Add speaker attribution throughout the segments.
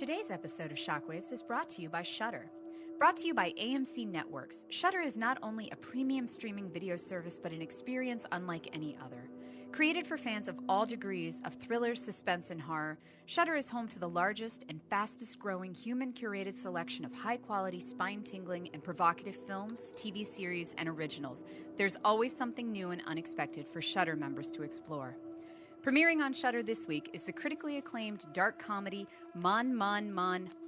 Speaker 1: Today's episode of Shockwaves is brought to you by Shudder. Brought to you by AMC Networks, Shudder is not only a premium streaming video service, but an experience unlike any other. Created for fans of all degrees of thriller, suspense, and horror, Shudder is home to the largest and fastest-growing human-curated selection of high-quality, spine-tingling, and provocative films, TV series, and originals. There's always something new and unexpected for Shudder members to explore. Premiering on Shudder this week is the critically acclaimed dark comedy Mon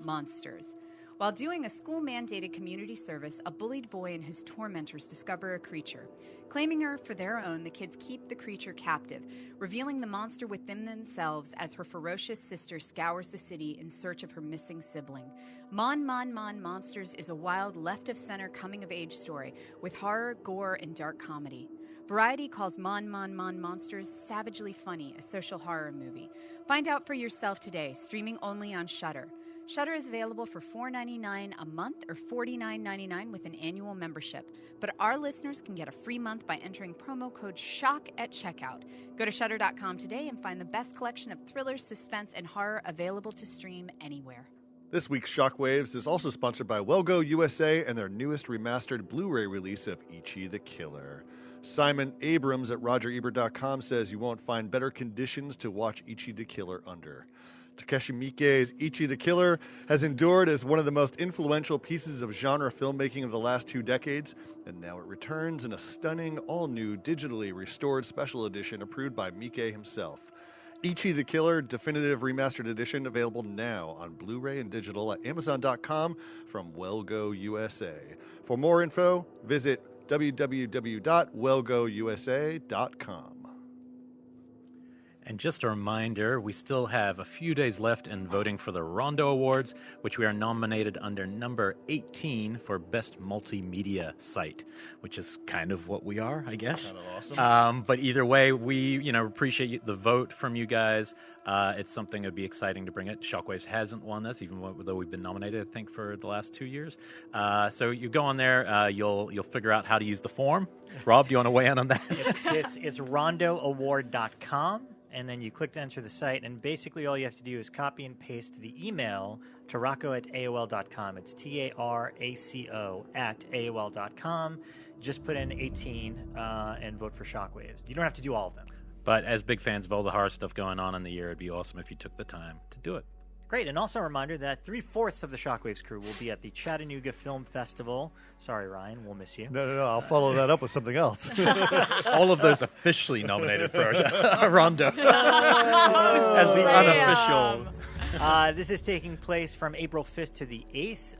Speaker 1: Monsters. While doing a school-mandated community service, a bullied boy and his tormentors discover a creature. Claiming her for their own, the kids keep the creature captive, revealing the monster within themselves as her ferocious sister scours the city in search of her missing sibling. Mon Monsters is a wild, left-of-center coming-of-age story with horror, gore, and dark comedy. Variety calls Mon Monsters savagely funny, a social horror movie. Find out for yourself today, streaming only on Shudder. Shudder is available for $4.99 a month or $49.99 with an annual membership. But our listeners can get a free month by entering promo code SHOCK at checkout. Go to Shudder.com today and find the best collection of thrillers, suspense, and horror available to stream anywhere.
Speaker 2: This week's Shockwaves is also sponsored by Wellgo USA and their newest remastered Blu-ray release of Ichi the Killer. Simon Abrams at RogerEbert.com says you won't find better conditions to watch Ichi the Killer under. Takeshi Miike's Ichi the Killer has endured as one of the most influential pieces of genre filmmaking of the last 2 decades, and now it returns in a stunning, all-new, digitally restored special edition approved by Miike himself. Ichi the Killer Definitive Remastered Edition available now on Blu-ray and digital at Amazon.com from Wellgo USA. For more info, visit www.wellgousa.com.
Speaker 3: And just a reminder, we still have a few days left in voting for the Rondo Awards, which we are nominated under number 18 for Best Multimedia Site, which is kind of what we are, I guess.
Speaker 2: Kind of awesome.
Speaker 3: But either way, we appreciate the vote from you guys. It's something that would be exciting to bring it. Shockwaves hasn't won this, even though we've been nominated, I think, for the last 2 years. So you go on there, you'll figure out how to use the form. Rob, do you want to weigh in on that?
Speaker 4: It's rondoaward.com. And then you click to enter the site, and basically all you have to do is copy and paste the email to Taraco@AOL.com. It's TARACO at AOL.com. Just put in 18 and vote for Shockwaves. You don't have to do all of them.
Speaker 3: But as big fans of all the horror stuff going on in the year, it'd be awesome if you took the time to do it.
Speaker 4: Great, and also a reminder that 3/4 of the Shockwaves crew will be at the Chattanooga Film Festival. Sorry, Ryan, we'll miss you.
Speaker 2: No, I'll follow that up with something else.
Speaker 3: All of those officially nominated for a Rondo as the unofficial.
Speaker 4: This is taking place from April 5th to the 8th,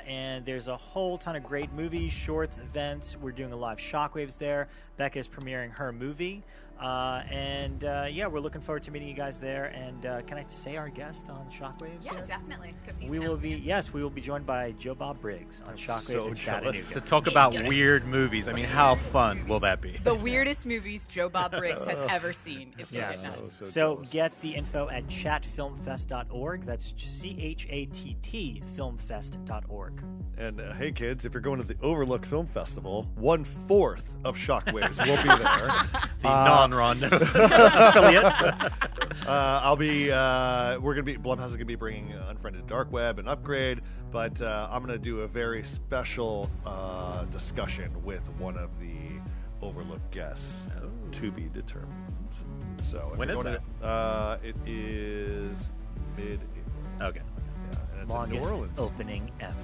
Speaker 4: and there's a whole ton of great movies, shorts, events. We're doing a live Shockwaves there. Bekah is premiering her movie. We're looking forward to meeting you guys there. And can I say our guest on Shockwaves?
Speaker 1: Yeah,
Speaker 4: here?
Speaker 1: definitely.
Speaker 4: We will be joined by Joe Bob Briggs on Shockwaves in Chattanooga.
Speaker 3: To talk about weird movies. I mean, how fun will that be?
Speaker 1: The weirdest movies Joe Bob Briggs has ever seen. It's
Speaker 4: So get the info at chatfilmfest.org. That's CHATT filmfest.org.
Speaker 2: And hey, kids, if you're going to the Overlook Film Festival, 1/4 of Shockwaves will be there.
Speaker 3: The non-Rondo affiliate.
Speaker 2: Blumhouse is gonna be bringing Unfriended Dark Web and Upgrade, but I'm gonna do a very special discussion with one of the Overlook guests to be determined. So
Speaker 3: when is that?
Speaker 2: It is mid-April.
Speaker 3: Okay.
Speaker 2: Yeah, and it's
Speaker 4: Longest
Speaker 2: in New Orleans.
Speaker 4: opening ever.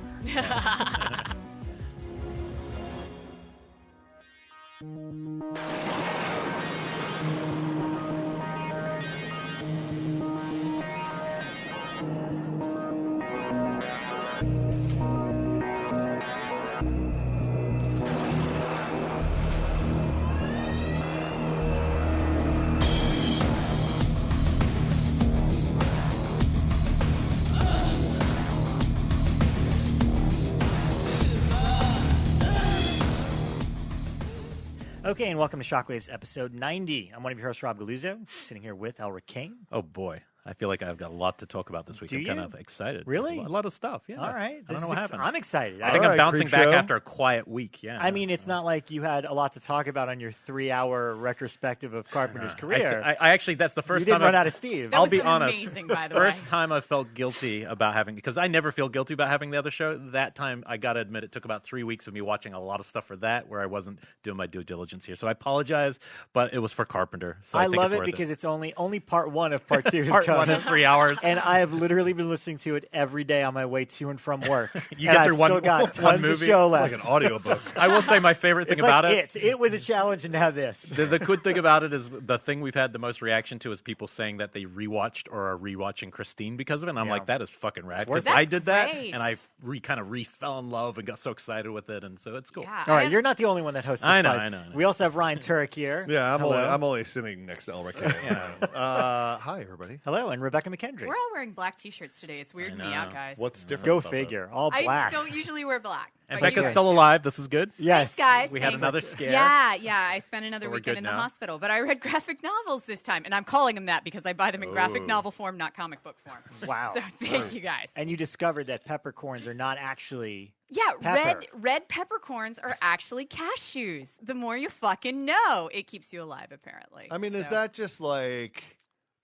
Speaker 4: Okay, and welcome to Shockwaves episode 90. I'm one of your hosts, Rob Galluzzo, sitting here with Elric Kane.
Speaker 3: Oh, boy. I feel like I've got a lot to talk about this week.
Speaker 4: Do
Speaker 3: I'm kind
Speaker 4: you?
Speaker 3: of excited.
Speaker 4: Really?
Speaker 3: A lot of stuff, yeah.
Speaker 4: All right.
Speaker 3: I don't know what happened.
Speaker 4: I'm excited.
Speaker 3: I think
Speaker 2: All
Speaker 3: I'm
Speaker 2: right,
Speaker 3: bouncing back
Speaker 2: Creepshow.
Speaker 3: after a quiet week, yeah.
Speaker 4: I mean, it's not like you had a lot to talk about on your 3-hour retrospective of Carpenter's career.
Speaker 3: I actually, that's the
Speaker 4: You
Speaker 3: first
Speaker 4: didn't
Speaker 3: time
Speaker 4: run
Speaker 3: I've-
Speaker 4: out of Steve.
Speaker 1: That
Speaker 3: I'll
Speaker 1: was
Speaker 3: be honest.
Speaker 1: amazing, by the
Speaker 3: First
Speaker 1: way.
Speaker 3: time I felt guilty about having, because I never feel guilty about having the other show. That time, I got to admit, it took about 3 weeks of me watching a lot of stuff for that, where I wasn't doing my due diligence here. So I apologize, but it was for Carpenter. So I think
Speaker 4: love
Speaker 3: it's
Speaker 4: it
Speaker 3: worth
Speaker 4: because it's only part one of part two. is
Speaker 3: Part one
Speaker 4: coming.
Speaker 3: is 3 hours.
Speaker 4: And I have literally been listening to it every day on my way to and from work.
Speaker 3: You
Speaker 4: And
Speaker 3: got through
Speaker 4: I've
Speaker 3: one-
Speaker 4: still got
Speaker 3: one
Speaker 4: tons
Speaker 3: movie?
Speaker 4: of show
Speaker 2: It's
Speaker 4: left.
Speaker 2: like an audiobook.
Speaker 3: I will say my favorite thing
Speaker 4: It's
Speaker 3: about
Speaker 4: like
Speaker 3: it.
Speaker 4: It was a challenge, and now this.
Speaker 3: The good thing about it is the thing we've had the most reaction to is people saying that they rewatched or are rewatching Christine because of it. And I'm
Speaker 4: Yeah.
Speaker 3: like, that is fucking rad.
Speaker 4: worth
Speaker 3: Because
Speaker 1: it.
Speaker 3: I did that,
Speaker 1: That's great.
Speaker 3: and I kind of fell in love and got so excited with it, and so it's cool.
Speaker 1: Yeah.
Speaker 4: All right, you're not the only one that hosts this
Speaker 3: I know,
Speaker 4: pod.
Speaker 3: I know.
Speaker 4: We also have Ryan Turek here.
Speaker 2: Yeah,
Speaker 4: Hello.
Speaker 2: I'm only sitting next to Elric Kane. Hi, everybody.
Speaker 4: Hello, and Rebekah McKendry.
Speaker 1: We're all wearing black T-shirts today. It's weirding me out, guys.
Speaker 2: What's different?
Speaker 4: Go
Speaker 2: about
Speaker 4: figure. All
Speaker 1: I
Speaker 4: black.
Speaker 1: don't usually wear black.
Speaker 3: And
Speaker 1: but you
Speaker 3: Becca's
Speaker 1: guys
Speaker 3: still
Speaker 1: do.
Speaker 3: alive. This is good.
Speaker 4: Yes.
Speaker 1: Thanks, guys.
Speaker 3: We had
Speaker 1: Thanks.
Speaker 3: another scare.
Speaker 1: Yeah. I spent another
Speaker 3: But we're
Speaker 1: weekend
Speaker 3: good
Speaker 1: in the
Speaker 3: now?
Speaker 1: hospital, but I read graphic novels this time, and I'm calling them that because I buy them in graphic novel form, not comic book form.
Speaker 4: Wow.
Speaker 1: So thank you guys.
Speaker 4: And you discovered that peppercorns are not actually.
Speaker 1: Yeah,
Speaker 4: Pepper.
Speaker 1: red peppercorns are actually cashews. The more you fucking know, it keeps you alive, apparently.
Speaker 2: I mean, is
Speaker 1: So-
Speaker 2: that just like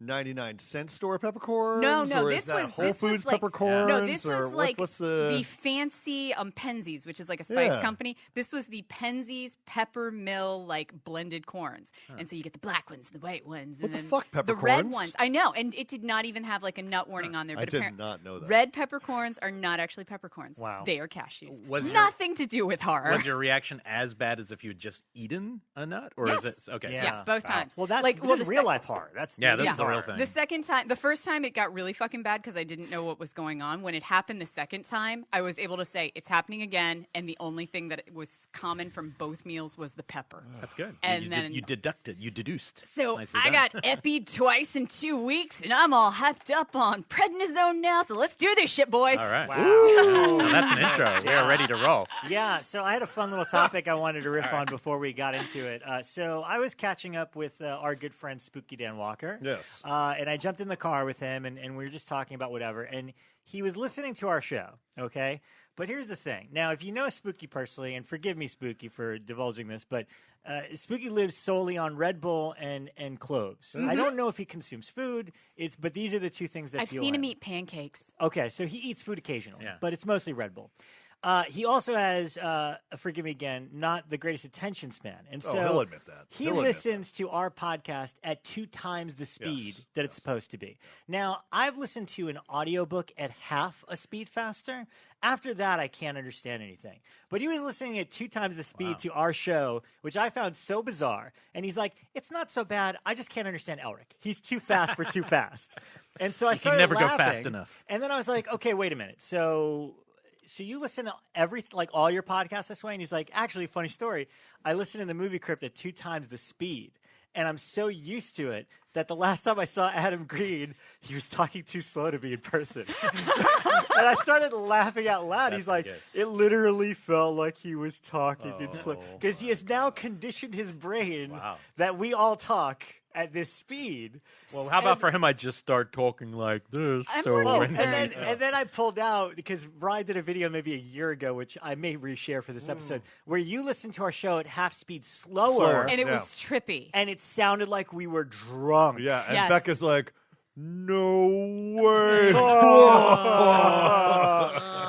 Speaker 2: 99-cent store peppercorns?
Speaker 1: No,
Speaker 2: or
Speaker 1: this
Speaker 2: is that
Speaker 1: was
Speaker 2: Whole
Speaker 1: this was
Speaker 2: Foods
Speaker 1: like,
Speaker 2: peppercorns.
Speaker 1: No, this
Speaker 2: or
Speaker 1: was like
Speaker 2: what's
Speaker 1: the fancy Penzies, which is like a spice
Speaker 2: Yeah.
Speaker 1: company. This was the Penzies Pepper Mill like blended corns, and so you get the black ones, and the white ones,
Speaker 2: What
Speaker 1: and
Speaker 2: the
Speaker 1: then
Speaker 2: fuck,
Speaker 1: the red
Speaker 2: peppercorns?
Speaker 1: ones. I know, and it did not even have like a nut warning on there.
Speaker 2: I
Speaker 1: But
Speaker 2: did
Speaker 1: apparently,
Speaker 2: not know that.
Speaker 1: red peppercorns are not actually peppercorns.
Speaker 4: Wow.
Speaker 1: They are cashews.
Speaker 3: Was your-
Speaker 1: Nothing to do with horror.
Speaker 3: Was your reaction as bad as if you had just eaten a nut, or
Speaker 1: Yes.
Speaker 3: is it okay?
Speaker 4: Yeah.
Speaker 1: Yes, both times.
Speaker 4: Well, that's
Speaker 1: like
Speaker 4: this
Speaker 1: the
Speaker 4: is real
Speaker 1: sec-
Speaker 4: life horror. That's
Speaker 3: Yeah, this
Speaker 1: Yeah.
Speaker 3: is the real
Speaker 4: horror.
Speaker 3: thing.
Speaker 1: The second time, the first time it got really fucking bad because I didn't know what was going on. When it happened the second time, I was able to say it's happening again, and the only thing that was common from both meals was the pepper.
Speaker 3: That's good.
Speaker 1: And
Speaker 3: you,
Speaker 1: then-
Speaker 3: you deducted. You deduced.
Speaker 1: So
Speaker 3: Nicely
Speaker 1: I
Speaker 3: done.
Speaker 1: got epied twice in 2 weeks, and I'm all hyped up on prednisone now. So let's do this shit, boys.
Speaker 3: All right.
Speaker 4: Wow.
Speaker 3: Now that's an intro. We are ready to roll.
Speaker 4: Yeah, so I had a fun little topic I wanted to riff on before we got into it. So I was catching up with our good friend Spooky Dan Walker.
Speaker 2: Yes.
Speaker 4: And I jumped in the car with him, and we were just talking about whatever. And he was listening to our show, okay? But here's the thing. Now, if you know Spooky personally, and forgive me, Spooky, for divulging this, but Spooky lives solely on Red Bull and cloves. I don't know if he consumes food, but these are the two things that
Speaker 1: I've
Speaker 4: fuel
Speaker 1: seen him eat pancakes.
Speaker 4: Okay, so he eats food occasionally,
Speaker 3: Yeah.
Speaker 4: but it's mostly Red Bull. He also has, forgive me again, not the greatest attention span. And so
Speaker 2: he'll admit that.
Speaker 4: He
Speaker 2: He'll admit
Speaker 4: listens to our podcast at 2 times the speed
Speaker 2: Yes,
Speaker 4: that it's supposed to be. Now, I've listened to an audiobook at half a speed faster. After that, I can't understand anything. But he was listening at 2 times the speed to our show, which I found so bizarre. And he's like, it's not so bad. I just can't understand Elric. He's too fast for too fast. And so I
Speaker 3: can
Speaker 4: started
Speaker 3: never go
Speaker 4: laughing.
Speaker 3: fast enough.
Speaker 4: And then I was like, okay, wait a minute. So you listen to all your podcasts this way? And he's like, actually, funny story. I listen to the movie Crypt at 2 times the speed. And I'm so used to it that the last time I saw Adam Green, he was talking too slow to be in person. And I started laughing out loud.
Speaker 3: That's
Speaker 4: He's like,
Speaker 3: pretty
Speaker 4: it literally felt like he was talking in slow. Because he has now conditioned his brain
Speaker 3: Wow.
Speaker 4: that we all talk at this speed.
Speaker 3: Well, how about for him? I just start talking like this.
Speaker 1: I'm
Speaker 3: so
Speaker 1: more
Speaker 4: Oh,
Speaker 3: when-
Speaker 1: concerned.
Speaker 4: and then I pulled out because Ryan did a video maybe a year ago, which I may reshare for this episode, where you listened to our show at half speed slower,
Speaker 1: And it
Speaker 2: Yeah.
Speaker 1: was trippy.
Speaker 4: and it sounded like we were drunk.
Speaker 2: Yeah, and
Speaker 1: Yes.
Speaker 2: Becca's like, no way.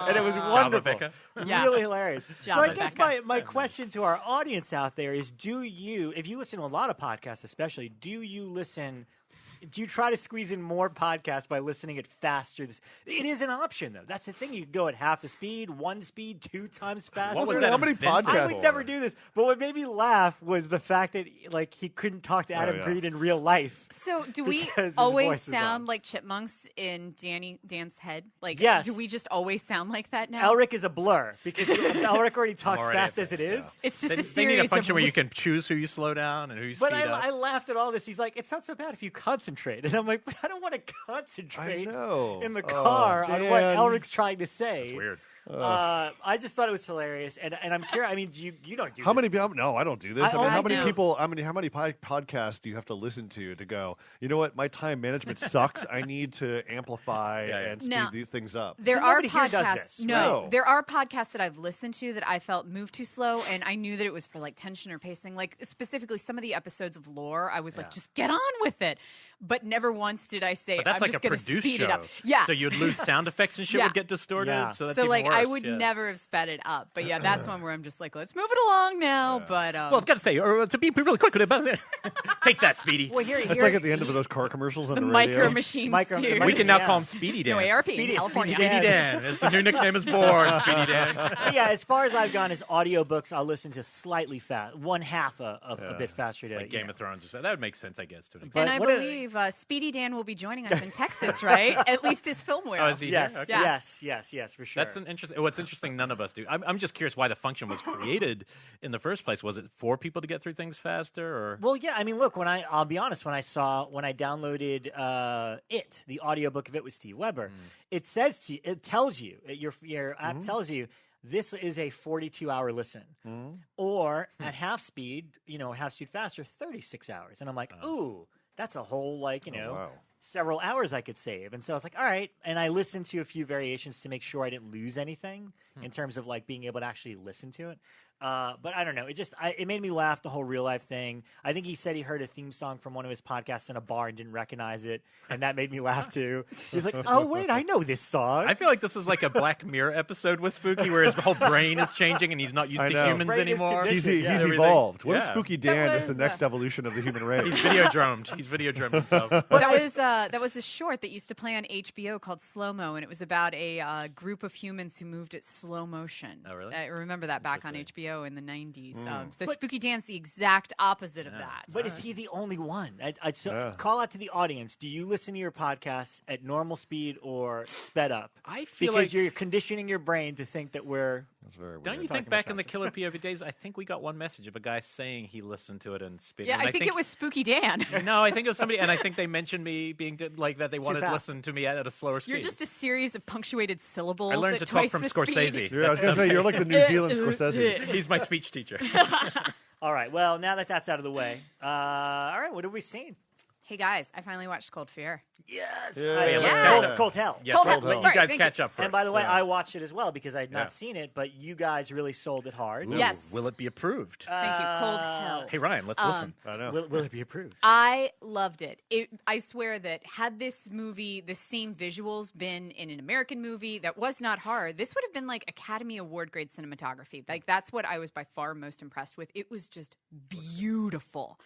Speaker 4: And it was
Speaker 3: Jabba
Speaker 4: wonderful.
Speaker 3: Becca.
Speaker 1: Yeah.
Speaker 4: Really hilarious. So
Speaker 1: Jabba
Speaker 4: I guess
Speaker 1: Becca.
Speaker 4: my question to our audience out there is, if you listen to a lot of podcasts especially, do you try to squeeze in more podcasts by listening at faster? It is an option, though. That's the thing. You can go at half the speed, 1 speed, 2 times faster.
Speaker 3: What was
Speaker 2: Dude,
Speaker 3: that
Speaker 2: how many
Speaker 3: invented
Speaker 2: podcasts?
Speaker 4: I would never do this. But what made me laugh was the fact that he couldn't talk to Adam
Speaker 2: yeah.
Speaker 4: Green in real life.
Speaker 1: So do we
Speaker 4: Because his
Speaker 1: always
Speaker 4: voice is
Speaker 1: sound
Speaker 4: on.
Speaker 1: like chipmunks in Dan's head? Like,
Speaker 4: Yes.
Speaker 1: do we just always sound like that now?
Speaker 4: Elric is a blur because Elric already talks
Speaker 3: already
Speaker 4: fast
Speaker 3: at
Speaker 4: as
Speaker 3: that,
Speaker 4: it is.
Speaker 1: It's just a
Speaker 3: They need
Speaker 1: series
Speaker 3: a function
Speaker 1: of
Speaker 3: where you can choose who you slow down and who you speed
Speaker 4: But
Speaker 3: up.
Speaker 4: I laughed at all this. He's like, it's not so bad if you concentrate. And I'm like, but I don't want to concentrate
Speaker 2: I know.
Speaker 4: in the
Speaker 2: Oh,
Speaker 4: car on what
Speaker 2: Dan.
Speaker 4: Elric's trying to say.
Speaker 3: It's weird.
Speaker 4: I just thought it was hilarious, and I'm curious. I mean, you don't do
Speaker 2: How
Speaker 4: this.
Speaker 2: many? No, I don't do this.
Speaker 4: I
Speaker 2: how many
Speaker 1: do.
Speaker 2: people? How many podcasts do you have to listen to go? You know what? My time management sucks. I need to amplify and speed these things up.
Speaker 1: There
Speaker 4: So
Speaker 1: are
Speaker 4: nobody here does
Speaker 1: podcasts.
Speaker 4: this,
Speaker 2: right?
Speaker 1: There are podcasts that I've listened to that I felt moved too slow, and I knew that it was for like tension or pacing. Like specifically, some of the episodes of Lore, I was like, just get on with it. But never once did I say,
Speaker 3: But that's
Speaker 1: I'm
Speaker 3: like
Speaker 1: just
Speaker 3: a
Speaker 1: going to
Speaker 3: produced
Speaker 1: speed
Speaker 3: show.
Speaker 1: it up. Yeah.
Speaker 3: So you'd lose sound effects and shit
Speaker 1: Yeah.
Speaker 3: would get distorted.
Speaker 4: Yeah.
Speaker 3: So that's
Speaker 1: So
Speaker 3: even
Speaker 1: like
Speaker 3: worse.
Speaker 1: I would
Speaker 3: yeah.
Speaker 1: never have sped it up. But yeah, that's one where I'm just like, let's move it along now. But
Speaker 3: Well, I've got to say, or to be really quick with it, take that, Speedy.
Speaker 4: Well, here,
Speaker 2: It's like at the end of those car commercials on
Speaker 1: the
Speaker 2: the
Speaker 1: micro
Speaker 2: radio.
Speaker 1: machines
Speaker 4: Micro-
Speaker 1: too.
Speaker 3: We can now
Speaker 4: Yeah.
Speaker 3: call him Speedy Dan.
Speaker 1: No, ARP in
Speaker 4: Speedy-
Speaker 1: California.
Speaker 4: Speedy
Speaker 3: Speedy Dan. As the new nickname is born, Speedy Dan.
Speaker 4: yeah, as far as I've gone as audiobooks, I'll listen to slightly fast, one half a bit faster to
Speaker 3: Like Game of Thrones or so. That would make sense, I guess, to an
Speaker 4: But
Speaker 1: And
Speaker 3: extent.
Speaker 1: I
Speaker 4: what a-
Speaker 1: believe Speedy Dan will be joining us in Texas, right? At least his filmware.
Speaker 3: Oh, is he
Speaker 4: Yes,
Speaker 3: here? Okay.
Speaker 1: Yeah.
Speaker 4: yes, for sure.
Speaker 3: That's an interesting. What's interesting, none of us do. I'm just curious why the function was created in the first place. Was it for people to get through things faster, or
Speaker 4: Well, yeah, I mean, look, I'll be honest, when I downloaded the audiobook of it with Steve Weber, it tells you, your app tells you, this is a 42-hour listen. Or at half speed faster, 36 hours. And I'm like, ooh, that's a whole,
Speaker 2: wow.
Speaker 4: several hours I could save. And so I was like, all right. And I listened to a few variations to make sure I didn't lose anything in terms of being able to actually listen to it. But I don't know. It made me laugh, the whole real life thing. I think he said he heard a theme song from one of his podcasts in a bar and didn't recognize it, and that made me laugh too. He's like, "Oh wait, I know this song."
Speaker 3: I feel like this is like a Black Mirror episode with Spooky, where his whole brain is changing and he's not used
Speaker 2: I
Speaker 3: to
Speaker 2: know.
Speaker 3: humans
Speaker 4: Brain is
Speaker 3: anymore.
Speaker 4: conditioned.
Speaker 2: He's
Speaker 4: Yeah.
Speaker 2: evolved. What if
Speaker 3: Yeah.
Speaker 2: Spooky Dan is the
Speaker 1: was,
Speaker 2: next evolution of the human race?
Speaker 3: He's video drummed. He's video drummed himself.
Speaker 1: That was a short that used to play on HBO called Slow Mo, and it was about a group of humans who moved at slow motion.
Speaker 3: Oh, really?
Speaker 1: I remember that back on
Speaker 3: Interesting.
Speaker 1: HBO in the 90s. So Spooky Dan's the exact opposite of that.
Speaker 4: But is he the only one? Call out to the audience. Do you listen to your podcasts at normal speed or sped up?
Speaker 3: I feel
Speaker 4: because
Speaker 3: like
Speaker 4: you're conditioning your brain to think that we're.
Speaker 2: That's very weird.
Speaker 3: Don't you think back in the Killer POV days, I think we got one message of a guy saying he listened to it and speed.
Speaker 1: Yeah,
Speaker 3: and
Speaker 1: I think it was Spooky Dan.
Speaker 3: No, I think it was somebody, and I think they mentioned me being like that. They wanted to
Speaker 4: fast.
Speaker 3: listen to me at a slower speed.
Speaker 1: You're just a series of punctuated syllables.
Speaker 3: I learned
Speaker 1: at
Speaker 3: to talk
Speaker 1: twice
Speaker 3: from
Speaker 1: the
Speaker 3: Scorsese.
Speaker 1: speed.
Speaker 2: Yeah, I was gonna say you're like the New Zealand Scorsese.
Speaker 3: He's my speech teacher.
Speaker 4: All right. Well, now that that's out of the way, all right. What have we seen?
Speaker 1: Hey guys, I finally watched Cold Fear.
Speaker 4: Yes.
Speaker 2: Yeah,
Speaker 3: let's catch up.
Speaker 4: Cold Hell.
Speaker 3: Yeah,
Speaker 1: Cold
Speaker 3: let
Speaker 1: Hell.
Speaker 3: you
Speaker 1: Sorry,
Speaker 3: guys
Speaker 1: thank
Speaker 3: catch
Speaker 1: you.
Speaker 3: up first.
Speaker 4: And by the way,
Speaker 2: Yeah.
Speaker 4: I watched it as well because I had
Speaker 2: Yeah.
Speaker 4: not seen it, but you guys really sold it hard.
Speaker 3: Ooh,
Speaker 1: Yes.
Speaker 3: Will it be approved?
Speaker 1: Thank you. Cold Hell.
Speaker 3: Hey Ryan, let's listen.
Speaker 2: I know.
Speaker 4: Will it be approved?
Speaker 1: I loved it. I swear that had this movie, the same visuals, been in an American movie that was not hard, this would have been like Academy Award grade cinematography. Like that's what I was by far most impressed with. It was just beautiful.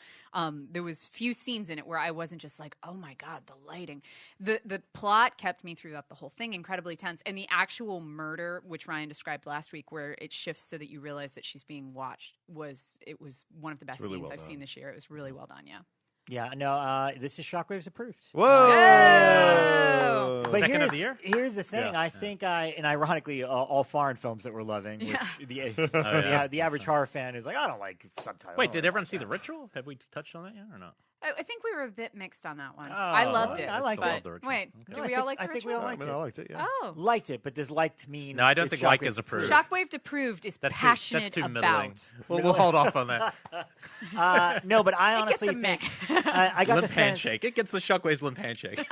Speaker 1: There was few scenes in it where I wasn't just like, oh my God, the lighting. The plot kept me throughout the whole thing, incredibly tense. And the actual murder, which Ryan described last week, where it shifts so that you realize that she's being watched, was one of the best
Speaker 2: really
Speaker 1: scenes
Speaker 2: well
Speaker 1: I've
Speaker 2: done.
Speaker 1: seen this year. It was really well done, yeah.
Speaker 4: Yeah. No. This is Shockwaves approved.
Speaker 2: Whoa!
Speaker 1: Oh!
Speaker 4: But
Speaker 3: Second of the year?
Speaker 4: Here's the thing.
Speaker 2: Yes.
Speaker 4: I think and ironically, all foreign films that we're loving, which
Speaker 1: Yeah.
Speaker 4: the average horror fan is like, I don't like subtitles.
Speaker 3: Wait, did everyone see The Ritual? Have we touched on that yet or not?
Speaker 1: I think we were a bit mixed on that one. I loved it.
Speaker 4: I liked
Speaker 1: but
Speaker 4: it.
Speaker 3: Love The Ritual.
Speaker 1: Wait,
Speaker 3: Okay.
Speaker 1: do
Speaker 4: No,
Speaker 1: we all like The
Speaker 4: I think we all
Speaker 1: Ritual?
Speaker 2: I
Speaker 4: liked
Speaker 2: mean,
Speaker 4: it.
Speaker 2: I liked it. Yeah.
Speaker 1: Oh.
Speaker 4: Liked it, but does liked mean?
Speaker 3: No, I don't
Speaker 4: it's
Speaker 3: think like
Speaker 4: Shockwave
Speaker 3: is approved.
Speaker 1: Shockwave approved is
Speaker 3: That's
Speaker 1: passionate
Speaker 3: too middling.
Speaker 1: about.
Speaker 3: We'll hold off on that.
Speaker 4: No, but I
Speaker 1: It gets
Speaker 4: honestly
Speaker 1: a meh.
Speaker 4: think I got the
Speaker 3: Limp
Speaker 4: sense.
Speaker 3: handshake. It gets the Shockwaves limp handshake.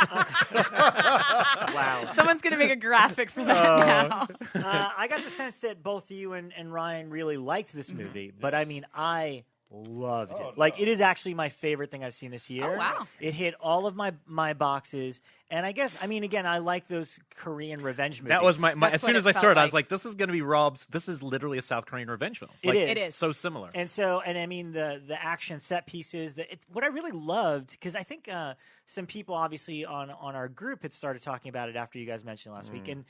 Speaker 4: Wow.
Speaker 1: Someone's going to make a graphic for that now.
Speaker 4: I got the sense that both you and Ryan really liked this movie, but I mean, I loved it. Like, it is actually my favorite thing I've seen this year.
Speaker 1: Oh, wow.
Speaker 4: It hit all of my boxes, and I guess, I mean, again, I like those Korean revenge movies.
Speaker 3: That was my
Speaker 1: That's
Speaker 3: as soon
Speaker 1: what
Speaker 3: as
Speaker 1: it
Speaker 3: I saw
Speaker 1: felt
Speaker 3: it, I was
Speaker 1: like.
Speaker 3: like, this is going to be Rob's. This is literally a South Korean revenge film.
Speaker 4: It
Speaker 3: Like,
Speaker 4: is.
Speaker 1: It is.
Speaker 3: so similar.
Speaker 4: And so, and I mean, the action set pieces. What I really loved, because I think some people, obviously, on our group had started talking about it after you guys mentioned last week, and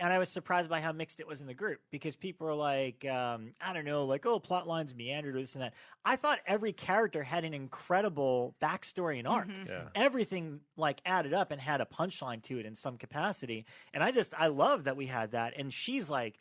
Speaker 4: I was surprised by how mixed it was in the group, because people are like, I don't know, like, oh, plot lines meandered or this and that. I thought every character had an incredible backstory and arc.
Speaker 2: Yeah.
Speaker 4: Everything like added up and had a punchline to it in some capacity, and I love that we had that. And she's like,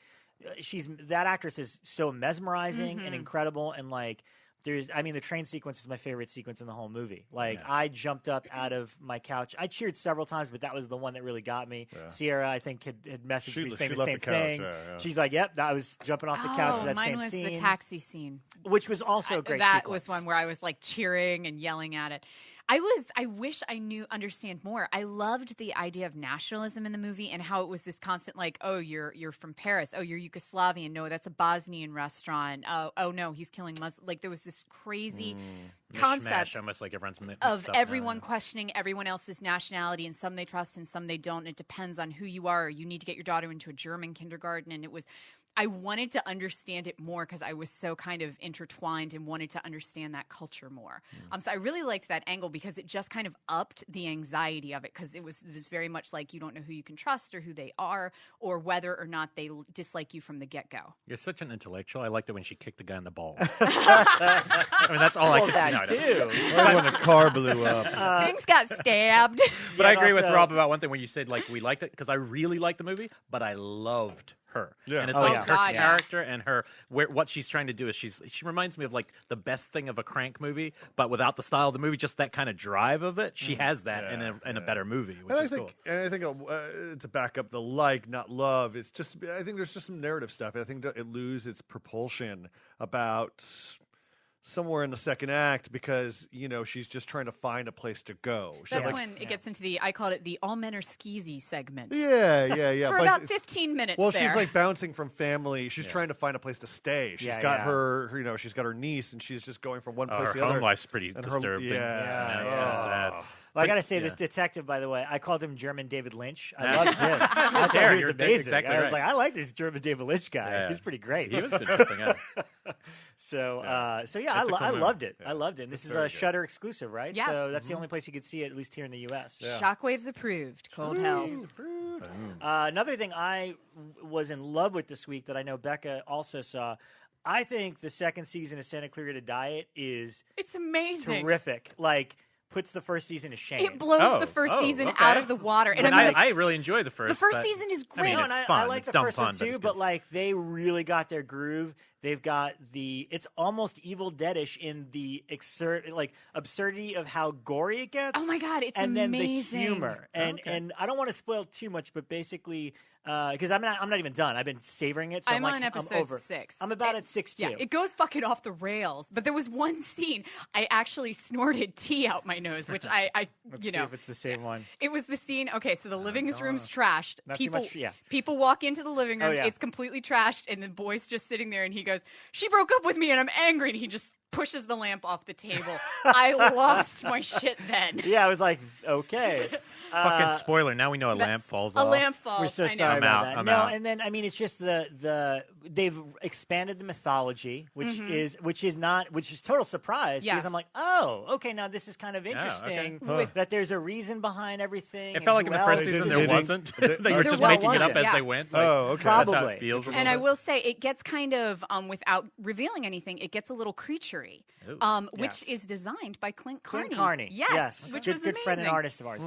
Speaker 4: that actress is so mesmerizing and incredible, and like the train sequence is my favorite sequence in the whole movie. Like, I jumped up out of my couch. I cheered several times, but that was the one that really got me. Yeah. Sierra, I think, had messaged me saying the same thing. Yeah. She's like, "Yep, I was jumping off the couch for that same scene."
Speaker 1: Mine was the taxi scene,
Speaker 4: which was also a great.
Speaker 1: That
Speaker 4: sequence.
Speaker 1: was one where I was like cheering and yelling at it. I wish I understand more. I loved the idea of nationalism in the movie and how it was this constant like, oh, you're from Paris. Oh, you're Yugoslavian. No, that's a Bosnian restaurant. Oh no, he's killing Muslims. Like there was this crazy concept
Speaker 3: almost like everyone's
Speaker 1: of everyone questioning everyone else's nationality, and some they trust and some they don't. It depends on who you are. You need to get your daughter into a German kindergarten, and it was. I wanted to understand it more because I was so kind of intertwined and wanted to understand that culture more. So I really liked that angle because it just kind of upped the anxiety of it, because it was this very much like you don't know who you can trust or who they are or whether or not they dislike you from the get-go.
Speaker 3: You're such an intellectual. I liked it when she kicked the guy in the balls. I mean, that's all I could see.
Speaker 2: Or when a car blew up.
Speaker 1: Things got stabbed.
Speaker 3: But I agree with Rob about one thing when you said like we liked it, because I really liked the movie, but I loved her. Yeah. And it's her character and what she's trying to do is she reminds me of like the best thing of a Crank movie, but without the style of the movie, just that kind of drive of it. She has that in a better movie, which is cool.
Speaker 2: And I think to back up the not love, it's just I think there's just some narrative stuff. I think it loses its propulsion about somewhere in the second act because, she's just trying to find a place to go.
Speaker 1: That's when it gets into I called it the all men are skeezy segment.
Speaker 2: Yeah.
Speaker 1: For about 15 minutes
Speaker 2: Well, she's like bouncing from family. She's trying to find a place to stay. She's got her, she's got her niece, and she's just going from one place to the other.
Speaker 3: Her home life's pretty disturbing.
Speaker 2: It's
Speaker 3: kind of sad.
Speaker 4: Well, I got to say, this detective, by the way, I called him German David Lynch. I loved him. I thought he was amazing.
Speaker 3: Exactly
Speaker 4: I was like, I like this German David Lynch guy.
Speaker 3: Yeah.
Speaker 4: He's pretty great.
Speaker 3: He was interesting,
Speaker 4: I loved it. I loved it. And this is a Shudder exclusive, right?
Speaker 1: Yeah.
Speaker 4: So that's the only place you could see it, at least here in the U.S.
Speaker 1: Yeah. Shockwaves approved. Cold hell.
Speaker 4: Another thing I was in love with this week that I know Bekah also saw, I think the second season of Santa Clarita Diet is
Speaker 1: it's amazing.
Speaker 4: Terrific. Like, puts the first season to shame.
Speaker 1: It blows the first season out of the water. And
Speaker 3: I really enjoyed the first.
Speaker 1: The first season is great.
Speaker 3: I mean, it's fun.
Speaker 4: I like the first one too, but like they really got their groove. They've got it's almost Evil Dead-ish in the absurdity of how gory it gets.
Speaker 1: Oh my God, it's
Speaker 4: and
Speaker 1: amazing.
Speaker 4: And then the humor. And I don't want to spoil too much, but basically, because I'm not even done. I've been savoring it. So I'm
Speaker 1: on episode 6.
Speaker 4: I'm about at 6 too.
Speaker 1: Yeah, it goes fucking off the rails. But there was one scene I actually snorted tea out my nose, which
Speaker 4: Let's see if it's the same one.
Speaker 1: It was the scene. Okay, so the living room's trashed.
Speaker 4: Not
Speaker 1: people,
Speaker 4: too much,
Speaker 1: people walk into the living room. It's completely trashed, and the boy's just sitting there, and he goes, "She broke up with me, and I'm angry." And he just pushes the lamp off the table. I lost my shit then.
Speaker 4: Yeah, I was like, okay.
Speaker 3: Fucking spoiler. Now we know a lamp falls off.
Speaker 1: A lamp falls.
Speaker 4: We're so sorry about that. I'm out. And then it's just they've expanded the mythology, which is total surprise because I'm like, oh, okay, now this is kind of interesting that there's a reason behind everything.
Speaker 3: It felt like in the first season there wasn't. They were just making it up as they went.
Speaker 2: Okay.
Speaker 4: Probably.
Speaker 3: That's how it feels.
Speaker 1: And I will say it gets kind of without revealing anything, it gets a little creaturey, which is designed by Clint Carney.
Speaker 4: Yes.
Speaker 1: Which
Speaker 4: good,
Speaker 1: was
Speaker 4: good
Speaker 1: amazing.
Speaker 4: friend and artist of ours.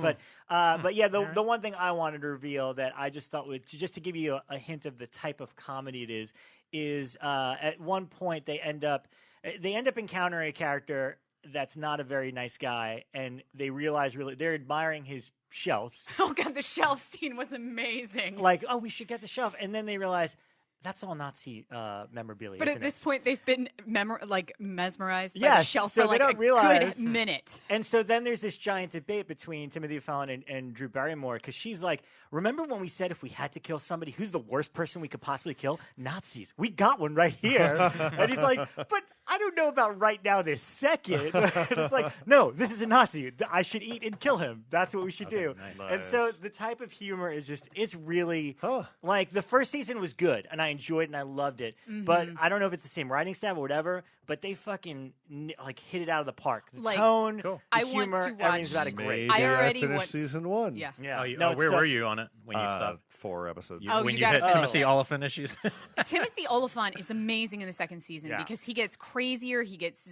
Speaker 4: But yeah, the one thing I wanted to reveal that I just thought just to give you a hint of the type of comedy it is at one point they end up encountering a character that's not a very nice guy, and they realize they're admiring his shelves.
Speaker 1: Oh God, the shelf scene was amazing.
Speaker 4: Like, oh, we should get the shelf, and then they realize that's all Nazi memorabilia.
Speaker 1: But at this point, they've been mesmerized by the
Speaker 4: Yes,
Speaker 1: shelf
Speaker 4: so
Speaker 1: for
Speaker 4: they
Speaker 1: like
Speaker 4: don't
Speaker 1: a
Speaker 4: realize.
Speaker 1: good minute.
Speaker 4: And so then there's this giant debate between Timothy Fallon and Drew Barrymore because she's like, remember when we said if we had to kill somebody, who's the worst person we could possibly kill? Nazis. We got one right here. And he's like, but I don't know about right now this second. It's like, no, this is a Nazi. I should eat and kill him. That's what we should do.
Speaker 2: Nice.
Speaker 4: And so the type of humor is just, it's really, like the first season was good and I enjoyed it and I loved it. But I don't know if it's the same writing staff or whatever, but they fucking hit it out of the park. The tone, the humor, everything's about it great.
Speaker 2: Maybe I finished season 1.
Speaker 1: Yeah.
Speaker 3: Where were you on it when you stopped?
Speaker 2: 4 episodes.
Speaker 3: When you hit Timothy Oliphant issues?
Speaker 1: Timothy Oliphant is amazing in the second season because he gets crazier. He gets,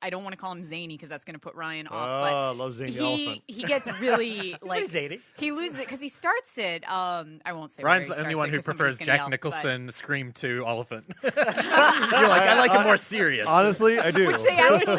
Speaker 1: I don't want to call him zany because that's going to put Ryan off. But
Speaker 2: I love zany elephant.
Speaker 1: He gets really like
Speaker 4: zany.
Speaker 1: He loses it because he starts it. I won't say.
Speaker 3: Ryan's the only one who prefers Jack Nicholson Scream 2 Oliphant. You're like, I like him more serious. serious.
Speaker 2: Honestly, I do.
Speaker 1: Which they actually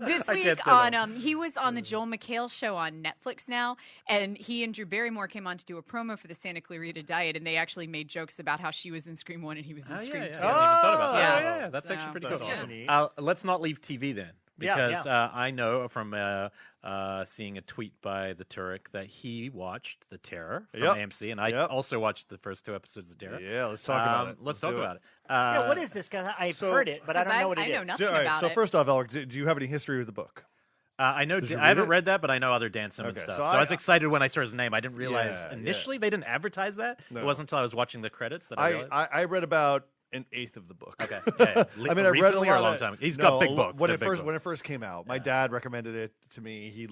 Speaker 1: this
Speaker 3: I can't
Speaker 1: week
Speaker 3: say
Speaker 1: on he was on the Joel McHale show on Netflix now, and he and Drew Barrymore came on to do a promo for the Santa Clarita Diet, and they actually made jokes about how she was in Scream 1 and he was in Scream 2.
Speaker 3: I hadn't even thought about that.
Speaker 1: Yeah.
Speaker 3: Yeah. That's actually pretty
Speaker 2: That's
Speaker 3: cool.
Speaker 2: awesome.
Speaker 3: Let's not leave TV then. Because I know from seeing a tweet by the Turek that he watched The Terror from AMC, and I also watched the first 2 episodes of Terror.
Speaker 2: Yeah, let's talk about it.
Speaker 3: Let's talk about it.
Speaker 4: Yeah, what is this? Because I've heard it, but I don't know what it is.
Speaker 1: I know nothing
Speaker 2: All right,
Speaker 1: about
Speaker 2: so
Speaker 1: it.
Speaker 2: first off, Elric, do you have any history with the book?
Speaker 3: I know.
Speaker 2: Did you
Speaker 3: I haven't
Speaker 2: read it?
Speaker 3: read that, but I know other Dan Simmons
Speaker 2: Okay,
Speaker 3: stuff.
Speaker 2: so
Speaker 3: So I was
Speaker 2: I-
Speaker 3: excited when I saw his name. I didn't realize
Speaker 2: Yeah,
Speaker 3: initially they didn't advertise that.
Speaker 2: No.
Speaker 3: It wasn't until I was watching the credits that I realized.
Speaker 2: I read about an eighth of the book.
Speaker 3: Okay. Yeah.
Speaker 2: I mean, I read
Speaker 3: Recently
Speaker 2: a
Speaker 3: or a
Speaker 2: lot
Speaker 3: long
Speaker 2: of,
Speaker 3: time. He's
Speaker 2: no,
Speaker 3: got big
Speaker 2: a lo-
Speaker 3: books.
Speaker 2: When
Speaker 3: They're
Speaker 2: it
Speaker 3: big
Speaker 2: first
Speaker 3: books.
Speaker 2: when it first came out, my dad recommended it to me. He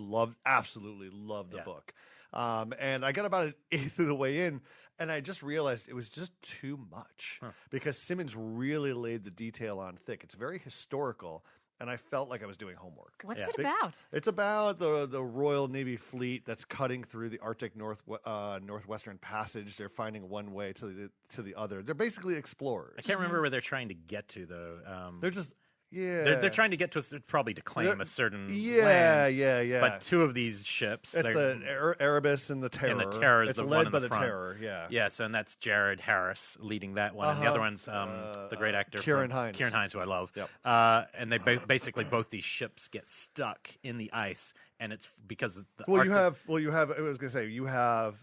Speaker 2: absolutely loved the book. And I got about an eighth of the way in, and I just realized it was just too much because Simmons really laid the detail on thick. It's very historical. And I felt like I was doing homework.
Speaker 1: What's it about?
Speaker 2: It's about the Royal Navy fleet that's cutting through the Arctic Northwestern Passage. They're finding one way to the other. They're basically explorers.
Speaker 3: I can't remember where they're trying to get to though.
Speaker 2: They're just
Speaker 3: They're trying to get to probably to claim a certain land.
Speaker 2: Yeah.
Speaker 3: But 2 of these ships,
Speaker 2: It's the Erebus and the Terror.
Speaker 3: And the Terror is
Speaker 2: it's
Speaker 3: the
Speaker 2: led
Speaker 3: one in
Speaker 2: by
Speaker 3: the
Speaker 2: the
Speaker 3: front.
Speaker 2: Terror. Yeah.
Speaker 3: Yes, and that's Jared Harris leading that one, and the other one's the great actor
Speaker 2: Kieran Hines.
Speaker 3: Kieran Hines, who I love.
Speaker 2: Yep.
Speaker 3: And they basically both these ships get stuck in the ice, and it's because the
Speaker 2: You
Speaker 3: Arctic-
Speaker 2: have. I was going to say you have.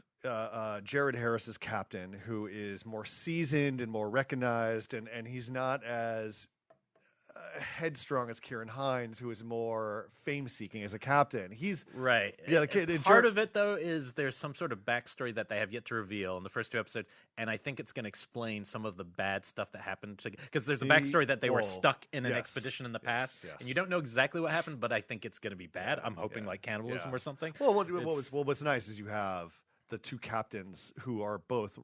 Speaker 2: Jared Harris's captain, who is more seasoned and more recognized, and he's not as headstrong as Kieran Hines, who is more fame-seeking as a captain. He's
Speaker 3: right.
Speaker 2: Yeah,
Speaker 3: part of it though is there's some sort of backstory that they have yet to reveal in the first 2 episodes, and I think it's going to explain some of the bad stuff that happened. Because there's a backstory that they were stuck in an expedition in the past, and you don't know exactly what happened, but I think it's going to be bad. I'm hoping like cannibalism or something.
Speaker 2: Well, what's nice is you have the 2 captains who are both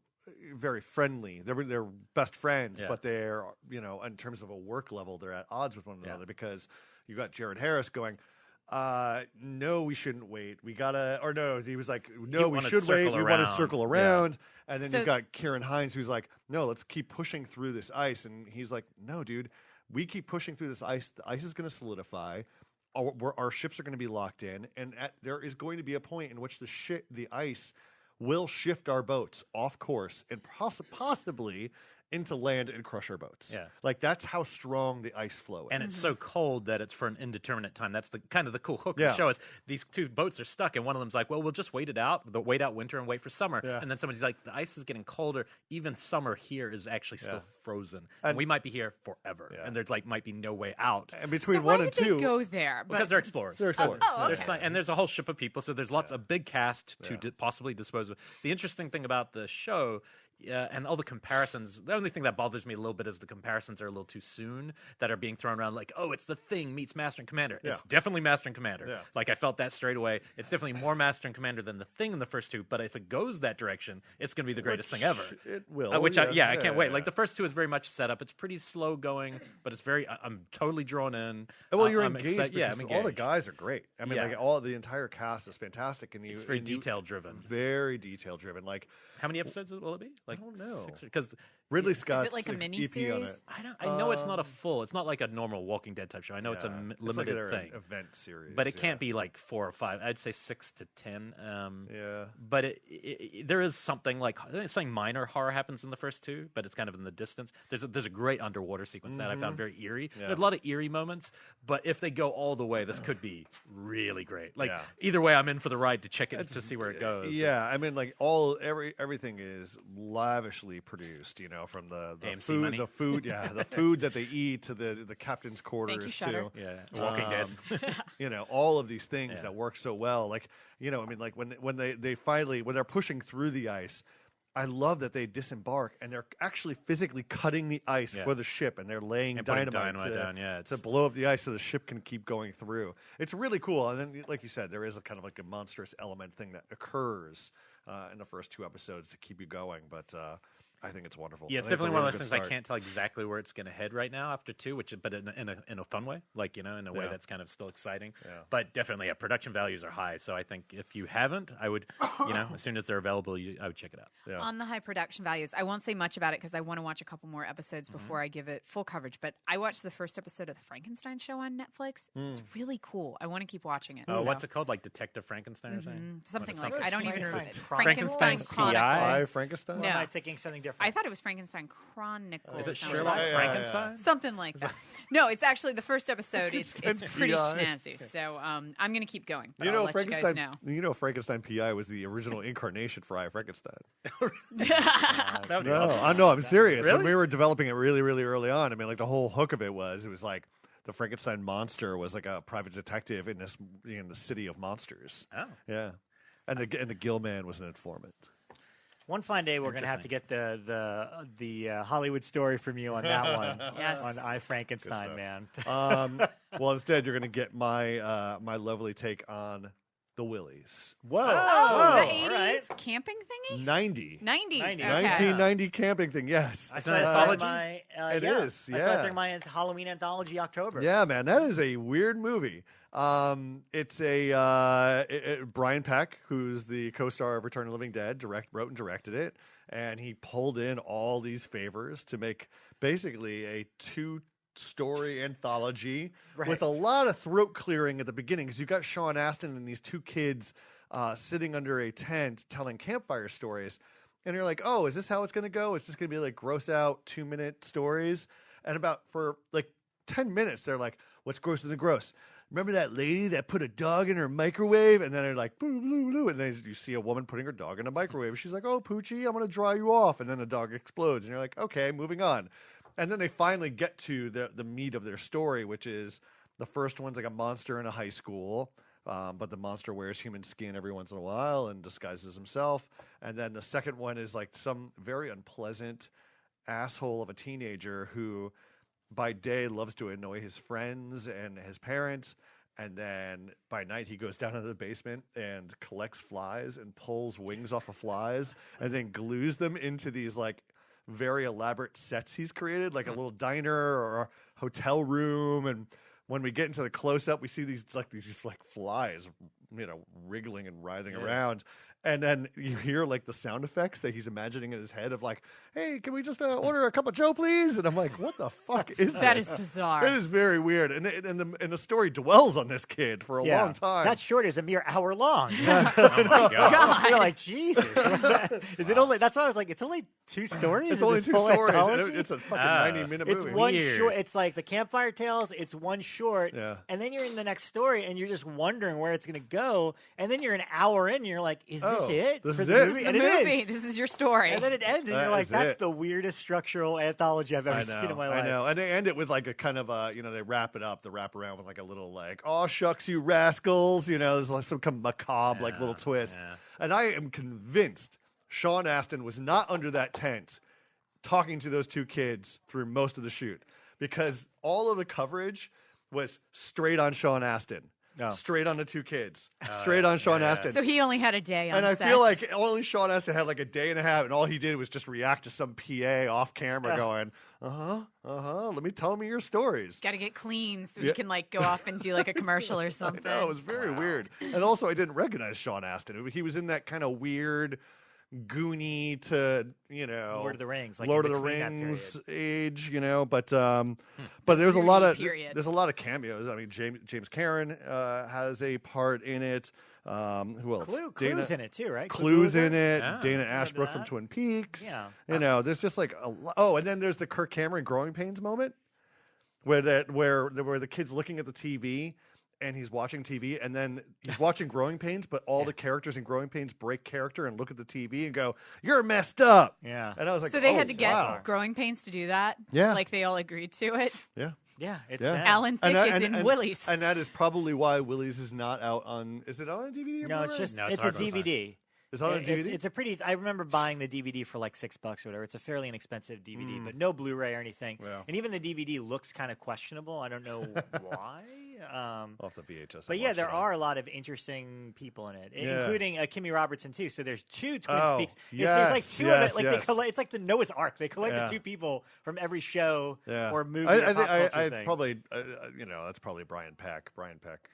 Speaker 2: very friendly. They're best friends, but they're, in terms of a work level, they're at odds with one another because you got Jared Harris going, no, we shouldn't wait. We gotta, or no, he was like, no, we should wait. We want to circle around. And then you've got Kieran Hines who's like, no, let's keep pushing through this ice. And he's like, no, dude, we keep pushing through this ice. The ice is going to solidify. Our ships are going to be locked in. And there is going to be a point in which the ice will shift our boats off course and possibly into land and crush our boats.
Speaker 3: Yeah.
Speaker 2: Like that's how strong the ice flow is.
Speaker 3: And it's so cold that it's for an indeterminate time. That's the kind of the cool hook
Speaker 2: Yeah.
Speaker 3: to show us. These 2 boats are stuck, and one of them's like, well, we'll just wait out winter and wait for summer.
Speaker 2: Yeah.
Speaker 3: And then somebody's like, the ice is getting colder. Even summer here is actually still frozen. And we might be here forever.
Speaker 2: Yeah.
Speaker 3: And there's might be no way out.
Speaker 2: And between
Speaker 1: why
Speaker 2: 1 and
Speaker 1: did
Speaker 2: 2,
Speaker 1: they go there?
Speaker 3: Because they're explorers.
Speaker 2: They're explorers.
Speaker 1: Oh, okay.
Speaker 3: And there's a whole ship of people, so there's lots of big cast to possibly dispose of. The interesting thing about the show, and all the comparisons, the only thing that bothers me a little bit is the comparisons are a little too soon that are being thrown around like, oh, it's the Thing meets Master and Commander. It's definitely Master and Commander.
Speaker 2: Yeah.
Speaker 3: Like I felt that straight away. It's definitely more Master and Commander than the Thing in the first 2, but if it goes that direction, it's going to be the greatest thing ever.
Speaker 2: It will.
Speaker 3: I can't wait. Like the first 2 is very much set up. It's pretty slow going, but it's very, I'm totally drawn in.
Speaker 2: Well, you're
Speaker 3: I'm
Speaker 2: engaged because
Speaker 3: I'm engaged.
Speaker 2: all the guys are great. I mean,
Speaker 3: Yeah.
Speaker 2: like the entire cast is fantastic, and
Speaker 3: It's very detail driven.
Speaker 2: Very detail driven. Like
Speaker 3: How many episodes will it be? Like
Speaker 2: I don't know.
Speaker 3: 6 because
Speaker 2: Ridley
Speaker 1: Is
Speaker 2: Scott's
Speaker 1: it like a
Speaker 2: EP on
Speaker 1: mini-series?
Speaker 2: it.
Speaker 3: I know it's not a full. It's not like a normal Walking Dead type show. I know it's a limited
Speaker 2: like
Speaker 3: thing,
Speaker 2: an event series,
Speaker 3: but it can't be like 4 or 5. I'd say 6 to 10.
Speaker 2: Yeah.
Speaker 3: But there is something like something minor horror happens in the first 2, but it's kind of in the distance. There's a great underwater sequence that I found very eerie.
Speaker 2: Yeah.
Speaker 3: There's a lot of eerie moments, but if they go all the way, this could be really great. Like
Speaker 2: Yeah.
Speaker 3: either way, I'm in for the ride to check it to see where it goes.
Speaker 2: Yeah, I mean, like everything is lavishly produced. From the
Speaker 3: AMC
Speaker 2: food,
Speaker 3: money.
Speaker 2: the food, the food that they eat to the captain's quarters
Speaker 1: Shudder.
Speaker 2: to
Speaker 3: Yeah, Walking Dead.
Speaker 2: all of these things
Speaker 3: Yeah.
Speaker 2: that work so well. Like I mean, like when they're pushing through the ice. I love that they disembark and they're actually physically cutting the ice for the ship, and they're laying
Speaker 3: And putting
Speaker 2: dynamite
Speaker 3: down,
Speaker 2: to blow up the ice so the ship can keep going through. It's really cool. And then, like you said, there is a kind of like a monstrous element thing that occurs in the first 2 episodes to keep you going. But I think it's wonderful.
Speaker 3: Yeah, it's
Speaker 2: I think
Speaker 3: definitely one of
Speaker 2: really
Speaker 3: those
Speaker 2: good
Speaker 3: things I
Speaker 2: start.
Speaker 3: can't tell exactly where it's going to head right now after 2, but in a fun way, like in a way
Speaker 2: Yeah.
Speaker 3: that's kind of still exciting.
Speaker 2: Yeah.
Speaker 3: But definitely, production values are high. So I think if you haven't, I would, as soon as they're available, I would check it out.
Speaker 2: Yeah.
Speaker 1: On the high production values, I won't say much about it because I want to watch a couple more episodes before I give it full coverage. But I watched the first episode of the Frankenstein show on Netflix. It's really cool. I want to keep watching it.
Speaker 3: Oh,
Speaker 1: so.
Speaker 3: what's it called? Like Detective Frankenstein or something?
Speaker 1: Something
Speaker 3: What
Speaker 1: like
Speaker 3: is
Speaker 1: I don't even remember.
Speaker 3: Frankenstein
Speaker 1: Chronicles.
Speaker 3: PI?
Speaker 2: Frankenstein?
Speaker 1: No.
Speaker 4: Am I thinking something different?
Speaker 1: I thought it was Frankenstein Chronicles.
Speaker 3: Is it
Speaker 1: sounds
Speaker 3: Sherlock
Speaker 1: right.
Speaker 3: Frankenstein?
Speaker 1: Something like that. No, it's actually the first episode. It's pretty
Speaker 2: PI.
Speaker 1: snazzy. So I'm going to keep going. But
Speaker 2: You know,
Speaker 1: I'll let
Speaker 2: Frankenstein.
Speaker 1: you guys know.
Speaker 2: Frankenstein PI was the original incarnation for I Frankenstein.
Speaker 3: That would be awesome.
Speaker 2: I'm serious.
Speaker 3: Really?
Speaker 2: When we were developing it really, really early on, I mean, like the whole hook of it was like the Frankenstein monster was like a private detective in the city of monsters.
Speaker 3: Oh.
Speaker 2: Yeah, and the Gill Man was an informant.
Speaker 4: One fine day, we're going to have to get the Hollywood story from you on that one.
Speaker 1: Yes.
Speaker 4: On I Frankenstein,
Speaker 2: Good
Speaker 4: man.
Speaker 2: Well, instead, you're going to get my my lovely take on the Willies.
Speaker 4: Whoa.
Speaker 1: Oh, the 80s
Speaker 4: all right.
Speaker 1: camping thingy?
Speaker 2: 90.
Speaker 1: 90s.
Speaker 4: 90s.
Speaker 1: Okay.
Speaker 2: 1990 camping thing. Yes,
Speaker 4: I
Speaker 3: It's
Speaker 4: saw
Speaker 3: an
Speaker 4: it
Speaker 3: anthology?
Speaker 4: during my,
Speaker 2: It
Speaker 4: yeah.
Speaker 2: is,
Speaker 4: I saw it
Speaker 2: yeah.
Speaker 4: during my Halloween anthology October.
Speaker 2: Yeah, man, that is a weird movie. It's a Brian Peck, who's the co-star of Return of the Living Dead, wrote and directed it, and he pulled in all these favors to make basically a 2-story anthology with a lot of throat clearing at the beginning, because you got Sean Astin and these 2 kids sitting under a tent telling campfire stories. And you're like, oh, is this how it's going to go? It's just going to be like gross out 2-minute stories. And for like 10 minutes, they're like, what's grosser than gross? Remember that lady that put a dog in her microwave? And then they're like, boo, boo, boo. And then you see a woman putting her dog in a microwave. She's like, oh, Poochie, I'm going to dry you off. And then the dog explodes. And you're like, okay, moving on. And then they finally get to the meat of their story, which is the first one's like a monster in a high school. But the monster wears human skin every once in a while and disguises himself. And then the second one is like some very unpleasant asshole of a teenager who by day loves to annoy his friends and his parents. And then by night he goes down into the basement and collects flies and pulls wings off of flies and then glues them into these like very elaborate sets he's created, like a little diner or a hotel room. And when we get into the close-up, we see these flies, wriggling and writhing around. And then you hear like the sound effects that he's imagining in his head of like, hey, can we just order a cup of Joe, please? And I'm like, what the fuck is that?
Speaker 1: That is bizarre.
Speaker 2: It is very weird. And the story dwells on this kid for a long time.
Speaker 4: That short is a mere hour long.
Speaker 3: Oh my God.
Speaker 1: God.
Speaker 4: You're like, Jesus. Is it only? That's why I was like, it's only 2 stories.
Speaker 2: It's
Speaker 4: in
Speaker 2: only
Speaker 4: this
Speaker 2: 2
Speaker 4: whole
Speaker 2: stories.
Speaker 4: anthology?
Speaker 2: It's a fucking 90-minute
Speaker 4: It's
Speaker 2: movie.
Speaker 4: one
Speaker 3: Weird.
Speaker 4: short. It's like the Campfire Tales. It's one short,
Speaker 2: Yeah.
Speaker 4: and then you're in the next story, and you're just wondering where it's going to go. And then you're an hour in, and you're like, "Is this it?
Speaker 2: This
Speaker 4: for
Speaker 2: is
Speaker 4: the
Speaker 2: it.
Speaker 4: movie?"
Speaker 1: The
Speaker 4: And it
Speaker 1: movie.
Speaker 4: is.
Speaker 1: This is your story.
Speaker 4: And then it ends, and
Speaker 2: That
Speaker 4: you're like,
Speaker 2: is
Speaker 4: "That's
Speaker 2: it.
Speaker 4: the weirdest structural anthology I've ever seen in my life."
Speaker 2: I know. And they end it with like a kind of they wrap it up, the wrap around with like a little like, oh shucks, you rascals, there's like some kind of macabre like little twist.
Speaker 3: yeah.
Speaker 2: And I am convinced Sean Astin was not under that tent talking to those 2 kids through most of the shoot, because all of the coverage was straight on Sean Astin.
Speaker 4: Oh.
Speaker 2: Straight on the 2 kids. Straight on Sean Astin.
Speaker 1: So he only had a day on
Speaker 2: And I
Speaker 1: set.
Speaker 2: feel like only Sean Astin had like a day and a half, and all he did was just react to some PA off camera going, tell me your stories.
Speaker 1: Got to get clean so
Speaker 2: Yeah.
Speaker 1: he can like go off and do like a commercial or something.
Speaker 2: No, it was very weird. And also, I didn't recognize Sean Astin. He was in that kind of weird, goony to
Speaker 4: Lord of the Rings, like
Speaker 2: Lord
Speaker 4: in
Speaker 2: of the
Speaker 4: between that
Speaker 2: Rings age, but there's a lot of
Speaker 1: Period.
Speaker 2: there's a lot of cameos. I mean, James Cameron has a part in it. Who else?
Speaker 4: Clue's in it too, right?
Speaker 2: Clue's in it.
Speaker 3: Yeah.
Speaker 2: Dana Ashbrook from
Speaker 4: that.
Speaker 2: Twin Peaks.
Speaker 4: Yeah.
Speaker 2: There's just like a lot. Oh, and then there's the Kirk Cameron Growing Pains moment where the kid's looking at the TV and he's watching TV, and then he's watching Growing Pains, but all the characters in Growing Pains break character and look at the TV and go, "You're messed up."
Speaker 4: Yeah.
Speaker 2: And I was like,
Speaker 1: So they
Speaker 2: oh,
Speaker 1: had to get
Speaker 2: wow.
Speaker 1: Growing Pains to do that.
Speaker 2: Yeah.
Speaker 1: Like they all agreed to it.
Speaker 2: Yeah.
Speaker 4: Yeah, it's
Speaker 2: Yeah.
Speaker 4: them.
Speaker 1: Alan Thicke is in Willies.
Speaker 2: And that is probably why Willies is not out on. Is it out on DVD? Or
Speaker 4: No, it's
Speaker 2: Blu-ray?
Speaker 4: just
Speaker 3: No, it's
Speaker 4: it's a
Speaker 3: hard to find.
Speaker 4: DVD.
Speaker 2: It's on a DVD.
Speaker 4: It's a pretty. I remember buying the DVD for like $6 or whatever. It's a fairly inexpensive DVD, but no Blu-ray or anything.
Speaker 2: Yeah.
Speaker 4: And even the DVD looks kind of questionable. I don't know why.
Speaker 2: Off the VHS.
Speaker 4: But
Speaker 2: I
Speaker 4: yeah,
Speaker 2: watched
Speaker 4: there
Speaker 2: it.
Speaker 4: are a lot of interesting people in it,
Speaker 2: Yeah.
Speaker 4: including Kimmy Robertson too. So there's two Twin
Speaker 2: Oh,
Speaker 4: Peaks.
Speaker 2: yes,
Speaker 4: There's like two
Speaker 2: yes,
Speaker 4: of it.
Speaker 2: yes.
Speaker 4: Like it's like the Noah's Ark. They collect
Speaker 2: Yeah.
Speaker 4: the two people from every show
Speaker 2: Yeah.
Speaker 4: or movie
Speaker 2: I
Speaker 4: or pop culture
Speaker 2: I
Speaker 4: thing.
Speaker 2: probably, that's probably Brian Peck. Brian Peck,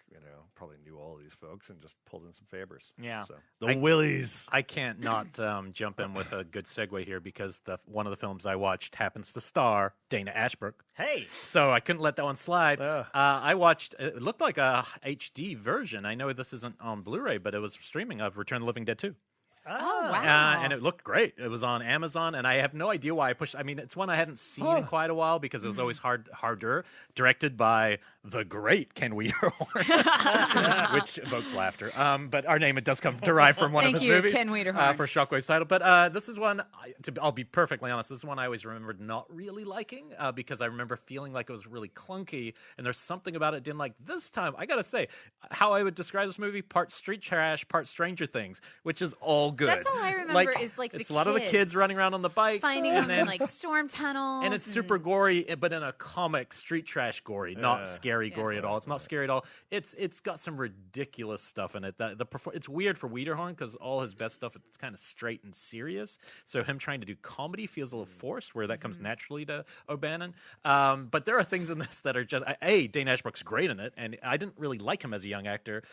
Speaker 2: probably knew all of these folks and just pulled in some favors.
Speaker 4: Yeah.
Speaker 2: So the Willies.
Speaker 3: I can't not jump in with a good segue here because one of the films I watched happens to star Dana Ashbrook.
Speaker 4: Hey.
Speaker 3: So I couldn't let that one slide.
Speaker 2: Yeah.
Speaker 3: I watched, it looked like a HD version. I know this isn't on Blu-ray, but it was streaming of Return of the Living Dead 2.
Speaker 1: Oh, wow.
Speaker 3: And it looked great. It was on Amazon, and I have no idea why I pushed. I mean, it's one I hadn't seen in quite a while because it was always harder. Directed by the great Ken Wiederhorn, which evokes laughter. But our name, it does come derived from one of his movies.
Speaker 1: Ken Wiederhorn.
Speaker 3: For Shockwave's title. But this is one, I'll be perfectly honest, this is one I always remembered not really liking because I remember feeling like it was really clunky, and there's something about it didn't like. This time, I got to say, how I would describe this movie, part Street Trash, part Stranger Things, which is all good.
Speaker 1: That's all I remember is
Speaker 3: it's
Speaker 1: the
Speaker 3: a lot of the kids running around on the bikes.
Speaker 1: finding
Speaker 3: and
Speaker 1: them in like storm tunnels.
Speaker 3: and it's super gory, but in a comic street trash gory, not scary gory at all. It's not scary at all. It's got some ridiculous stuff in it. It's weird for Wiederhorn because all his best stuff it's kind of straight and serious. So him trying to do comedy feels a little forced, where that comes naturally to O'Bannon. But there are things in this that are just Dane Ashbrook's great in it, and I didn't really like him as a young actor.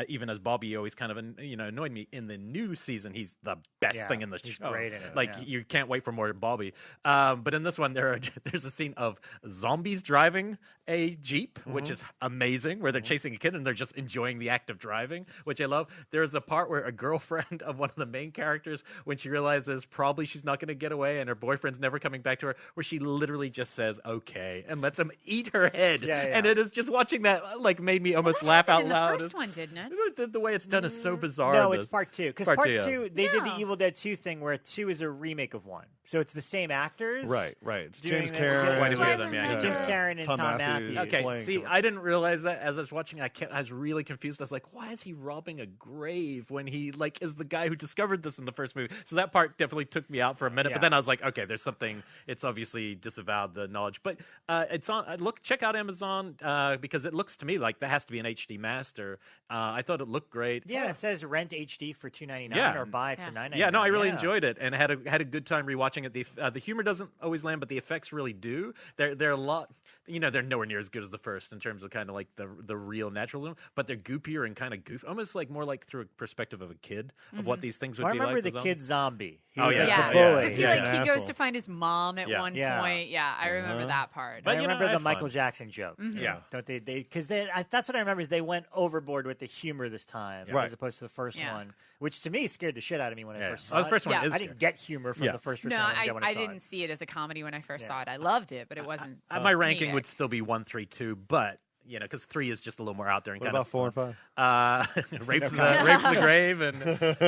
Speaker 3: Even as Bobby always kind of annoyed me. In the new season, he's the best thing in the show.
Speaker 4: Great in it,
Speaker 3: like you can't wait for more Bobby. But in this one, there's a scene of zombies driving a Jeep, which is amazing, where they're chasing a kid and they're just enjoying the act of driving, which I love. There's a part where a girlfriend of one of the main characters, when she realizes probably she's not going to get away and her boyfriend's never coming back to her, where she literally just says okay and lets him eat her head. And it is just watching that made me almost laugh out loud.
Speaker 1: The first one, didn't it?
Speaker 3: The way it's done is so bizarre.
Speaker 4: No, it's part two. Because part two, they did the
Speaker 1: No.
Speaker 4: Evil Dead 2 thing where 2 is a remake of 1. So it's the same actors.
Speaker 2: Right. It's
Speaker 4: doing
Speaker 2: James
Speaker 4: the-
Speaker 2: Karen.
Speaker 3: Quite a few of them, yeah.
Speaker 4: James Karen and Tom Matthews.
Speaker 3: Okay,
Speaker 2: playing
Speaker 3: see,
Speaker 2: to-
Speaker 3: I didn't realize that as I was watching. I was really confused. I was like, "Why is he robbing a grave when he is the guy who discovered this in the first movie?" So that part definitely took me out for a minute. But then I was like, "Okay, there's something." It's obviously disavowed the knowledge, but it's on. Check out Amazon because it looks to me like that has to be an HD master. I thought it looked great.
Speaker 4: Yeah, it says rent HD for $2.99
Speaker 3: Yeah.
Speaker 4: or buy it for $9.99.
Speaker 3: Yeah, no, I really enjoyed it and had a good time rewatching it. The humor doesn't always land, but the effects really do. They're a lot. They're nowhere near as good as the first in terms of kind of like the real naturalism, but they're goopier and kind of almost more like through a perspective of a kid of what these things would
Speaker 4: I
Speaker 3: be
Speaker 4: remember
Speaker 3: like.
Speaker 4: the kid zombie. He
Speaker 3: Oh,
Speaker 4: was
Speaker 3: yeah.
Speaker 4: like
Speaker 1: Yeah,
Speaker 4: the bully.
Speaker 1: because he
Speaker 2: an
Speaker 1: goes
Speaker 2: asshole.
Speaker 1: to find his mom at one
Speaker 4: Yeah.
Speaker 1: point. Yeah, I remember that part.
Speaker 3: But,
Speaker 4: I
Speaker 3: you know,
Speaker 4: remember
Speaker 3: I
Speaker 4: the
Speaker 3: had
Speaker 4: Michael
Speaker 3: fun.
Speaker 4: Jackson joke.
Speaker 3: Yeah.
Speaker 4: Don't they? Because that's what I remember is they went overboard with the humor this time
Speaker 2: Right.
Speaker 4: as opposed to the first
Speaker 1: Yeah.
Speaker 4: one, which to me scared the shit out of me when I first saw
Speaker 3: Oh,
Speaker 4: it.
Speaker 3: the first one
Speaker 1: Yeah.
Speaker 3: is
Speaker 4: I didn't get humor from the first
Speaker 1: No,
Speaker 4: return. when
Speaker 1: I
Speaker 4: saw
Speaker 1: didn't
Speaker 4: it.
Speaker 1: see it as a comedy when I first saw it. I loved it, but it wasn't.
Speaker 3: My ranking
Speaker 1: comedic.
Speaker 3: would still be 1, 3, 2, but because 3 is just a little more out there and
Speaker 2: What
Speaker 3: kind
Speaker 2: about
Speaker 3: of
Speaker 2: 4 and 5?
Speaker 3: rape from the grave and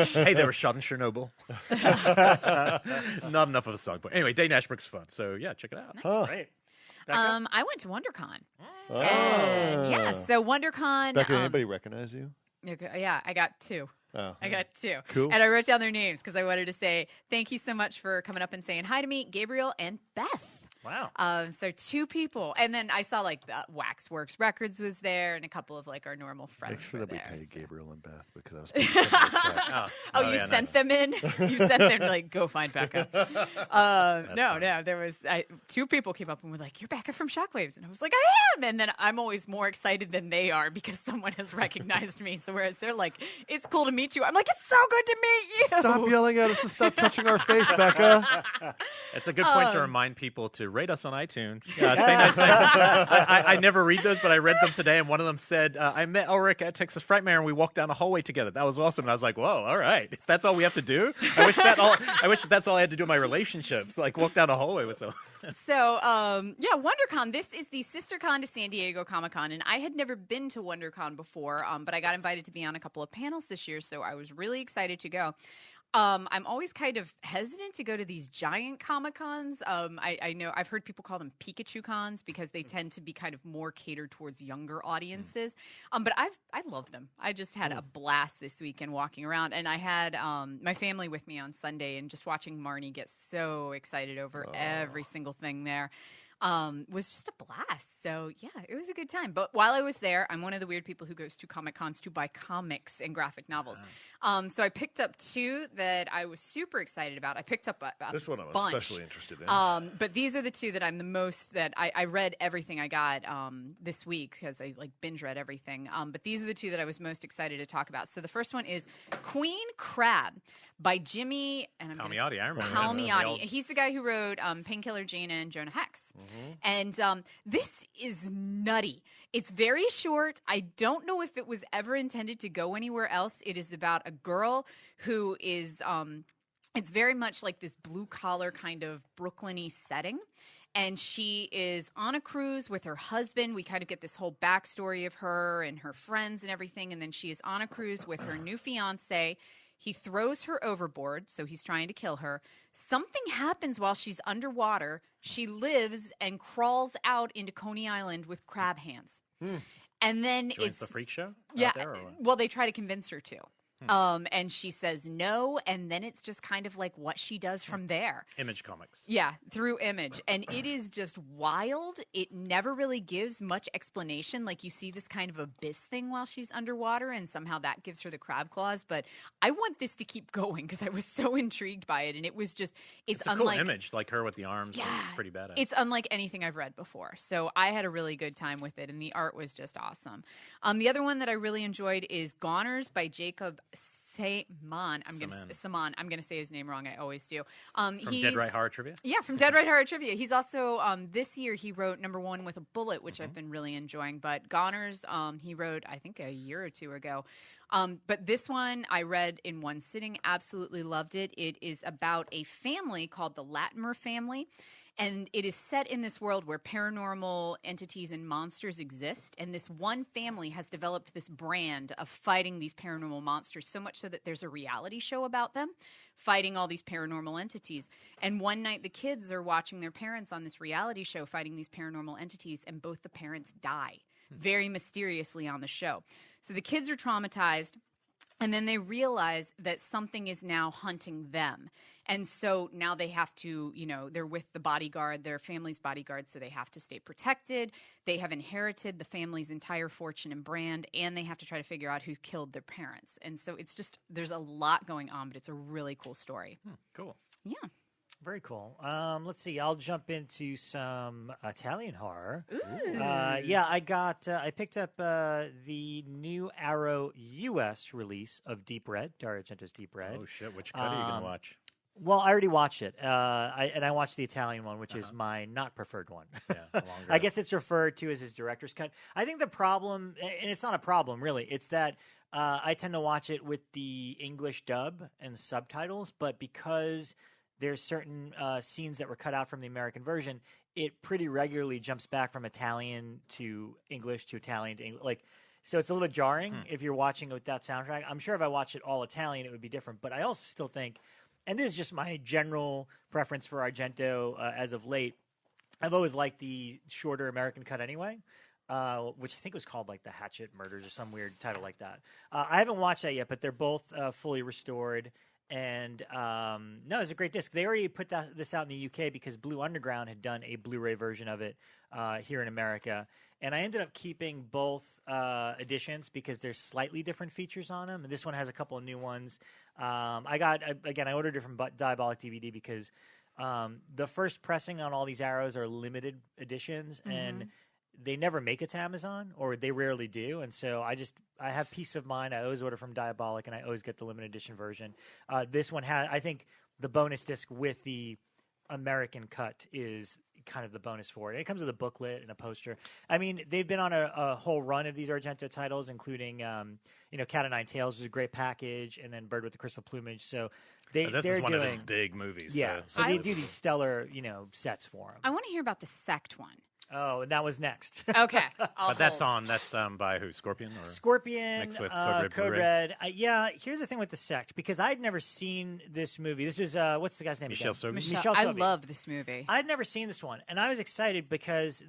Speaker 3: hey, they were shot in Chernobyl. Not enough of a song, but anyway, Dane Ashbrook's fun, so yeah, check it out.
Speaker 4: Great.
Speaker 1: I went to WonderCon.
Speaker 2: Oh.
Speaker 1: And yeah, so WonderCon.
Speaker 2: Becca, anybody recognize you?
Speaker 1: Yeah, I got 2.
Speaker 2: Oh.
Speaker 1: I got 2.
Speaker 2: Cool.
Speaker 1: And I wrote down their names because I wanted to say thank you so much for coming up and saying hi to me, Gabriel and Beth.
Speaker 4: Wow.
Speaker 1: So 2 people. And then I saw the Waxworks Records was there and a couple of our normal friends
Speaker 2: Make sure
Speaker 1: were
Speaker 2: that we
Speaker 1: there.
Speaker 2: paid
Speaker 1: so.
Speaker 2: Gabriel and Beth because I was supposed to send them stuff.
Speaker 1: Oh, you sent them in? You sent them go find Becca. No, there was 2 people came up and were like, "You're Becca from Shockwaves," and I was like, "I am." And then I'm always more excited than they are because someone has recognized me. So whereas they're like, "It's cool to meet you," I'm like, "It's so good to meet you."
Speaker 2: Stop yelling at us and stop touching our face, Becca.
Speaker 3: It's a good point to remind people to rate us on iTunes. Say nice things. I never read those, but I read them today, and one of them said, "I met Elric at Texas Frightmare, and we walked down a hallway together. That was awesome." And I was like, "Whoa, all right, if that's all we have to do." I wish that's all I had to do in my relationships, walk down a hallway with someone.
Speaker 1: So, WonderCon. This is the sister con to San Diego Comic-Con, and I had never been to WonderCon before, but I got invited to be on a couple of panels this year, so I was really excited to go. I'm always kind of hesitant to go to these giant Comic-Cons. I know I've heard people call them Pikachu cons because they tend to be kind of more catered towards younger audiences. But I love them. I just had a blast this weekend walking around, and I had my family with me on Sunday, and just watching Marnie get so excited over every single thing there. was just a blast. So yeah, it was a good time. But while I was there, I'm one of the weird people who goes to Comic Cons to buy comics and graphic novels. So I picked up 2 that I was super excited about. I picked up a
Speaker 2: This one I'm
Speaker 1: bunch.
Speaker 2: especially interested in.
Speaker 1: But these are the 2 that I'm the most that I read everything I got this week because I like binge read everything. But these are the 2 that I was most excited to talk about. So the first one is Queen Crab by Jimmy
Speaker 3: Palmiotti. I remember
Speaker 1: Palmiotti. He's the guy who wrote Painkiller Jane and Jonah Hex. And this is nutty. It's very short. I don't know if it was ever intended to go anywhere else. It is about a girl who is it's very much like this blue-collar kind of Brooklyn-y setting. And she is on a cruise with her husband. We kind of get this whole backstory of her and her friends and everything. And then she is on a cruise with her new fiancé. He throws her overboard, so he's trying to kill her. Something happens while she's underwater. She lives and crawls out into Coney Island with crab hands. And then
Speaker 3: Joins the freak show?
Speaker 1: Yeah.
Speaker 3: Out there, or what?
Speaker 1: Well, they try to convince her to. And she says no, and then it's just kind of like what she does from there.
Speaker 3: Image Comics.
Speaker 1: Yeah, through Image. And it is just wild. It never really gives much explanation. Like you see this kind of abyss thing while she's underwater, and somehow that gives her the crab claws. But I want this to keep going because I was so intrigued by it. And it was just, it's
Speaker 3: a
Speaker 1: unlike,
Speaker 3: cool image, like her with the arms.
Speaker 1: Yeah,
Speaker 3: It's pretty badass.
Speaker 1: It's unlike anything I've read before. So I had a really good time with it, and the art was just awesome. The other one that I really enjoyed is Goners by Jacob Saman. I'm gonna say his name wrong. I always do.
Speaker 3: From Dead Right Horror Trivia?
Speaker 1: Yeah, from Dead Right Horror Trivia. He's also this year he wrote #1 with a Bullet, which I've been really enjoying. But Goners, he wrote I think a year or 2 ago. But this one I read in one sitting. Absolutely loved it. It is about a family called the Latimer family. And it is set in this world where paranormal entities and monsters exist. And this one family has developed this brand of fighting these paranormal monsters, so much so that there's a reality show about them fighting all these paranormal entities. And one night the kids are watching their parents on this reality show fighting these paranormal entities, and both the parents die very mysteriously on the show. So the kids are traumatized. And then they realize that something is now hunting them. And so now they have to, they're with the bodyguard, their family's bodyguard, so they have to stay protected. They have inherited the family's entire fortune and brand, and they have to try to figure out who killed their parents. And so it's just, there's a lot going on, but it's a really cool story.
Speaker 3: Cool.
Speaker 1: Yeah.
Speaker 4: Very cool. Let's see. I'll jump into some Italian horror. I picked up the new Arrow U.S. release of Deep Red, Dario Argento's Deep Red.
Speaker 3: Oh, shit. Which cut are you going to watch?
Speaker 4: Well, I already watched it. I watched the Italian one, which is my not preferred one.
Speaker 3: Yeah, longer.
Speaker 4: I guess it's referred to as his director's cut. I think the problem, and it's not a problem, really, it's that I tend to watch it with the English dub and subtitles, but because there's certain scenes that were cut out from the American version, it pretty regularly jumps back from Italian to English to Italian to English. So it's a little jarring if you're watching it with that soundtrack. I'm sure if I watched it all Italian, it would be different. But I also still think, and this is just my general preference for Argento as of late, I've always liked the shorter American cut anyway, which I think was called like The Hatchet Murders or some weird title like that. I haven't watched that yet, but they're both fully restored. And no, it's a great disc. They already put this out in the UK because Blue Underground had done a Blu-ray version of it here in America. And I ended up keeping both editions because there's slightly different features on them. And this one has a couple of new ones. I ordered it from Diabolic DVD because the first pressing on all these Arrows are limited editions, and they never make it to Amazon, or they rarely do. And so I have peace of mind. I always order from Diabolic, and I always get the limited edition version. This one has, I think, the bonus disc with the American cut is kind of the bonus for it. It comes with a booklet and a poster. I mean, they've been on a whole run of these Argento titles, including, Cat o' Nine Tails was a great package, and then Bird with the Crystal Plumage. So
Speaker 3: this is one of his big movies.
Speaker 4: Yeah, so they do these stellar, sets for him.
Speaker 1: I want to hear about the SECT one.
Speaker 4: Oh, and that was next.
Speaker 1: Okay.
Speaker 3: But that's by who? Scorpion? Or
Speaker 4: Scorpion,
Speaker 3: mixed with
Speaker 4: Code Red. Here's the thing with the SECT, because I'd never seen this movie. This was, what's the guy's name?
Speaker 3: Michel Sobey.
Speaker 1: Michel I love this movie.
Speaker 4: I'd never seen this one, and I was excited because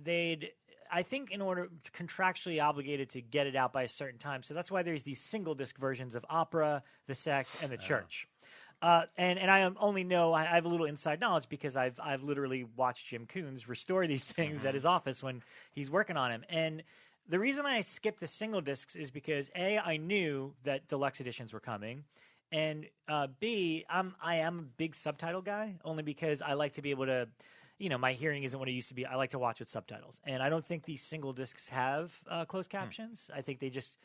Speaker 4: I think in order to contractually obligated to get it out by a certain time. So that's why there's these single disc versions of Opera, the SECT, and the Church. And I only know I have a little inside knowledge because I've literally watched Jim Coons restore these things at his office when he's working on him. And the reason I skipped the single discs is because A, I knew that deluxe editions were coming, and B, I am a big subtitle guy only because I like to be able to, my hearing isn't what it used to be. I like to watch with subtitles, and I don't think these single discs have closed captions. I think they just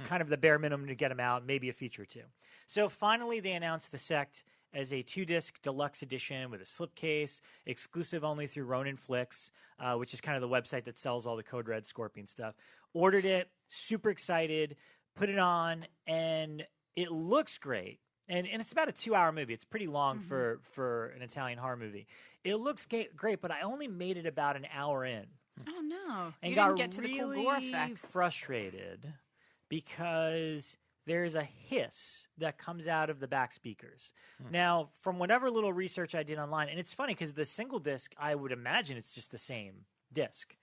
Speaker 4: kind of the bare minimum to get them out, maybe a feature or two. So finally, they announced the SECT as a 2-disc deluxe edition with a slipcase, exclusive only through Ronin Flicks, which is kind of the website that sells all the Code Red Scorpion stuff. Ordered it, super excited, put it on, and it looks great. And it's about a 2-hour movie. It's pretty long for an Italian horror movie. It looks great, but I only made it about an hour in.
Speaker 1: Oh, no.
Speaker 4: And
Speaker 1: you
Speaker 4: got
Speaker 1: didn't get to
Speaker 4: really
Speaker 1: the cool gore effects.
Speaker 4: frustrated because there's a hiss that comes out of the back speakers. Now, from whatever little research I did online, and it's funny because the single disc, I would imagine it's just the same disc.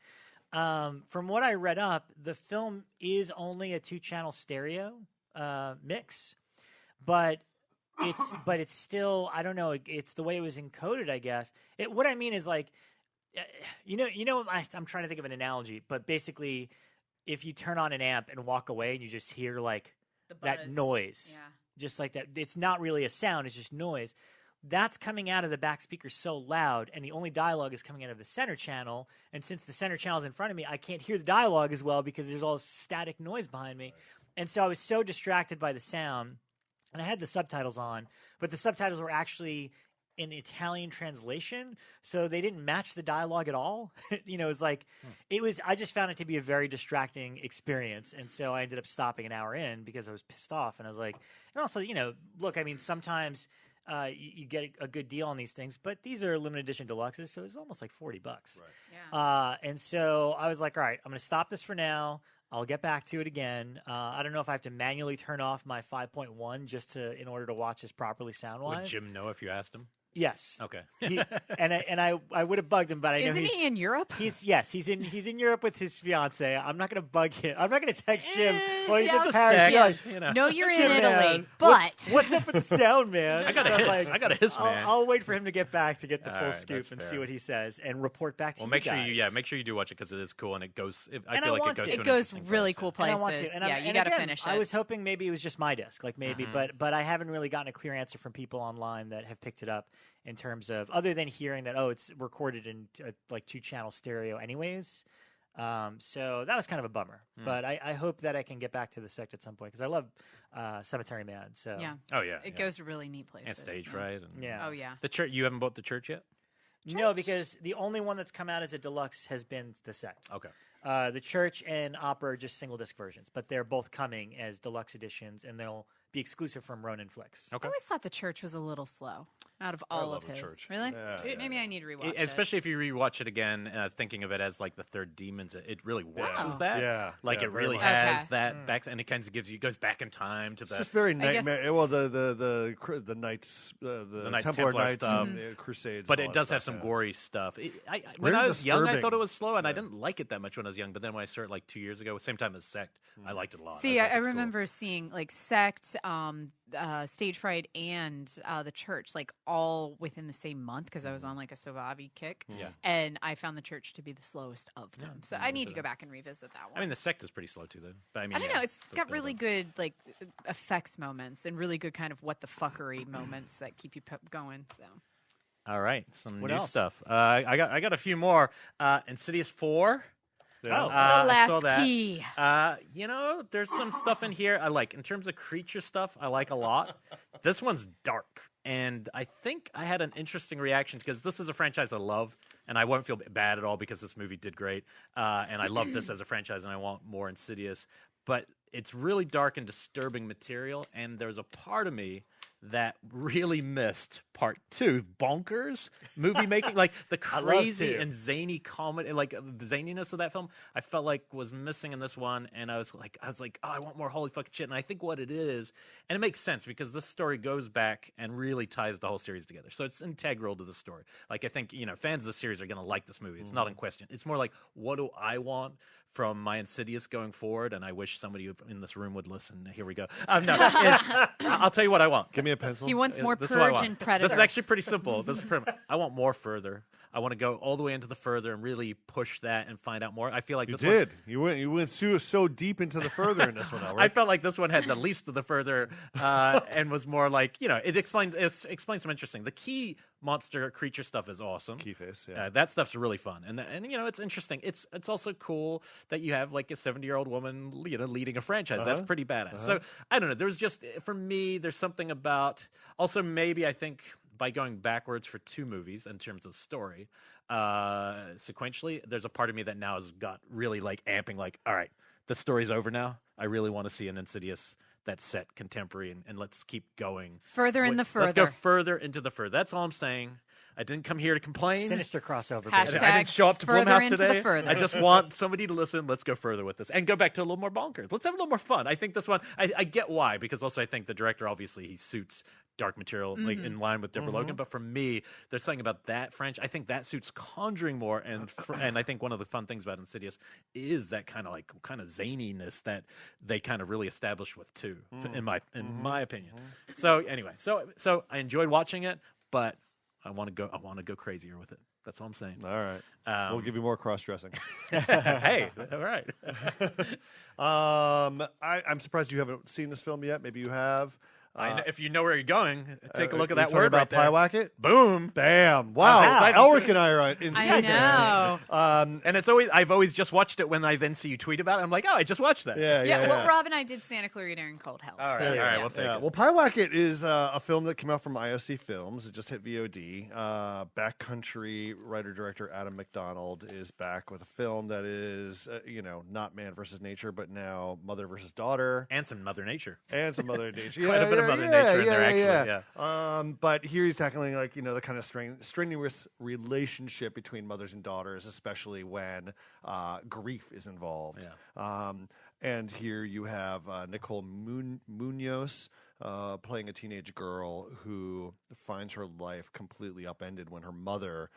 Speaker 4: From what I read up, the film is only a 2-channel stereo mix, but it's still, I don't know, it's the way it was encoded, I guess. What I mean is like, I'm trying to think of an analogy, but basically, if you turn on an amp and walk away and you just hear like that noise, just like that, it's not really a sound, it's just noise. That's coming out of the back speaker so loud, and the only dialogue is coming out of the center channel. And since the center channel is in front of me, I can't hear the dialogue as well because there's all this static noise behind me. Right. And so I was so distracted by the sound, and I had the subtitles on, but the subtitles were actually in Italian translation, so they didn't match the dialogue at all. It was like, I just found it to be a very distracting experience. And so I ended up stopping an hour in because I was pissed off. And I was like, and also, look, I mean, sometimes you get a good deal on these things, but these are limited edition deluxes, so it's almost like $40. Right.
Speaker 1: Yeah.
Speaker 4: And so I was like, all right, I'm going to stop this for now. I'll get back to it again. I don't know if I have to manually turn off my 5.1 in order to watch this properly sound-wise.
Speaker 3: Would Jim know if you asked him?
Speaker 4: Yes.
Speaker 3: Okay.
Speaker 4: I would have bugged him, but I know
Speaker 1: Isn't he in Europe?
Speaker 4: He's in Europe with his fiance. I'm not going to bug him. I'm not going to text Jim. Well, he's in Paris.
Speaker 1: No, you're in
Speaker 4: Jim,
Speaker 1: Italy,
Speaker 4: man,
Speaker 1: but
Speaker 4: what's up with the sound, man?
Speaker 3: I got a hiss, man.
Speaker 4: I'll wait for him to get back to get the full
Speaker 3: right,
Speaker 4: scoop and
Speaker 3: fair.
Speaker 4: see what he says and report back to you
Speaker 3: make
Speaker 4: guys.
Speaker 3: make sure you do watch it because it is cool and it goes. I
Speaker 1: it goes really cool places.
Speaker 4: And I want to. And
Speaker 1: you got to finish it.
Speaker 4: I was hoping maybe it was just my disc, like maybe, but I haven't really gotten a clear answer from people online that have picked it up in terms of other than hearing that it's recorded in like 2-channel stereo anyways. So that was kind of a bummer. But I hope that I can get back to the SECT at some point because I love Cemetery Man. So
Speaker 1: it goes to really neat places.
Speaker 3: And Stage Fright.
Speaker 1: Oh yeah.
Speaker 3: The church. You haven't bought the church yet?
Speaker 4: No, because the only one that's come out as a deluxe has been the SECT.
Speaker 3: Okay.
Speaker 4: The Church and Opera are just single disc versions, but they're both coming as deluxe editions, and they'll be exclusive from Ronin Flicks.
Speaker 3: Okay.
Speaker 1: I always thought the Church was a little slow out of all of his.
Speaker 2: Church.
Speaker 1: Really?
Speaker 2: Yeah,
Speaker 1: Maybe I need to rewatch it.
Speaker 3: Especially if you rewatch it again, thinking of it as like the third Demons, it really works as that.
Speaker 2: Yeah.
Speaker 3: Like it really
Speaker 2: much.
Speaker 3: has that back, and it kind of goes back in time to
Speaker 2: It's
Speaker 3: the.
Speaker 2: just very nightmare. Well, the Knights, the Templar Knights,
Speaker 3: stuff.
Speaker 2: And Crusades.
Speaker 3: But
Speaker 2: and
Speaker 3: it
Speaker 2: all
Speaker 3: does
Speaker 2: that
Speaker 3: have
Speaker 2: stuff,
Speaker 3: some
Speaker 2: yeah.
Speaker 3: gory stuff. When
Speaker 2: Very
Speaker 3: I was young, I
Speaker 2: disturbing.
Speaker 3: thought it was slow, and I didn't like it that much when I was young. But then when I saw it like 2 years ago, same time as SECT, I liked it a lot.
Speaker 1: See,
Speaker 3: was like,
Speaker 1: I
Speaker 3: it's cool.
Speaker 1: remember seeing like SECT, Stage Fright, and the Church like all within the same month because I was on like a Sovabi kick.
Speaker 3: Yeah.
Speaker 1: And I found the Church to be the slowest of them. So I need to go back and revisit that one.
Speaker 3: I mean, the SECT is pretty slow too, though. But I mean,
Speaker 1: I don't know. It's
Speaker 3: so
Speaker 1: got really good like effects moments and really good kind of what the fuckery moments that keep you going. So.
Speaker 3: All right, some
Speaker 4: What
Speaker 3: new
Speaker 4: else?
Speaker 3: stuff. I got a few more. Insidious 4.
Speaker 2: Yeah.
Speaker 4: Oh.
Speaker 1: The
Speaker 3: I
Speaker 1: last
Speaker 3: saw that.
Speaker 1: key.
Speaker 3: There's some stuff in here I like. In terms of creature stuff, I like a lot. This one's dark. And I think I had an interesting reaction because this is a franchise I love, and I won't feel bad at all because this movie did great. And I love this as a franchise, and I want more Insidious. But it's really dark and disturbing material, and there's a part of me that really missed part 2, bonkers movie making, like the crazy and zany comedy, like the zaniness of that film. I felt like was missing in this one, and I was like, oh, I want more holy fucking shit. And I think what it is, and it makes sense because this story goes back and really ties the whole series together, so it's integral to the story. Like I think fans of the series are going to like this movie. It's not in question. It's more like, what do I want from my Insidious going forward, and I wish somebody in this room would listen. Here we go. No, I'll tell you what I want.
Speaker 2: Give me a pencil.
Speaker 1: He wants more
Speaker 3: This is what I
Speaker 1: Purge
Speaker 3: want.
Speaker 1: and Predator.
Speaker 3: This is actually pretty simple. I want more Further. I want to go all the way into the Further and really push that and find out more. I feel like
Speaker 2: You
Speaker 3: this
Speaker 2: did.
Speaker 3: one.
Speaker 2: You went so deep into the Further in this one, Elric.
Speaker 3: I felt like this one had the least of the Further, and was more like, it explained some interesting. The key monster creature stuff is awesome.
Speaker 2: Key face, yeah.
Speaker 3: That stuff's really fun, and it's interesting. It's also cool that you have like a 70-year-old woman, leading a franchise. That's pretty badass. So I don't know. There's just, for me, there's something about, also maybe I think by going backwards for 2 movies in terms of story, sequentially, there's a part of me that now has got really like amping, like, all right, the story's over now. I really want to see an Insidious that's set contemporary, and let's keep going.
Speaker 1: Further in the Further.
Speaker 3: Let's go further into the Further. That's all I'm saying. I didn't come here to complain.
Speaker 4: Sinister crossover.
Speaker 1: Hashtag
Speaker 3: I didn't show up to
Speaker 1: further
Speaker 3: Blumhouse
Speaker 1: into the
Speaker 3: today.
Speaker 1: Further.
Speaker 3: I just want somebody to listen. Let's go further with this and go back to a little more bonkers. Let's have a little more fun. I think this one, I get why, because also I think the director, obviously, he suits dark material like in line with Deborah Logan. But for me, there's something about that French. I think that suits Conjuring more. And I think one of the fun things about Insidious is that kind of zaniness that they kind of really established with 2, in my opinion. So anyway, so I enjoyed watching it, but I want to go crazier with it. That's all I'm saying.
Speaker 2: All right. We'll give you more cross-dressing.
Speaker 3: Hey, all right.
Speaker 2: I'm surprised you haven't seen this film yet. Maybe you have.
Speaker 3: If you know where you're going, take a look at that
Speaker 2: word
Speaker 3: word right there.
Speaker 2: PYEWACKET?
Speaker 3: Boom.
Speaker 2: Bam. Wow. Elric and I are in
Speaker 1: I know.
Speaker 3: And I've always just watched it when I then see you tweet about it. I'm like, oh, I just watched that.
Speaker 2: Yeah.
Speaker 1: Well, Rob and I did Santa Clarita and Cold House.
Speaker 3: All right,
Speaker 1: so,
Speaker 3: all right, we'll take it.
Speaker 2: Well, PYEWACKET is a film that came out from IOC Films. It just hit VOD. Backcountry writer-director Adam McDonald is back with a film that is, not man versus nature, but now mother versus daughter.
Speaker 3: And some Mother Nature.
Speaker 2: And some Mother Nature.
Speaker 3: Quite a bit of Mother Nature in there, actually. Yeah.
Speaker 2: But here he's tackling the kind of strenuous relationship between mothers and daughters, especially when grief is involved.
Speaker 3: Yeah.
Speaker 2: And here you have Nicole Munoz playing a teenage girl who finds her life completely upended when her mother,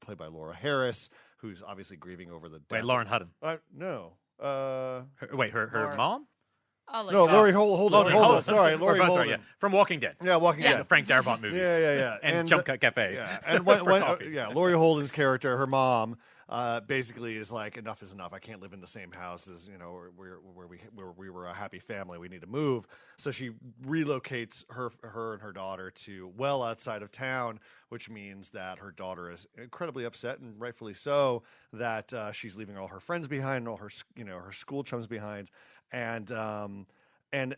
Speaker 2: played by Laura Harris, who's obviously grieving over the death.
Speaker 3: Wait, Lauren Hutton.
Speaker 2: No.
Speaker 3: Her mom?
Speaker 2: No, Laurie Holden. Sorry, Laurie Holden.
Speaker 3: Sorry, yeah. From Walking Dead.
Speaker 2: Yeah, Walking Dead.
Speaker 3: The Frank Darabont movies.
Speaker 2: Yeah.
Speaker 3: And Jump Cut Cafe.
Speaker 2: Yeah. And
Speaker 3: coffee.
Speaker 2: Laurie Holden's character, her mom, basically is like, enough is enough. I can't live in the same house as where we were a happy family. We need to move. So she relocates her and her daughter to well outside of town, which means that her daughter is incredibly upset, and rightfully so, that she's leaving all her friends behind, all her her school chums behind. And in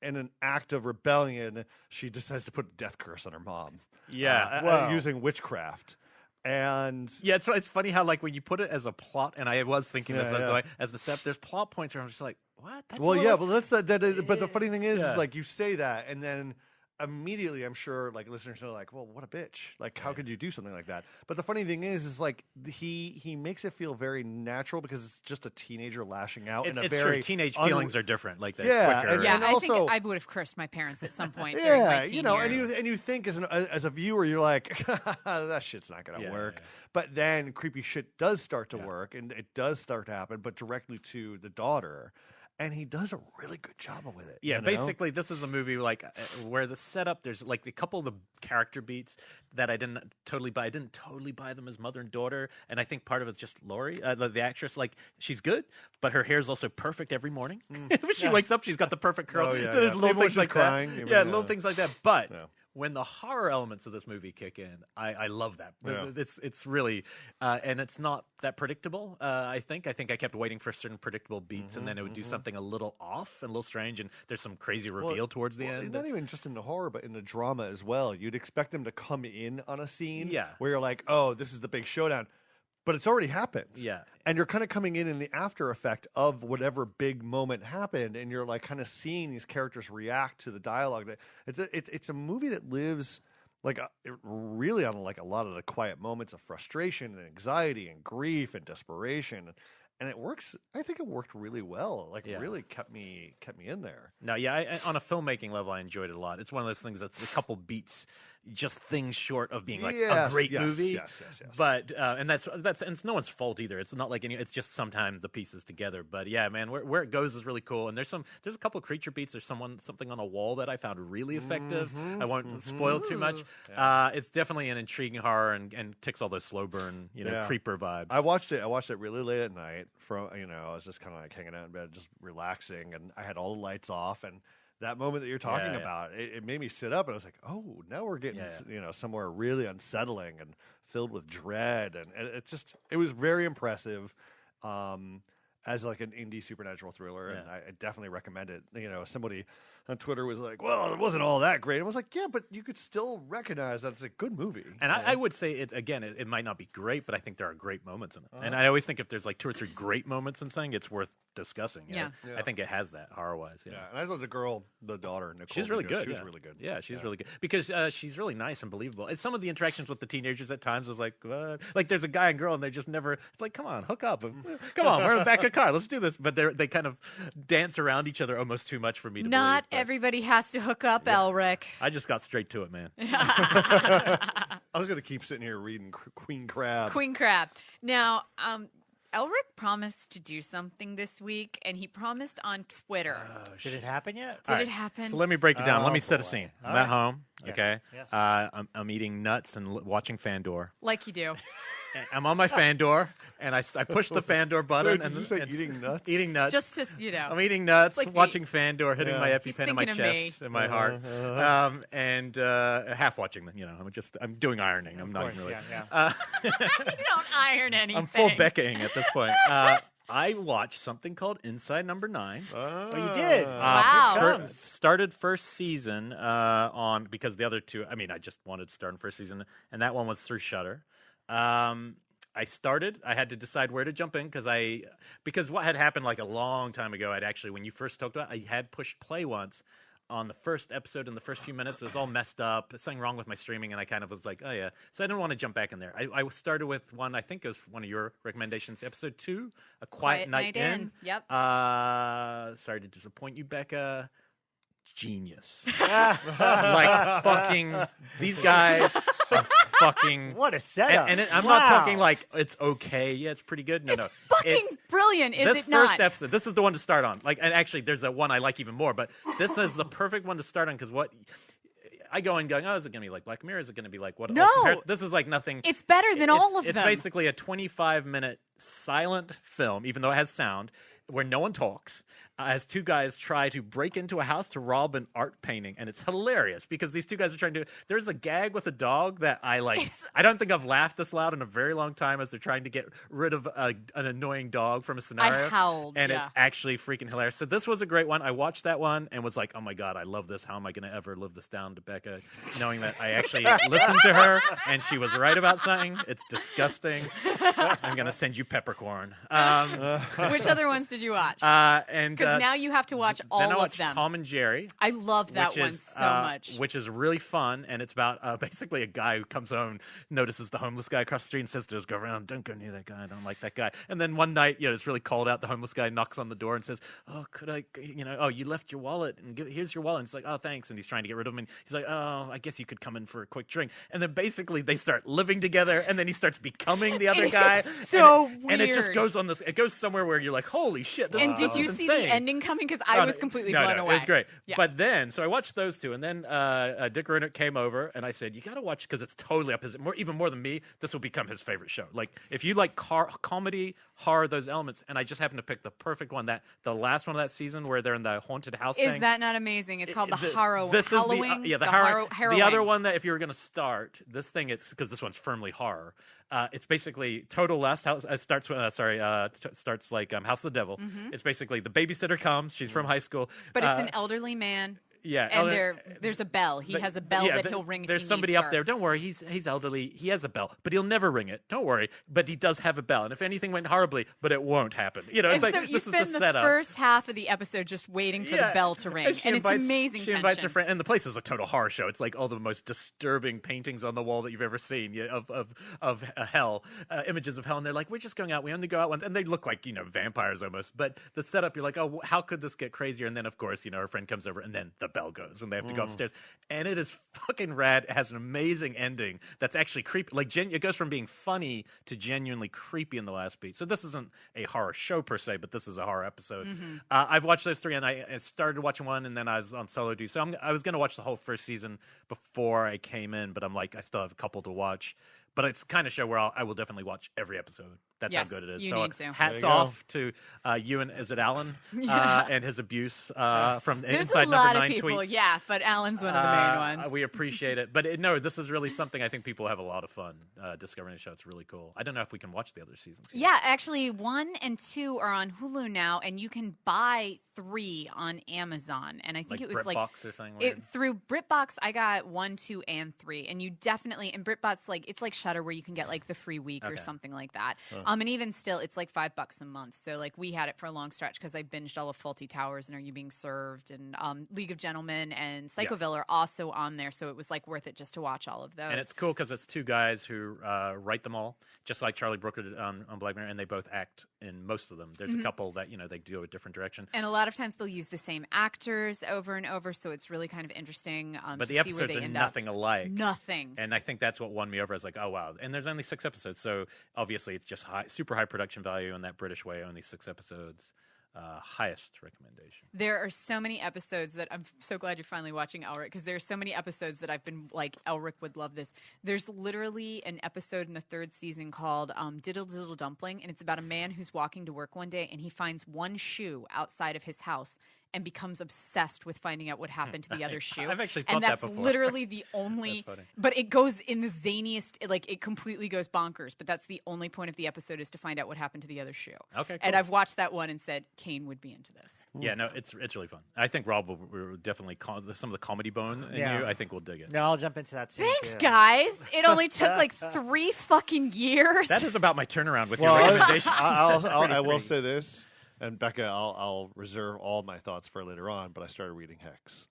Speaker 2: an act of rebellion, she decides to put a death curse on her mom.
Speaker 3: Yeah,
Speaker 2: using witchcraft. And
Speaker 3: it's funny how when you put it as a plot, and I was thinking this as the step. There's plot points where I'm just like, what? That's
Speaker 2: but the funny thing is you say that, and then immediately I'm sure listeners are like, well, what a bitch. How could you do something like that? But the funny thing is he makes it feel very natural because it's just a teenager lashing out.
Speaker 3: It's true. Teenage feelings are different. Quicker.
Speaker 1: And
Speaker 2: also,
Speaker 1: I think I would have cursed my parents at some point.
Speaker 2: Yeah,
Speaker 1: during my teen years.
Speaker 2: and you think as a viewer, you're like, that shit's not going to work. Yeah. But then creepy shit does start to work, and it does start to happen, but directly to the daughter. And he does a really good job with it.
Speaker 3: Yeah, basically, this is a movie where the setup, there's a couple of the character beats that I didn't totally buy. I didn't totally buy them as mother and daughter, and I think part of it's just Laurie, the actress. She's good, but her hair's also perfect every morning. When she wakes up, she's got the perfect curl.
Speaker 2: Oh, yeah,
Speaker 3: so there's little things like
Speaker 2: crying,
Speaker 3: that. Little things like that. But when the horror elements of this movie kick in, I love that. Yeah. It's really, and it's not that predictable. I think I kept waiting for certain predictable beats, and then it would do something a little off and a little strange, and there's some crazy reveal towards the end.
Speaker 2: Not even just in the horror, but in the drama as well. You'd expect them to come in on a scene
Speaker 3: Yeah.
Speaker 2: where you're like, oh, this is the big showdown. But it's already happened.
Speaker 3: Yeah.
Speaker 2: And you're kind of coming in the after effect of whatever big moment happened, and you're like kind of seeing these characters react to the dialogue. It's a movie that lives really on a lot of the quiet moments of frustration and anxiety and grief and desperation. And it works. I think it worked really well. Really kept me in there.
Speaker 3: No, on a filmmaking level, I enjoyed it a lot. It's one of those things that's a couple beats just things short of being like a
Speaker 2: Yes,
Speaker 3: great
Speaker 2: yes,
Speaker 3: movie.
Speaker 2: yes.
Speaker 3: But and that's and it's no one's fault either. It's not like it's just sometimes the pieces together. But yeah, man, where it goes is really cool. And there's a couple creature beats. There's something on a wall that I found really effective. I won't spoil too much.
Speaker 2: Yeah.
Speaker 3: It's definitely an intriguing horror and ticks all those slow burn, creeper vibes.
Speaker 2: I watched it really late at night. I was just kind of like hanging out in bed, just relaxing, and I had all the lights off. And that moment that you're talking about, it made me sit up, and I was like, oh, now we're getting somewhere really unsettling and filled with dread, and it was very impressive. As like an indie supernatural thriller, and I definitely recommend it. Somebody on Twitter was like, well, it wasn't all that great. I was like, yeah, but you could still recognize that it's a good movie.
Speaker 3: And I would say, it might not be great, but I think there are great moments in it. And I always think if there's like 2 or 3 great moments in something, it's worth discussing. I think it has that horror-wise. Yeah,
Speaker 2: and I thought the daughter, Nicole,
Speaker 3: she's really good.
Speaker 2: She was really good.
Speaker 3: Yeah, she's really good because she's really nice and believable. And some of the interactions with the teenagers at times was like, what? Like there's a guy and girl, and they just never. It's like, come on, hook up. Come on, we're in the back of a car. Let's do this. But they kind of dance around each other almost too much for me to
Speaker 1: Not
Speaker 3: believe.
Speaker 1: everybody has to hook up, Elric.
Speaker 3: I just got straight to it, man.
Speaker 2: I was going to keep sitting here reading Queen Crab.
Speaker 1: Queen Crab. Now, Elric promised to do something this week, and he promised on Twitter.
Speaker 4: Did it happen yet?
Speaker 1: Did it happen?
Speaker 3: So let me break it down. Let me set a
Speaker 4: boy.
Speaker 3: scene.
Speaker 4: All
Speaker 3: I'm
Speaker 4: right.
Speaker 3: at home.
Speaker 4: Yes.
Speaker 3: Okay.
Speaker 4: Yes.
Speaker 3: I'm eating nuts and watching Fandor.
Speaker 1: Like you do.
Speaker 3: I'm on my Fandor, and I push the Fandor button.
Speaker 2: Wait,
Speaker 3: and
Speaker 2: did you say
Speaker 3: and
Speaker 2: eating nuts?
Speaker 3: Eating nuts.
Speaker 1: Just to,
Speaker 3: I'm eating nuts,
Speaker 1: like
Speaker 3: watching Fandor, hitting my
Speaker 1: He's
Speaker 3: EpiPen in my
Speaker 1: thinking of me.
Speaker 3: chest, in my heart, and half watching them. I'm doing ironing. I'm not even really.
Speaker 4: Yeah.
Speaker 1: you don't iron anything.
Speaker 3: I'm full Bekahing at this point. I watched something called Inside Number 9.
Speaker 4: Oh, you did?
Speaker 1: Wow.
Speaker 3: Started first season because the other two, I just wanted to start in first season, and that one was through Shudder. I had to decide where to jump in because what had happened like a long time ago, when you first talked about it, I had pushed play once on the first episode. In the first few minutes, it was all messed up. There's something wrong with my streaming, and I kind of was like, oh yeah. So I didn't want to jump back in there. I started with one, I think it was one of your recommendations, episode 2, A Quiet Night In.
Speaker 1: Yep.
Speaker 3: Sorry to disappoint you, Bekah. Genius. Like fucking these guys are fucking
Speaker 4: What a setup.
Speaker 3: and I'm not talking like it's okay. Yeah, it's pretty good. No,
Speaker 1: It's fucking brilliant, is
Speaker 3: this
Speaker 1: it not?
Speaker 3: first episode, this is the one to start on. Like, and actually, there's a one I like even more, but this is the perfect one to start on because what I go in going, oh, is it going to be like Black Mirror? Is it going to be like what?
Speaker 1: No.
Speaker 3: This is like nothing.
Speaker 1: It's better than all of them.
Speaker 3: It's basically a 25-minute silent film, even though it has sound, where no one talks, as 2 guys try to break into a house to rob an art painting. And it's hilarious because these 2 guys are trying to... There's a gag with a dog that I like. I don't think I've laughed this loud in a very long time as they're trying to get rid of an annoying dog from a scenario.
Speaker 1: I howled,
Speaker 3: and
Speaker 1: yeah.
Speaker 3: it's actually freaking hilarious. So this was a great one. I watched that one and was like, oh my God, I love this. How am I going to ever live this down to Bekah? Knowing that I actually listened to her and she was right about something. It's disgusting. I'm going to send you peppercorn.
Speaker 1: Which other ones did you watch?
Speaker 3: Because
Speaker 1: now you have to watch all
Speaker 3: then I
Speaker 1: of
Speaker 3: watched
Speaker 1: them.
Speaker 3: Tom and Jerry.
Speaker 1: I love that
Speaker 3: which
Speaker 1: one
Speaker 3: is,
Speaker 1: so much.
Speaker 3: Which is really fun, and it's about basically a guy who comes home, notices the homeless guy across the street, and says to his girlfriend, "Don't go near that guy. I don't like that guy." And then one night, it's really cold out. The homeless guy knocks on the door and says, "Oh, could I? Oh, you left your wallet, and here's your wallet." And it's like, "Oh, thanks." And he's trying to get rid of him, and he's like, "Oh, I guess you could come in for a quick drink." And then basically they start living together, and then he starts becoming the other guy.
Speaker 1: So weird.
Speaker 3: And it just goes on this. It goes somewhere where you're like, "Holy shit!"
Speaker 1: And did you see the ending coming? Because I was completely blown away.
Speaker 3: It was great.
Speaker 1: Yeah.
Speaker 3: But then, so I watched those 2, and then Dick Roenick came over, and I said, "You got to watch because it's totally up his even more than me. This will become his favorite show. Like if you like comedy, horror, those elements." And I just happened to pick the perfect one. The last one of that season where they're in the haunted house.
Speaker 1: Is that not amazing? It's called the Halloween.
Speaker 3: This is the
Speaker 1: Harrowing.
Speaker 3: The other one that if you were going to start this thing, it's because this one's firmly horror. It's basically total Last House. Starts like House of the Devil.
Speaker 1: Mm-hmm.
Speaker 3: It's basically the babysitter comes. She's from high school,
Speaker 1: but it's an elderly man.
Speaker 3: Yeah,
Speaker 1: and there's a bell. He has a bell that he'll ring.
Speaker 3: There's somebody up there. Don't worry, he's elderly. He has a bell, but he'll never ring it. Don't worry, but he does have a bell. And if anything went horribly, but it won't happen. It's like
Speaker 1: so
Speaker 3: this
Speaker 1: you
Speaker 3: is the
Speaker 1: spend
Speaker 3: setup.
Speaker 1: the first half of the episode just waiting for the bell to ring, and it's amazing.
Speaker 3: She invites her friend, and the place is a total horror show. It's like all the most disturbing paintings on the wall that you've ever seen of hell, images of hell. And they're like, we're just going out. We only go out once, and they look like vampires almost. But the setup, you're like, oh, how could this get crazier? And then of course, her friend comes over, and then the bell goes and they have to go upstairs. And it is fucking rad. It has an amazing ending that's actually creepy. Like, it goes from being funny to genuinely creepy in the last beat. So this isn't a horror show per se, but this is a horror episode. I've watched those 3, and I started watching one, and then I was on solo duty. So I was going to watch the whole first season before I came in, but I'm like, I still have a couple to watch. But it's kind of show where I will definitely watch every episode. That's how good it is.
Speaker 1: You
Speaker 3: So
Speaker 1: need to.
Speaker 3: hats off to you and is it Alan and his abuse from
Speaker 1: There's
Speaker 3: Inside
Speaker 1: a lot
Speaker 3: Number
Speaker 1: of
Speaker 3: 9
Speaker 1: people,
Speaker 3: tweets.
Speaker 1: yeah, but Alan's one of the main ones.
Speaker 3: We appreciate it. But no, this is really something I think people have a lot of fun discovering the show. It's really cool. I don't know if we can watch the other seasons yet.
Speaker 1: Yeah, actually, 1 and 2 are on Hulu now, and you can buy 3 on Amazon. And I think
Speaker 3: Like
Speaker 1: it was
Speaker 3: BritBox or something weird?
Speaker 1: through BritBox. I got 1, 2, and 3, and you definitely in BritBox it's like Shudder where you can get like the free week or something like that. And even still, it's like $5 a month. So like we had it for a long stretch because I binged all of Faulty Towers and Are You Being Served and League of Gentlemen and Psychoville are also on there. So it was like worth it just to watch all of those.
Speaker 3: And it's cool because it's 2 guys who write them all, just like Charlie Brooker did on Black Mirror, and they both act in most of them. There's a couple that they go a different direction.
Speaker 1: And a lot of times they'll use the same actors over and over, so it's really kind of interesting.
Speaker 3: But
Speaker 1: to
Speaker 3: the
Speaker 1: see where
Speaker 3: episodes
Speaker 1: they
Speaker 3: are
Speaker 1: end
Speaker 3: nothing alike.
Speaker 1: Nothing.
Speaker 3: And I think that's what won me over. I was like, oh, wow. And there's only 6 episodes, so obviously it's just super high production value in that British way, only 6 episodes. Highest recommendation.
Speaker 1: There are so many episodes that I'm so glad you're finally watching Elric, because there are so many episodes that I've been like, Elric would love this. There's literally an episode in the 3rd season called Diddle Diddle Dumpling, and it's about a man who's walking to work one day and he finds one shoe outside of his house and becomes obsessed with finding out what happened to the other shoe.
Speaker 3: I've actually thought
Speaker 1: and that's
Speaker 3: that before.
Speaker 1: literally the only,
Speaker 3: That's funny.
Speaker 1: but it goes in the zaniest, like it completely goes bonkers, but that's the only point of the episode is to find out what happened to the other shoe.
Speaker 3: Okay, cool.
Speaker 1: And I've watched that one and said, Kane would be into this.
Speaker 3: Yeah, no, it's really fun. I think Rob will definitely some of the comedy bone in
Speaker 4: Yeah.
Speaker 3: you. I think we'll dig it.
Speaker 4: No, I'll jump into that soon.
Speaker 1: Thanks,
Speaker 4: too.
Speaker 1: guys. It only took like 3 fucking years.
Speaker 3: That is about my turnaround with
Speaker 2: Well,
Speaker 3: your recommendation.
Speaker 2: I will say this, and Bekah, I'll reserve all my thoughts for later on, but I started reading Hex.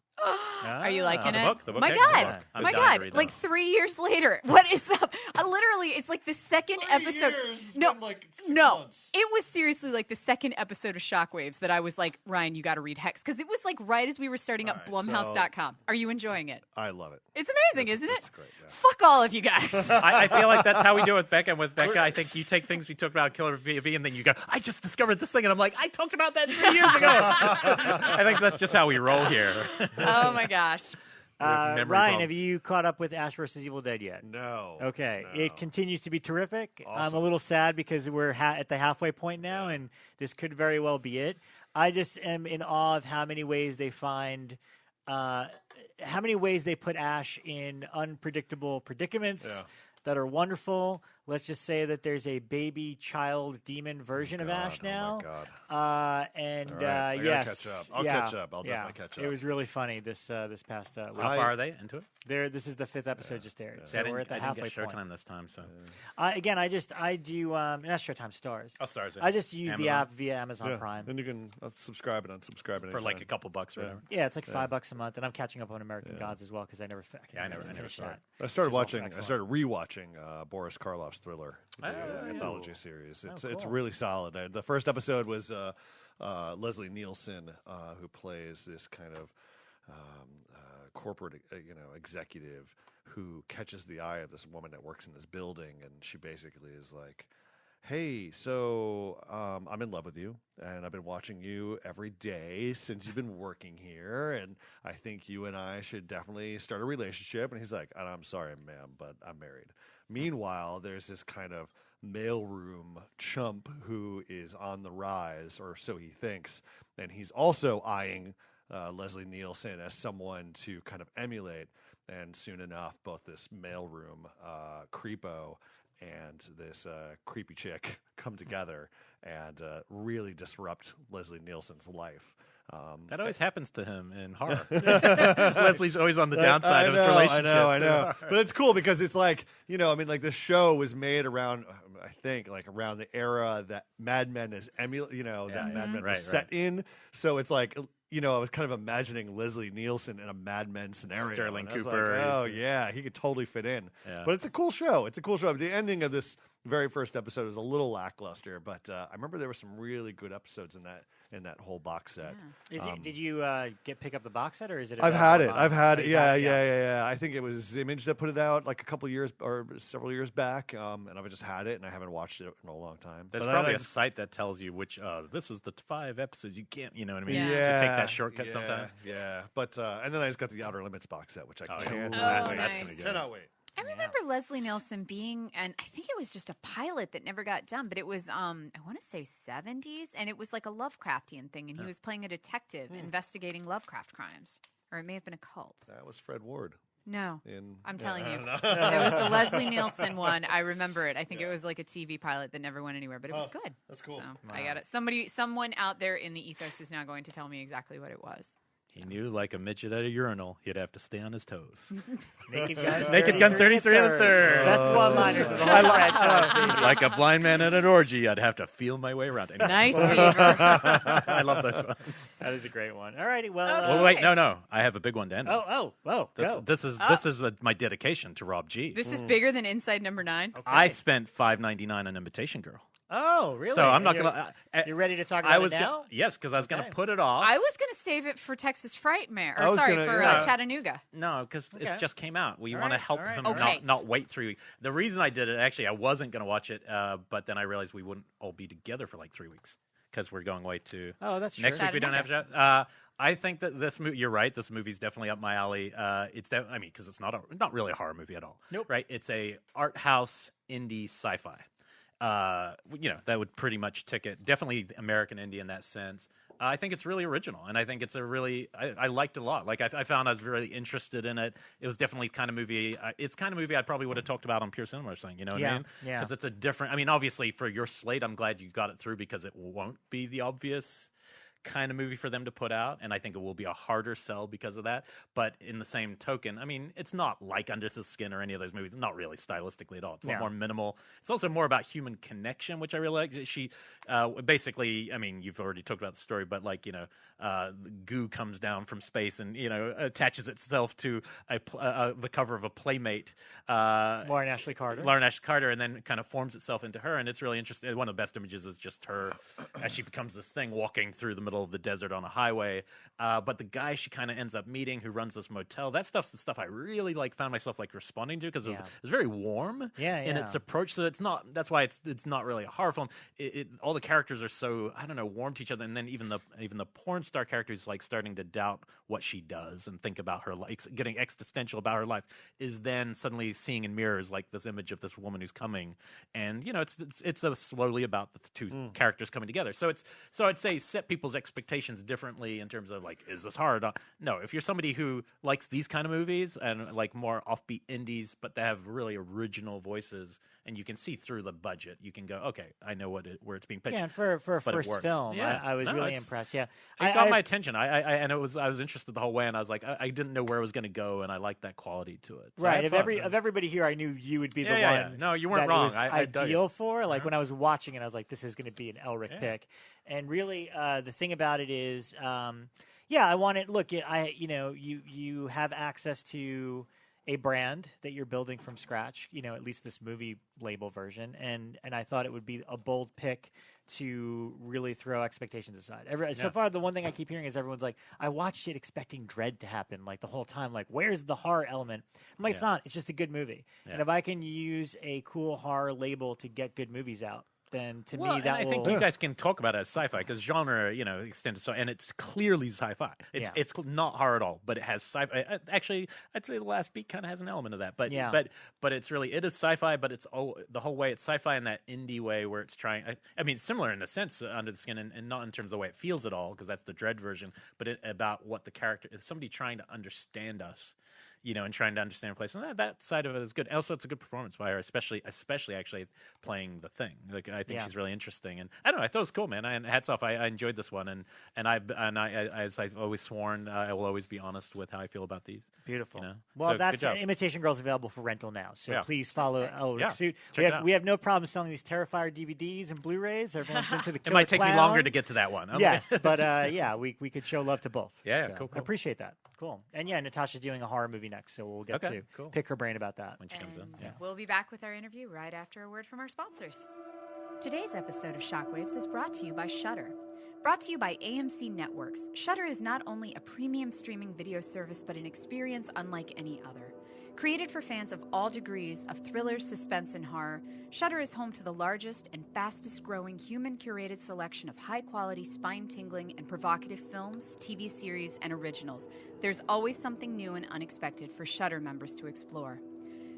Speaker 1: Are you liking
Speaker 3: the
Speaker 1: it?
Speaker 3: book? The book
Speaker 1: My
Speaker 3: Hex?
Speaker 1: God.
Speaker 3: The book. I'm
Speaker 1: My
Speaker 3: down to
Speaker 1: God.
Speaker 3: read
Speaker 1: Like
Speaker 3: that.
Speaker 1: 3 years later. What is up? Literally, it's like the second episode. No, it was seriously like the second episode of Shockwaves that I was like, Ryan, you got to read Hex. Because it was like right as we were starting up Blumhouse.com. Are you enjoying it?
Speaker 2: I love it.
Speaker 1: It's amazing, isn't it?
Speaker 2: It's great, yeah.
Speaker 1: Fuck all of you guys.
Speaker 3: I feel like that's how we do it with Bekah. And with Bekah, I think you take things we talked about Killer V, and then you go, I just discovered this thing. And I'm like, I talked about that 3 years ago. I think that's just how we roll here.
Speaker 1: Oh, my gosh.
Speaker 3: Memory
Speaker 4: Ryan,
Speaker 3: foam.
Speaker 4: have you caught up with Ash vs. Evil Dead yet?
Speaker 2: No.
Speaker 4: Okay.
Speaker 2: No.
Speaker 4: It continues to be terrific. I'm
Speaker 2: Awesome.
Speaker 4: a little sad because we're at the halfway point now, and this could very well be it. I just am in awe of how many ways they find, how many ways they put Ash in unpredictable predicaments that are wonderful. Let's just say that there's a baby child demon version of Ash now.
Speaker 2: Oh, my God.
Speaker 4: And
Speaker 2: All right. I gotta
Speaker 4: yes.
Speaker 2: catch up. I'll catch up. I'll definitely catch up.
Speaker 4: It was really funny this past week.
Speaker 3: How far are they into it?
Speaker 4: This is the 5th episode just aired. So
Speaker 3: I didn't,
Speaker 4: we're at the
Speaker 3: I didn't
Speaker 4: halfway
Speaker 3: get Showtime
Speaker 4: point.
Speaker 3: this time. So
Speaker 4: Again, I do not Showtime, Stars.
Speaker 3: Oh, Stars.
Speaker 4: I just use the
Speaker 3: Amazon.
Speaker 4: app via Amazon Prime.
Speaker 2: And you can subscribe and unsubscribe
Speaker 3: For like a couple bucks or whatever.
Speaker 4: Yeah, it's like $5 a month, and I'm catching up on American Gods as well because I never
Speaker 3: never
Speaker 4: finished
Speaker 3: started.
Speaker 4: that.
Speaker 2: I started
Speaker 4: Which is also
Speaker 2: watching. I
Speaker 4: excellent.
Speaker 2: started rewatching Boris Karloff's Thriller, the
Speaker 3: Oh.
Speaker 2: anthology series. It's
Speaker 4: cool.
Speaker 2: really solid. The first episode was Leslie Nielsen, who plays this kind of corporate, executive who catches the eye of this woman that works in this building, and she basically is like, hey, so I'm in love with you, and I've been watching you every day since you've been working here, and I think you and I should definitely start a relationship. And he's like, I'm sorry, ma'am, but I'm married. Meanwhile, there's this kind of mailroom chump who is on the rise, or so he thinks, and he's also eyeing Leslie Nielsen as someone to kind of emulate. And soon enough, both this mailroom creepo and this creepy chick come together and really disrupt Leslie Nielsen's life.
Speaker 3: That always happens to him in horror. Leslie's always on the downside of his relationship.
Speaker 2: I know. But it's cool because it's like, the show was made around, I think, like around the era that Mad Men is that Mad Men was set in. So it's like, I was kind of imagining Leslie Nielsen in a Mad Men scenario.
Speaker 3: Sterling
Speaker 2: And I was
Speaker 3: Cooper.
Speaker 2: like, oh, yeah, he could totally fit in.
Speaker 3: Yeah.
Speaker 2: But it's a cool show. The ending of this very first episode was a little lackluster, but I remember there were some really good episodes in that whole box set.
Speaker 4: Yeah. Did you pick up the box set, or is it?
Speaker 2: I've had it. Yeah. I think it was Image that put it out like a couple years or several years back, and I've just had it, and I haven't watched it in a long time.
Speaker 3: There's probably a site that tells you which this is the 5 episodes you can't. You know what I mean?
Speaker 1: Yeah.
Speaker 3: To take that shortcut sometimes.
Speaker 2: Yeah, but and then I just got the Outer Limits box set, which I can't
Speaker 1: Oh,
Speaker 2: wait.
Speaker 1: nice.
Speaker 2: Cannot wait.
Speaker 1: I remember Leslie Nielsen being, and I think it was just a pilot that never got done, but it was, I want to say 70s, and it was like a Lovecraftian thing, and he was playing a detective investigating Lovecraft crimes, or it may have been a cult.
Speaker 2: That was Fred Ward.
Speaker 1: No, I'm telling you. It
Speaker 2: know.
Speaker 1: was the Leslie Nielsen one. I remember it. I think it was like a TV pilot that never went anywhere, but it was good.
Speaker 2: That's cool.
Speaker 1: So I got it. Someone out there in the ethos is now going to tell me exactly what it was.
Speaker 3: He knew, like a midget at a urinal, he'd have to stay on his toes.
Speaker 4: Naked Gun,
Speaker 3: Naked Gun 33 and a third.
Speaker 4: Best one-liners of the whole franchise.
Speaker 3: Like a blind man at an orgy, I'd have to feel my way around. Anyway.
Speaker 1: Nice, Beaver.
Speaker 3: I love those ones.
Speaker 4: That is a great one. All righty, well.
Speaker 3: Well, wait, no. I have a big one to end.
Speaker 4: Oh, go.
Speaker 3: This is my dedication to Rob G.
Speaker 1: This is bigger than Inside Number 9.
Speaker 3: Okay. I spent $5.99 on Imitation Girl.
Speaker 4: Oh, really?
Speaker 3: So I'm not gonna.
Speaker 4: You're ready to talk about it now?
Speaker 3: Yes, because I was gonna put it off.
Speaker 1: I was going to save it for Texas Frightmare. Or sorry, for Chattanooga.
Speaker 3: No, because it just came out. We want to help him
Speaker 1: Okay.
Speaker 3: not wait 3 weeks. The reason I did it, actually, I wasn't going to watch it, but then I realized we wouldn't all be together for like 3 weeks because we're going away to.
Speaker 4: Oh, that's true.
Speaker 3: Next week we don't have to chat. I think that this movie. You're right. This movie's definitely up my alley. Because it's not really a horror movie at all.
Speaker 4: Nope.
Speaker 3: Right. It's a art house indie sci-fi. That would pretty much tick it. Definitely American indie in that sense. I think it's really original, and I think it's I liked it a lot. Like I found I was really interested in it. It was definitely kind of movie. It's kind of movie I probably would have talked about on Pure Cinema or something. You know what I mean?
Speaker 4: Yeah.
Speaker 3: Because it's a different. I mean, obviously for your slate, I'm glad you got it through because it won't be the obvious kind of movie for them to put out, and I think it will be a harder sell because of that. But in the same token, I mean, it's not like Under the Skin or any of those movies. Not really stylistically at all. It's a lot more minimal. It's also more about human connection, which I really like. She basically, I mean, you've already talked about the story, but like the goo comes down from space and attaches itself to the cover of a Playmate.
Speaker 4: Lauren Ashley Carter,
Speaker 3: and then kind of forms itself into her, and it's really interesting. One of the best images is just her as she becomes this thing walking through the middle of the desert on a highway. But the guy she kind of ends up meeting who runs this motel, that stuff's the stuff I really found myself responding to because it was very warm in its approach. So it's not, that's why it's not really a horror film. All the characters are so, I don't know, warm to each other. And then even the porn star character is starting to doubt what she does and think about her life, getting existential about her life, is then suddenly seeing in mirrors this image of this woman who's coming. And, it's slowly about the two characters coming together. So I'd say set people's expectations differently in terms of is this hard? No, if you're somebody who likes these kind of movies and more offbeat indies, but they have really original voices and you can see through the budget, you can go, okay, I know where it's being pitched.
Speaker 4: Yeah, and for a first film, I was really impressed. Yeah,
Speaker 3: it got my attention. I was interested the whole way, and I was like, I didn't know where it was going to go, and I liked that quality to it. So
Speaker 4: right. Of everybody here, I knew you would be the one. Yeah.
Speaker 3: No, you weren't
Speaker 4: that
Speaker 3: wrong.
Speaker 4: It was ideal for. When I was watching it, I was like, this is going to be an Elric pick. And really, the thing about it is, I want it. Look, you have access to a brand that you're building from scratch. At least this movie label version, and I thought it would be a bold pick to really throw expectations aside. So far, the one thing I keep hearing is everyone's like, I watched it expecting dread to happen the whole time. Where's the horror element? I'm like, it's not. It's just a good movie. Yeah. And if I can use a cool horror label to get good movies out, then to me that
Speaker 3: I think you guys can talk about it as sci-fi because genre, extended so, and it's clearly sci-fi. It's not horror at all, but it has sci-fi. Actually, I'd say The Last Beat kind of has an element of that, but but it's really it is sci-fi, but it's the whole way it's sci-fi in that indie way where it's trying. I mean, similar in a sense Under the Skin, and not in terms of the way it feels at all because that's the Dread version, but about what the character is. Somebody trying to understand us. And trying to understand place, and that side of it is good. Also, it's a good performance by her, especially actually playing the thing. I think she's really interesting, and I don't know. I thought it was cool, man. Hats off. I enjoyed this one, and I as I've always sworn, I will always be honest with how I feel about these.
Speaker 4: Beautiful. Well, that's Imitation Girl's available for rental now, so please follow Elric Suit. We have no problem selling these Terrifier DVDs and Blu-rays. Everyone's into the.
Speaker 3: It might take me longer to get to that one.
Speaker 4: Yes, but we could show love to both.
Speaker 3: Yeah, cool.
Speaker 4: I appreciate that. Cool. And yeah, Natasha's doing a horror movie next, so we'll get to
Speaker 3: cool.
Speaker 4: pick her brain about that
Speaker 3: when she comes in.
Speaker 1: And we'll be back with our interview right after a word from our sponsors. Today's episode of Shockwaves is brought to you by Shudder. Brought to you by AMC Networks, Shudder is not only a premium streaming video service, but an experience unlike any other. Created for fans of all degrees of thriller, suspense, and horror, Shudder is home to the largest and fastest-growing human-curated selection of high-quality, spine-tingling, and provocative films, TV series, and originals. There's always something new and unexpected for Shudder members to explore.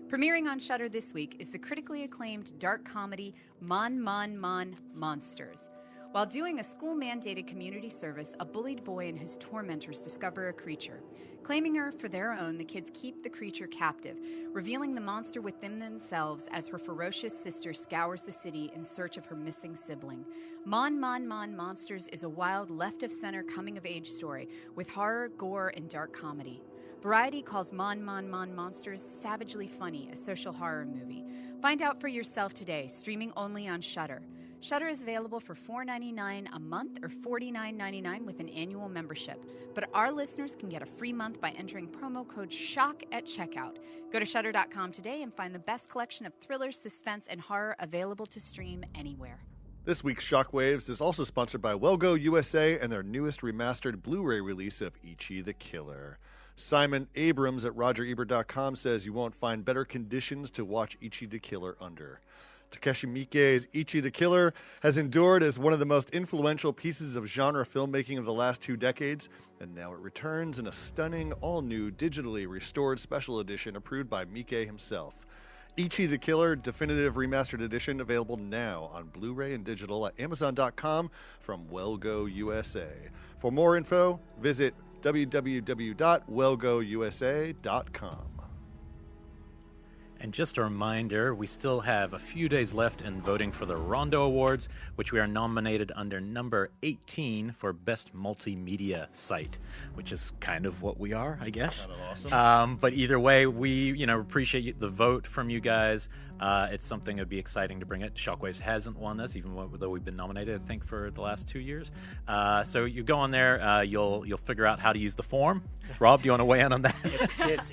Speaker 1: Premiering on Shudder this week is the critically acclaimed dark comedy Mon Monsters. While doing a school-mandated community service, a bullied boy and his tormentors discover a creature. Claiming her for their own, the kids keep the creature captive, revealing the monster within themselves as her ferocious sister scours the city in search of her missing sibling. Mon Monsters is a wild, left-of-center coming-of-age story with horror, gore, and dark comedy. Variety calls Mon Monsters savagely funny, a social horror movie. Find out for yourself today, streaming only on Shudder. Shudder is available for $4.99 a month or $49.99 with an annual membership. But our listeners can get a free month by entering promo code SHOCK at checkout. Go to Shudder.com today and find the best collection of thrillers, suspense, and horror available to stream anywhere.
Speaker 2: This week's Shockwaves is also sponsored by Wellgo USA and their newest remastered Blu-ray release of Ichi the Killer. Simon Abrams at RogerEbert.com says you won't find better conditions to watch Ichi the Killer under. Takeshi Miike's Ichi the Killer has endured as one of the most influential pieces of genre filmmaking of the last 2 decades, and now it returns in a stunning, all-new, digitally restored special edition approved by Miike himself. Ichi the Killer Definitive Remastered Edition available now on Blu-ray and digital at Amazon.com from Wellgo USA. For more info, visit www.wellgousa.com.
Speaker 3: And just a reminder, we still have a few days left in voting for the Rondo Awards, which we are nominated under number 18 for Best Multimedia Site, which is kind of what we are, I guess.
Speaker 2: Kind of awesome.
Speaker 3: But either way, we appreciate the vote from you guys. It's something that would be exciting to bring it. Shockwaves hasn't won this, even though we've been nominated, I think, for the last 2 years. So you go on there, you'll figure out how to use the form. Rob, do you want to weigh in on that?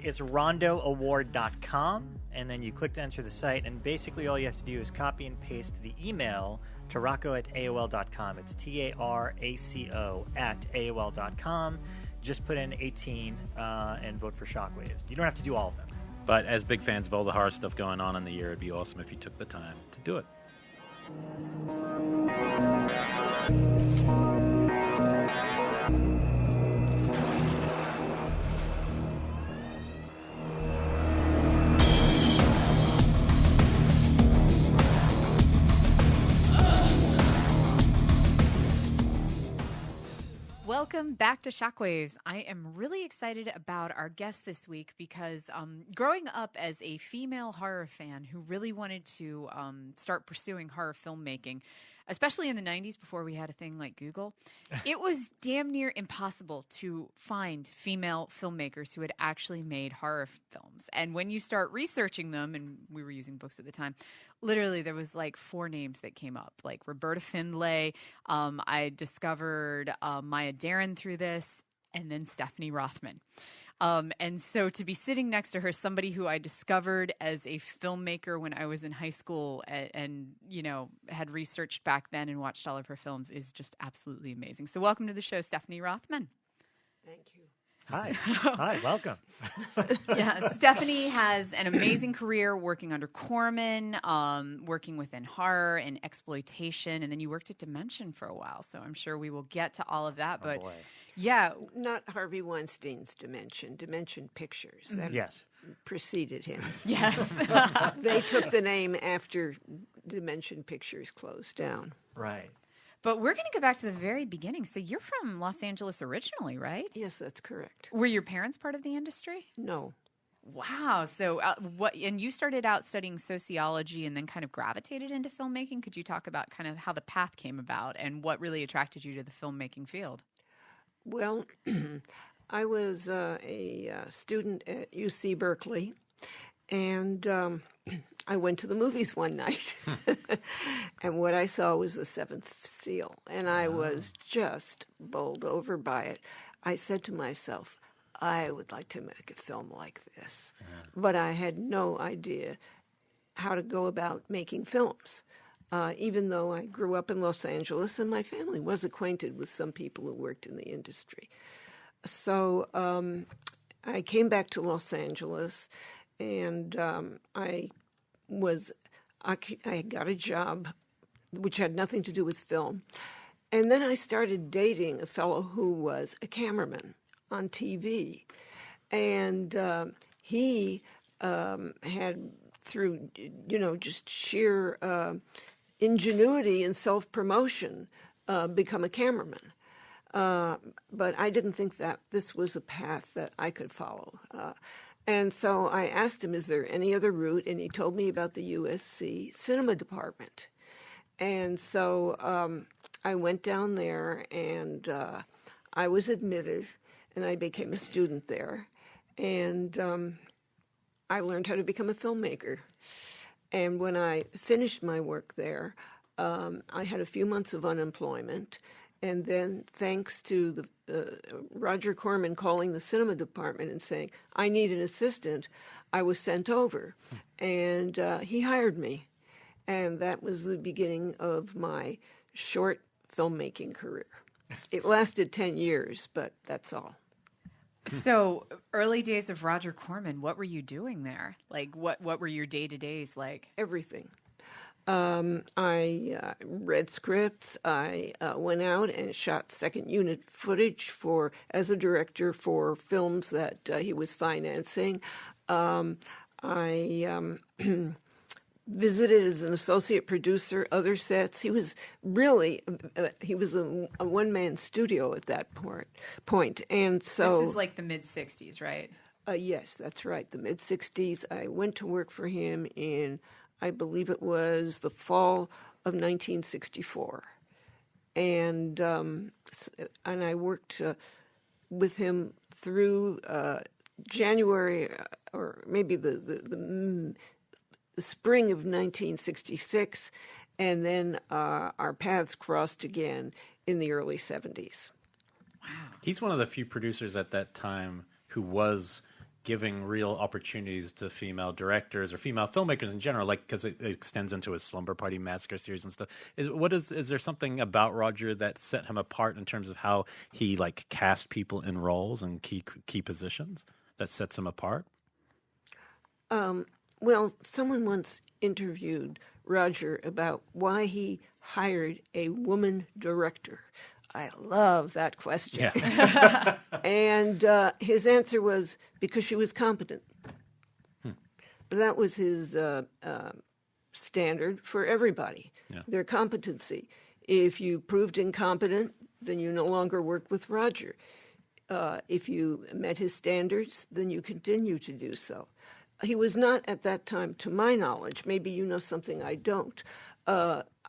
Speaker 4: It's rondoaward.com, and then you click to enter the site, and basically all you have to do is copy and paste the email to rocco@aol.com. It's TARACO at AOL.com. Just put in 18 and vote for Shockwaves. You don't have to do all of them.
Speaker 3: But as big fans of all the horror stuff going on in the year, it'd be awesome if you took the time to do it.
Speaker 1: Welcome back to Shockwaves. I am really excited about our guest this week because growing up as a female horror fan who really wanted to start pursuing horror filmmaking, especially in the 90s before we had a thing like Google, it was damn near impossible to find female filmmakers who had actually made horror films. And when you start researching them, and we were using books at the time, literally there was like 4 names that came up, like Roberta Findlay. I discovered Maya Deren through this, and then Stephanie Rothman. And so to be sitting next to her, somebody who I discovered as a filmmaker when I was in high school and you know, had researched back then and watched all of her films is just absolutely amazing. So welcome to the show, Stephanie Rothman.
Speaker 5: Thank you.
Speaker 4: Hi. Hi, welcome.
Speaker 1: Yeah, Stephanie has an amazing career working under Corman, working within horror and exploitation, and then you worked at Dimension for a while, so I'm sure we will get to all of that. But
Speaker 4: boy.
Speaker 1: yeah.
Speaker 5: Not Harvey Weinstein's Dimension Pictures. That
Speaker 4: Yes.
Speaker 5: preceded him.
Speaker 1: Yes.
Speaker 5: They took the name after Dimension Pictures closed down.
Speaker 4: Right.
Speaker 1: But we're going to go back to the very beginning. So you're from Los Angeles originally, right?
Speaker 5: Yes, that's correct.
Speaker 1: Were your parents part of the industry?
Speaker 5: No.
Speaker 1: Wow. So what? And you started out studying sociology and then kind of gravitated into filmmaking. Could you talk about kind of how the path came about and what really attracted you to the filmmaking field?
Speaker 5: Well, I was a student at UC Berkeley, and I went to the movies one night, and what I saw was The Seventh Seal, and I was just bowled over by it. I said to myself, I would like to make a film like this. But I had no idea how to go about making films. Even though I grew up in Los Angeles and my family was acquainted with some people who worked in the industry. So I came back to Los Angeles, and I got a job which had nothing to do with film. And then I started dating a fellow who was a cameraman on TV. And he had, through, just sheer ingenuity and self-promotion, become a cameraman. But I didn't think that this was a path that I could follow. And so I asked him, is there any other route? And he told me about the USC cinema department. And so I went down there, and I was admitted, and I became a student there. And I learned how to become a filmmaker. And when I finished my work there, I had a few months of unemployment. And then, thanks to Roger Corman calling the cinema department and saying, I need an assistant, I was sent over. And he hired me. And that was the beginning of my short filmmaking career. It lasted 10 years, but that's all.
Speaker 1: So, early days of Roger Corman, what were you doing there? Like, what were your day-to-days like?
Speaker 5: Everything. I read scripts. I went out and shot second unit footage as a director for films that he was financing. I visited as an associate producer other sets. He was really a one-man studio at that point. And so
Speaker 1: This is like the mid-'60s, right?
Speaker 5: Yes, that's right, the mid-'60s. I went to work for him in, I believe it was the fall of 1964. And I worked with him through January, or maybe the spring of 1966, and then our paths crossed again in the early 70s.
Speaker 1: Wow.
Speaker 3: He's one of the few producers at that time who was giving real opportunities to female directors or female filmmakers in general, like, because it extends into his Slumber Party Massacre series and stuff. Is there something about Roger that set him apart in terms of how he cast people in roles and key positions that sets him apart?
Speaker 5: Well, someone once interviewed Roger about why he hired a woman director. I love that question. Yeah. And his answer was because she was competent. That was his standard for everybody, their competency. If you proved incompetent, then you no longer worked with Roger. If you met his standards, then you continue to do so. He was not at that time, to my knowledge, maybe you know something I don't,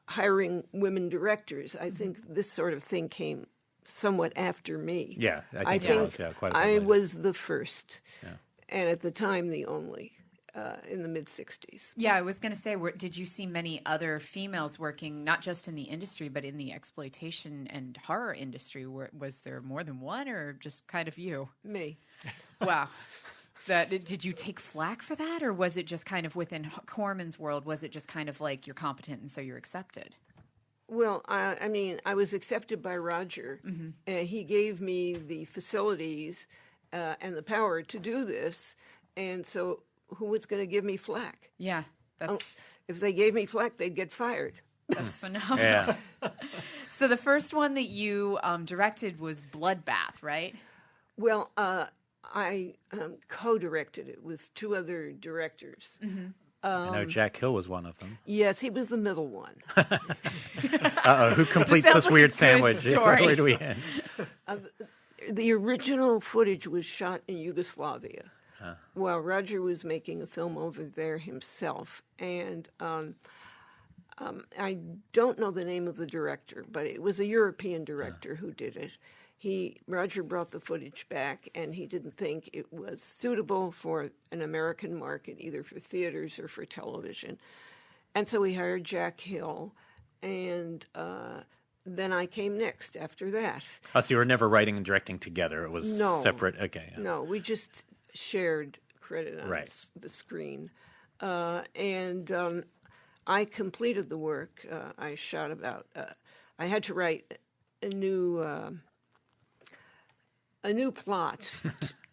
Speaker 5: hiring women directors. I think this sort of thing came somewhat after me.
Speaker 3: Yeah, I think quite a bit
Speaker 5: I
Speaker 3: later.
Speaker 5: was the first, and at the time the only, in the mid-'60s.
Speaker 1: Yeah, I was going to say, did you see many other females working, not just in the industry, but in the exploitation and horror industry? Was there more than one, or just kind of you?
Speaker 5: Me.
Speaker 1: Wow. Did you take flack for that, or was it just kind of within Corman's world, was it just kind of like you're competent and so you're accepted?
Speaker 5: Well, I was accepted by Roger, and he gave me the facilities and the power to do this, and so who was going to give me flack?
Speaker 1: Yeah,
Speaker 5: if they gave me flack, they'd get fired.
Speaker 1: That's phenomenal.
Speaker 3: Yeah.
Speaker 1: So the first one that you directed was Bloodbath, right?
Speaker 5: Well, I co-directed it with two other directors.
Speaker 3: I know Jack Hill was one of them.
Speaker 5: Yes, he was the middle one.
Speaker 3: Who completes this weird sandwich?
Speaker 1: Story.
Speaker 3: Where do we end?
Speaker 5: The original footage was shot in Yugoslavia while Roger was making a film over there himself. And I don't know the name of the director, but it was a European director who did it. Roger brought the footage back, and he didn't think it was suitable for an American market, either for theaters or for television. And so he hired Jack Hill, and then I came next after that.
Speaker 3: Oh, so you were never writing and directing together. It was separate. Okay. Yeah.
Speaker 5: No, we just shared credit on
Speaker 3: Right.
Speaker 5: the screen. And I completed the work. I shot about, I had to write a new plot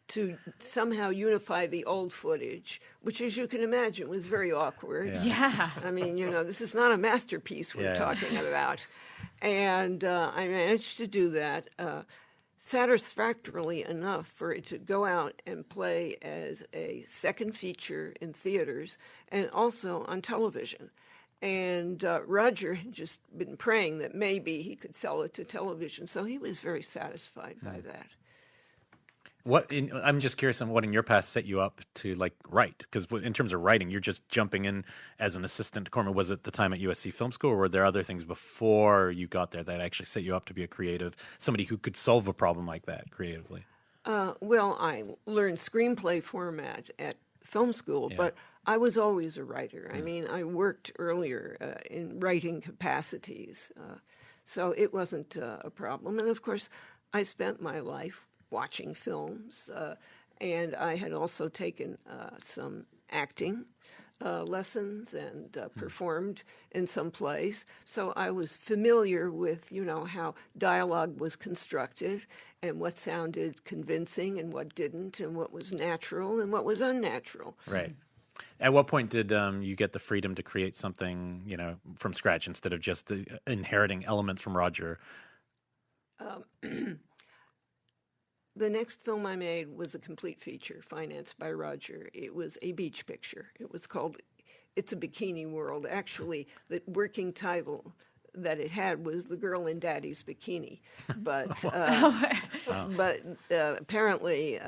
Speaker 5: to somehow unify the old footage, which, as you can imagine, was very awkward.
Speaker 1: Yeah.
Speaker 5: I mean, this is not a masterpiece we're talking about. And I managed to do that satisfactorily enough for it to go out and play as a second feature in theaters and also on television. And Roger had just been praying that maybe he could sell it to television, so he was very satisfied by that.
Speaker 3: I'm just curious on what in your past set you up to write, because in terms of writing, you're just jumping in as an assistant to Corman. Was it the time at USC Film School, or were there other things before you got there that actually set you up to be a creative, somebody who could solve a problem like that creatively?
Speaker 5: Well, I learned screenplay format at film school, but I was always a writer. I mean, I worked earlier in writing capacities, so it wasn't a problem. And of course, I spent my life watching films, and I had also taken some acting lessons and performed in some plays. So I was familiar with, how dialogue was constructed and what sounded convincing and what didn't, and what was natural and what was unnatural.
Speaker 3: Right. At what point did you get the freedom to create something, from scratch instead of just inheriting elements from Roger?
Speaker 5: The next film I made was a complete feature financed by Roger. It was a beach picture. It was called It's a Bikini World. Actually, the working title that it had was The Girl in Daddy's Bikini. But apparently,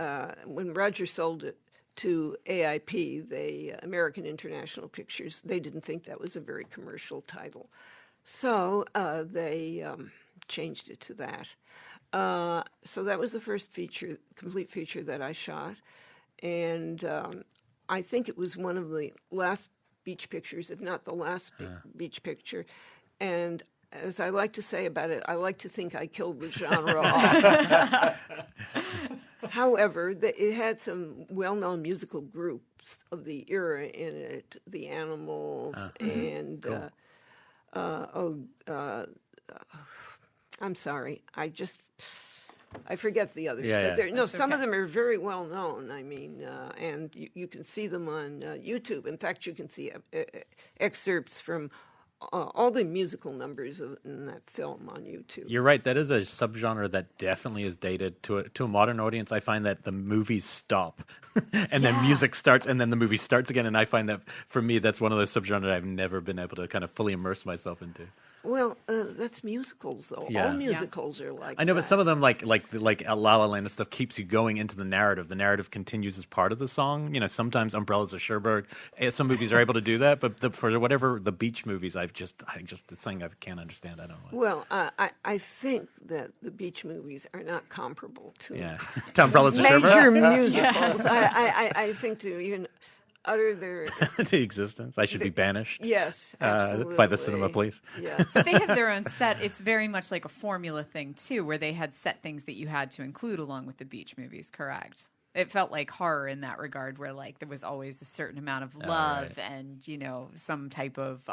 Speaker 5: when Roger sold it to AIP, the American International Pictures, they didn't think that was a very commercial title. So they changed it to that. So that was the first complete feature that I shot. And I think it was one of the last beach pictures, if not the last beach picture. And as I like to say about it, I like to think I killed the genre off. However, it had some well-known musical groups of the era in it, the Animals and... Cool. I'm sorry. I forget the others. But some of them are very well known. I mean, and you can see them on YouTube. In fact, you can see excerpts from all the musical numbers in that film on YouTube.
Speaker 3: You're right. That is a subgenre that definitely is dated to a modern audience. I find that the movies stop and then music starts and then the movie starts again. And I find that for me, that's one of those subgenres I've never been able to kind of fully immerse myself into.
Speaker 5: Well, that's musicals, though.
Speaker 3: Yeah.
Speaker 5: All musicals are like
Speaker 3: I know,
Speaker 5: that.
Speaker 3: but some of them, like La La Land and stuff, keeps you going into the narrative. The narrative continues as part of the song. Sometimes Umbrellas of Cherbourg. Some movies are able to do that, but for whatever the beach movies, I just it's something I can't understand. I don't know.
Speaker 5: Well, I think that the beach movies are not comparable to
Speaker 3: to Umbrellas of Cherbourg.
Speaker 5: Major musicals. I think to even utter their
Speaker 3: the existence. I should be banished.
Speaker 5: Yes, absolutely.
Speaker 3: By the cinema police.
Speaker 5: Yes.
Speaker 1: But they have their own set. It's very much like a formula thing too, where they had set things that you had to include along with the beach movies. Correct. It felt like horror in that regard, where there was always a certain amount of love and some type of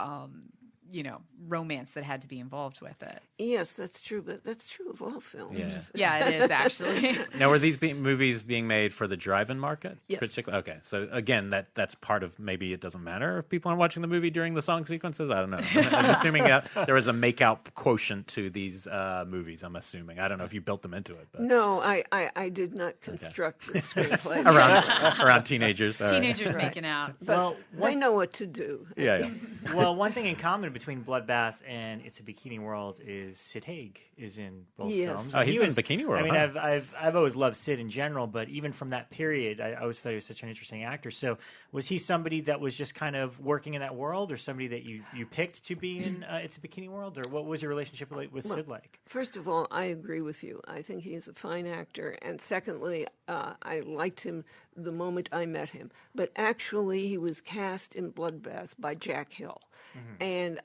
Speaker 1: romance that had to be involved with it.
Speaker 5: Yes, that's true, but that's true of all films.
Speaker 1: Yeah, it is actually.
Speaker 3: Now, were these movies being made for the drive-in market?
Speaker 5: Yes.
Speaker 3: Okay, so again, that's part of maybe it doesn't matter if people aren't watching the movie during the song sequences. I don't know. I'm assuming there was a make-out quotient to these movies. I'm assuming. I don't know if you built them into it. But.
Speaker 5: No, I did not construct the screenplay
Speaker 3: around teenagers.
Speaker 1: Teenagers making out.
Speaker 5: But they know what to do.
Speaker 3: Yeah.
Speaker 4: Well, one thing in common between Bloodbath and It's a Bikini World is Sid Haig is in both films.
Speaker 3: Oh, he's in Bikini World.
Speaker 4: I mean, I've always loved Sid in general, but even from that period, I always thought he was such an interesting actor. So, was he somebody that was just kind of working in that world, or somebody that you picked to be in It's a Bikini World, or what was your relationship with Sid like?
Speaker 5: First of all, I agree with you. I think he is a fine actor, and secondly, I liked him the moment I met him. But actually, he was cast in Bloodbath by Jack Hill, and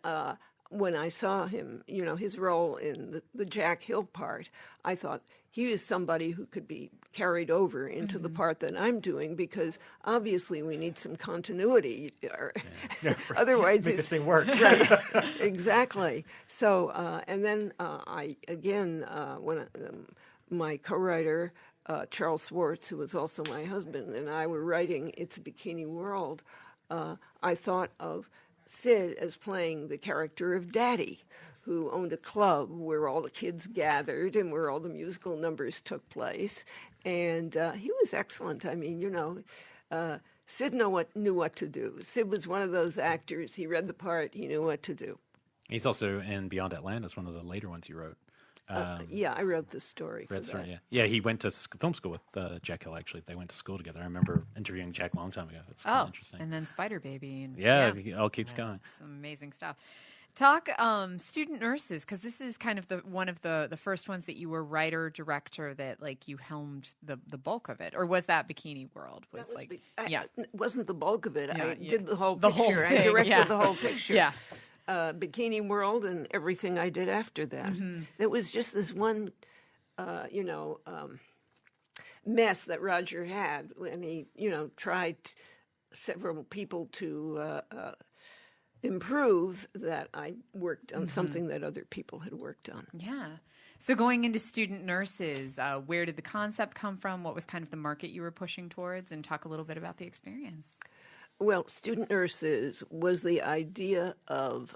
Speaker 5: when I saw him, his role in the Jack Hill part, I thought he is somebody who could be carried over into the part that I'm doing, because obviously we need some continuity. Otherwise,
Speaker 4: make this thing work.
Speaker 5: Right, exactly. So, and then when my co-writer, Charles Swartz, who was also my husband, and I were writing It's a Bikini World, I thought of Sid as playing the character of Daddy, who owned a club where all the kids gathered and where all the musical numbers took place. And he was excellent. I mean, Sid knew what to do. Sid was one of those actors. He read the part. He knew what to do.
Speaker 3: He's also in Beyond Atlantis, one of the later ones you wrote.
Speaker 5: Yeah, I wrote the story for that.
Speaker 3: Story, yeah, he went to film school with Jack Hill, actually. They went to school together. I remember interviewing Jack a long time ago. It's kind of interesting.
Speaker 1: And then Spider Baby. And,
Speaker 3: it all keeps going.
Speaker 1: Some amazing stuff. Talk student nurses, because this is kind of one of the first ones that you were writer, director, that like you helmed the bulk of it. Or was that Bikini World?
Speaker 5: It wasn't the bulk of it.
Speaker 1: Yeah,
Speaker 5: I did the whole picture.
Speaker 1: Whole thing,
Speaker 5: I directed the whole picture.
Speaker 1: Yeah.
Speaker 5: Bikini World and everything I did after that. It was just this one, mess that Roger had when he, tried several people to improve that I worked on something that other people had worked on.
Speaker 1: Yeah. So going into student nurses, where did the concept come from? What was kind of the market you were pushing towards? And talk a little bit about the experience.
Speaker 5: Well, student nurses was the idea of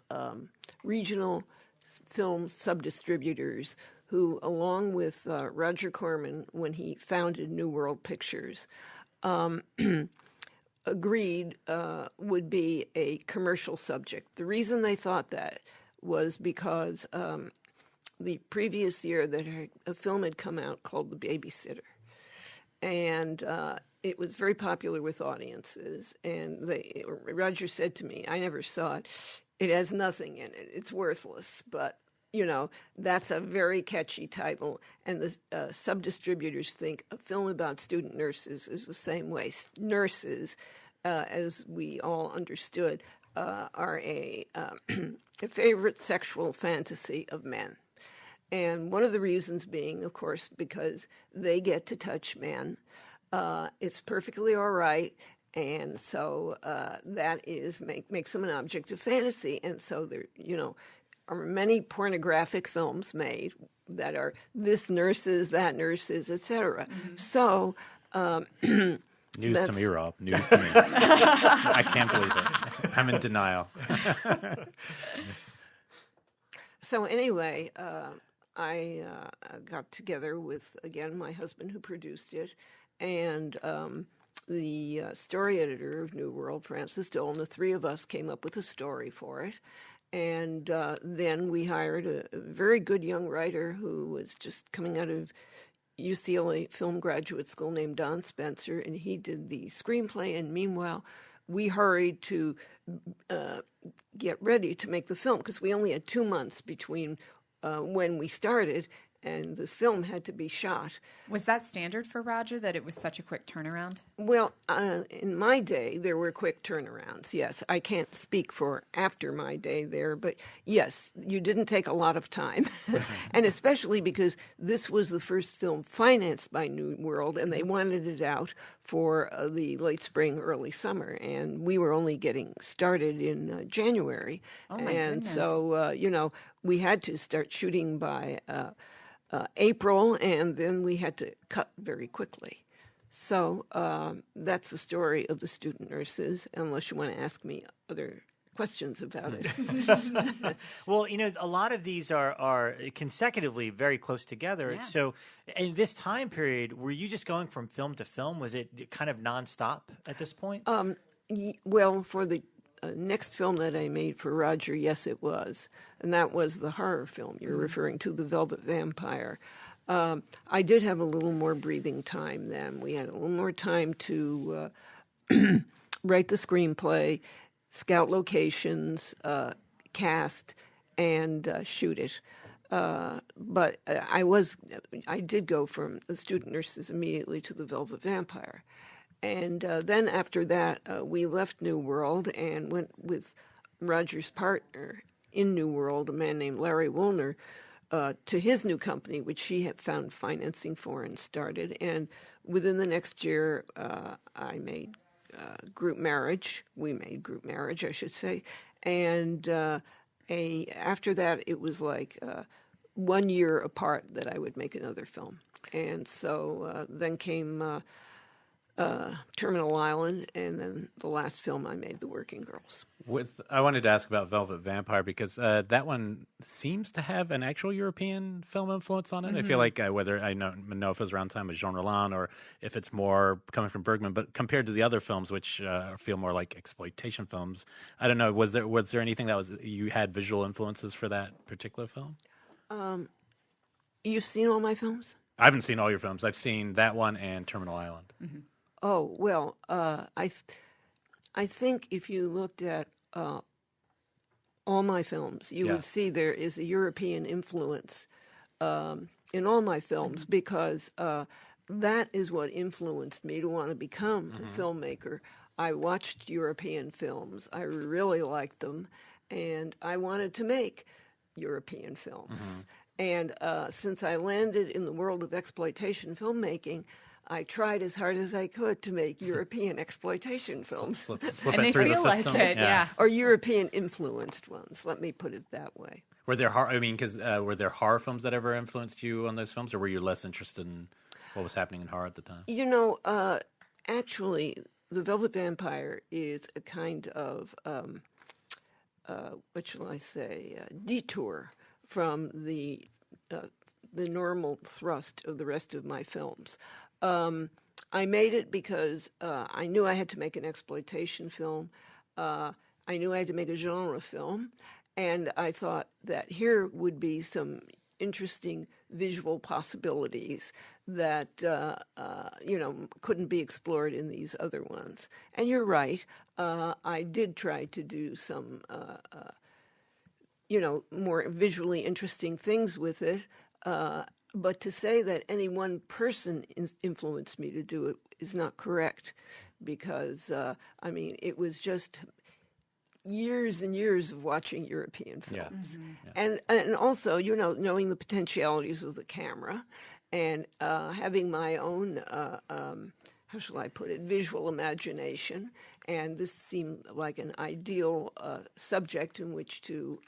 Speaker 5: regional film sub-distributors who, along with Roger Corman, when he founded New World Pictures, agreed would be a commercial subject. The reason they thought that was because the previous year a film had come out called The Babysitter. And it was very popular with audiences. And Roger said to me, I never saw it, it has nothing in it. It's worthless. But, that's a very catchy title. And the sub-distributors think a film about student nurses is the same way. Nurses, as we all understood, are a favorite sexual fantasy of men. And one of the reasons being, of course, because they get to touch men. It's perfectly all right. And so that makes them an object of fantasy. And so there, are many pornographic films made that are this nurses, that nurses, etc. So
Speaker 3: news to me, Rob. News to me. I can't believe it. I'm in denial.
Speaker 5: So anyway, I got together with, again, my husband who produced it, and the story editor of New World, Francis Dole, and the three of us came up with a story for it. And then we hired a very good young writer who was just coming out of UCLA Film Graduate School named Don Spencer, and he did the screenplay. And meanwhile, we hurried to get ready to make the film because we only had 2 months between when we started and the film had to be shot.
Speaker 1: Was that standard for Roger, that it was such a quick turnaround?
Speaker 5: Well, in my day, there were quick turnarounds, yes. I can't speak for after my day there, but yes, you didn't take a lot of time. And especially because this was the first film financed by New World, and they wanted it out for the late spring, early summer. And we were only getting started in January.
Speaker 1: Oh, my
Speaker 5: goodness.
Speaker 1: And
Speaker 5: so, we had to start shooting by April, and then we had to cut very quickly. So that's the story of the student nurses, unless you want to ask me other questions about it.
Speaker 4: Well, a lot of these are consecutively very close together.
Speaker 1: Yeah.
Speaker 4: So in this time period, were you just going from film to film? Was it kind of nonstop at this point?
Speaker 5: Well, for the next film that I made for Roger, yes, it was. And that was the horror film you're referring to, The Velvet Vampire. I did have a little more breathing time then. We had a little more time to write the screenplay, scout locations, cast, and shoot it. But I did go from the student nurses immediately to The Velvet Vampire. And then after that, we left New World and went with Roger's partner in New World, a man named Larry Woolner, to his new company, which he had found financing for and started. And within the next year, I made Group Marriage. We made Group Marriage, I should say. And after that, it was like 1 year apart that I would make another film. And so then came Terminal Island, and then the last film I made, The Working Girls.
Speaker 3: I wanted to ask about Velvet Vampire because that one seems to have an actual European film influence on it. Mm-hmm. I feel like whether I know if it was around time with Jean Roland or if it's more coming from Bergman, but compared to the other films, which feel more like exploitation films, I don't know. Was there anything that you had visual influences for that particular film?
Speaker 5: You've seen all my films?
Speaker 3: I haven't seen all your films. I've seen that one and Terminal Island.
Speaker 5: Mm-hmm. Oh, well, I think if you looked at all my films, you would see there is a European influence in all my films because that is what influenced me to want to become a filmmaker. I watched European films. I really liked them, and I wanted to make European films. And since I landed in the world of exploitation filmmaking, I tried as hard as I could to make European exploitation films.
Speaker 3: Slip
Speaker 1: and they
Speaker 3: through
Speaker 1: feel
Speaker 3: the
Speaker 1: like
Speaker 3: system.
Speaker 1: it, yeah.
Speaker 5: Or European-influenced ones, let me put it that way.
Speaker 3: Were there were there horror films that ever influenced you on those films, or were you less interested in what was happening in horror at the time?
Speaker 5: You know, actually, The Velvet Vampire is a kind of, what shall I say, detour from the normal thrust of the rest of my films. I made it because I knew I had to make an exploitation film. I knew I had to make a genre film. And I thought that here would be some interesting visual possibilities that, couldn't be explored in these other ones. And you're right. I did try to do some, more visually interesting things with it. But to say that any one person influenced me to do it is not correct because, it was just years and years of watching European films. And also, knowing the potentialities of the camera and having my own, how shall I put it, visual imagination. And this seemed like an ideal subject in which to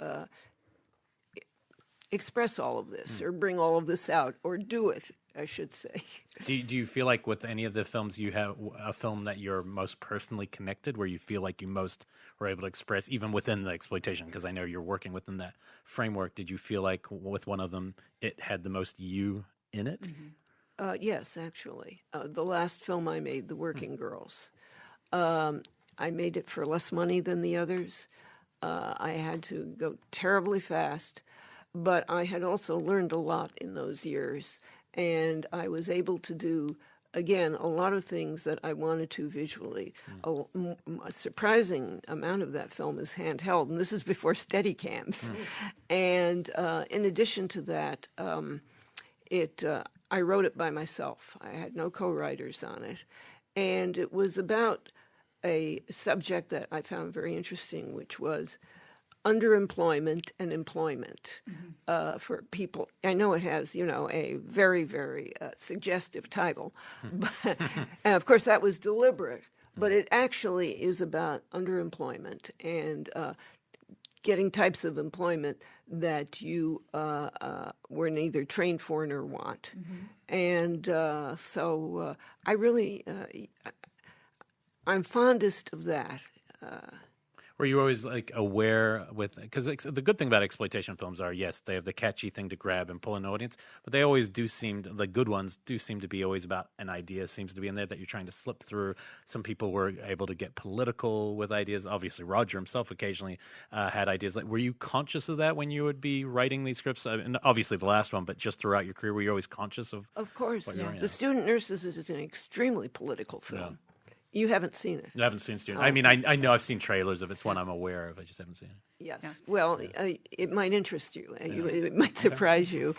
Speaker 5: express all of this or bring all of this out or do it, I should say.
Speaker 3: Do you feel like with any of the films you have a film that you're most personally connected where you feel like you most were able to express even within the exploitation? Because I know you're working within that framework. Did you feel like with one of them it had the most you in it?
Speaker 5: Yes, actually. The last film I made, The Working Girls, I made it for less money than the others. I had to go terribly fast. But I had also learned a lot in those years, and I was able to do, again, a lot of things that I wanted to visually. A surprising amount of that film is handheld, and this is before Steadicams. And in addition to that, I wrote it by myself. I had no co-writers on it, and it was about a subject that I found very interesting, which was underemployment and employment for people. I know it has, a very, very suggestive title. But, and of course, that was deliberate. But it actually is about underemployment and getting types of employment that you were neither trained for nor want. And so I really, I'm fondest of that.
Speaker 3: Were you always aware because the good thing about exploitation films are, yes, they have the catchy thing to grab and pull an audience, but they always the good ones do seem to be always about an idea seems to be in there that you're trying to slip through. Some people were able to get political with ideas. Obviously, Roger himself occasionally had ideas. Were you conscious of that when you would be writing these scripts? And obviously the last one, but just throughout your career, were you always conscious of?
Speaker 5: Of course, The Student Nurses is an extremely political film. Yeah. You haven't seen it.
Speaker 3: I haven't seen Student. I mean, I know I've seen trailers of it. It's one I'm aware of. I just haven't seen it.
Speaker 5: Yes. Yeah. Well, it might interest you. It might surprise you.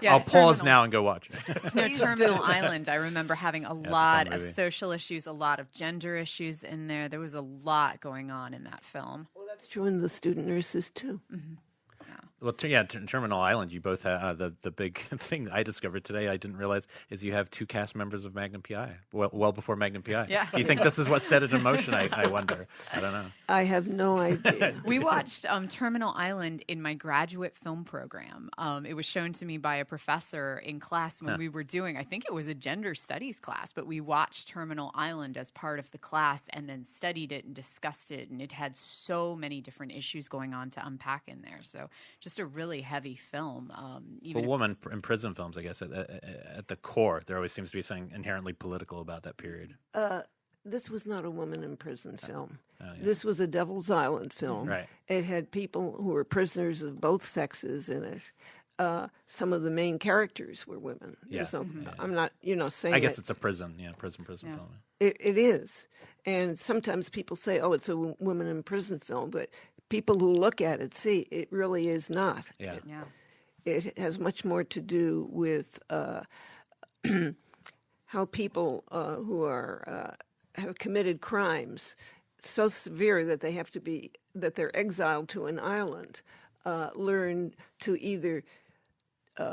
Speaker 3: I'll pause now and go watch it.
Speaker 1: No, Terminal Island. I remember having a lot of social issues, a lot of gender issues in there. There was a lot going on in that film.
Speaker 5: Well, that's true in The Student Nurses, too.
Speaker 3: Well, Terminal Island, you both have the big thing I discovered today, I didn't realize, is you have 2 cast members of Magnum PI, well before Magnum PI.
Speaker 1: Yeah.
Speaker 3: Do you think this is what set it in motion? I wonder. I don't know.
Speaker 5: I have no idea.
Speaker 1: We watched Terminal Island in my graduate film program. It was shown to me by a professor in class when we were doing, I think it was a gender studies class, but we watched Terminal Island as part of the class and then studied it and discussed it. And it had so many different issues going on to unpack in there. So just a really heavy film.
Speaker 3: Woman in prison films, I guess, at the core, there always seems to be something inherently political about that period.
Speaker 5: This was not a woman in prison film. This was a Devil's Island film.
Speaker 3: Right.
Speaker 5: It had people who were prisoners of both sexes in it. Some of the main characters were women.
Speaker 3: Yeah.
Speaker 5: So I'm not, saying.
Speaker 3: I guess it's a prison film.
Speaker 5: It is. And sometimes people say, "Oh, it's a woman in prison film," but people who look at it see it really is not.
Speaker 3: Yeah.
Speaker 5: It has much more to do with how people who are have committed crimes so severe that they're exiled to an island, learn to either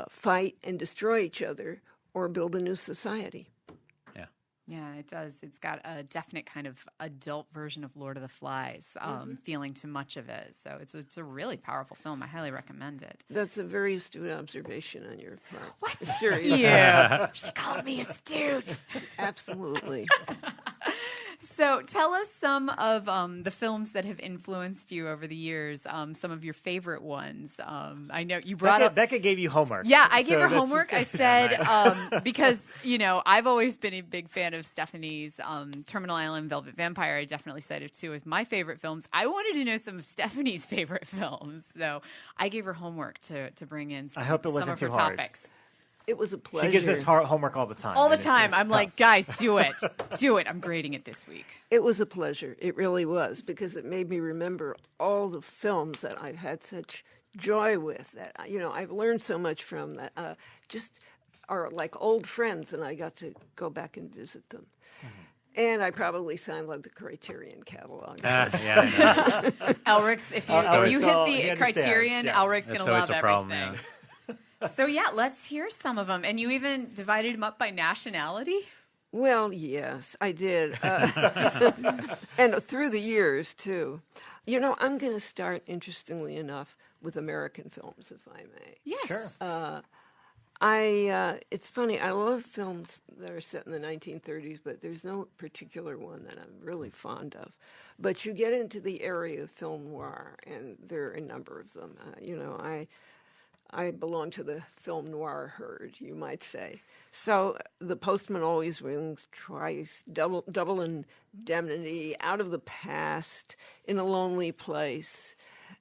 Speaker 5: fight and destroy each other or build a new society.
Speaker 1: Yeah, it does. It's got a definite kind of adult version of Lord of the Flies feeling to much of it. So it's a really powerful film. I highly recommend it.
Speaker 5: That's a very astute observation on your part.
Speaker 1: What?
Speaker 5: Sure.
Speaker 1: Yeah. She called me astute.
Speaker 5: Absolutely.
Speaker 1: So tell us some of the films that have influenced you over the years, some of your favorite ones. I know you brought up...
Speaker 4: Becca gave you homework.
Speaker 1: Yeah, I gave her homework. I said, because, I've always been a big fan of Stephanie's Terminal Island, Velvet Vampire. I definitely cited 2 as my favorite films. I wanted to know some of Stephanie's favorite films. So I gave her homework to bring in some,
Speaker 4: I hope it wasn't
Speaker 1: some of her
Speaker 4: too hard.
Speaker 1: topics.
Speaker 5: It was a pleasure.
Speaker 4: She gives us homework all the time.
Speaker 1: All the time.
Speaker 4: It's
Speaker 1: I'm
Speaker 4: tough.
Speaker 1: like, guys, do it. Do it. I'm grading it this week.
Speaker 5: It was a pleasure. It really was, because it made me remember all the films that I've had such joy with, that, I've learned so much from, that just are like old friends, and I got to go back and visit them. Mm-hmm. And I probably sound like the Criterion catalog.
Speaker 1: Elric's, if you hit the Criterion,
Speaker 4: yes.
Speaker 1: Elric's going to love everything.
Speaker 3: Problem,
Speaker 1: So, let's hear some of them. And you even divided them up by nationality?
Speaker 5: Well, yes, I did. And through the years, too. I'm going to start, interestingly enough, with American films, if I may.
Speaker 1: Yes.
Speaker 4: Sure.
Speaker 5: It's funny, I love films that are set in the 1930s, but there's no particular one that I'm really fond of. But you get into the area of film noir, and there are a number of them. I belong to the film noir herd, you might say. So The Postman Always Rings Twice, Double Indemnity, Out of the Past, In a Lonely Place.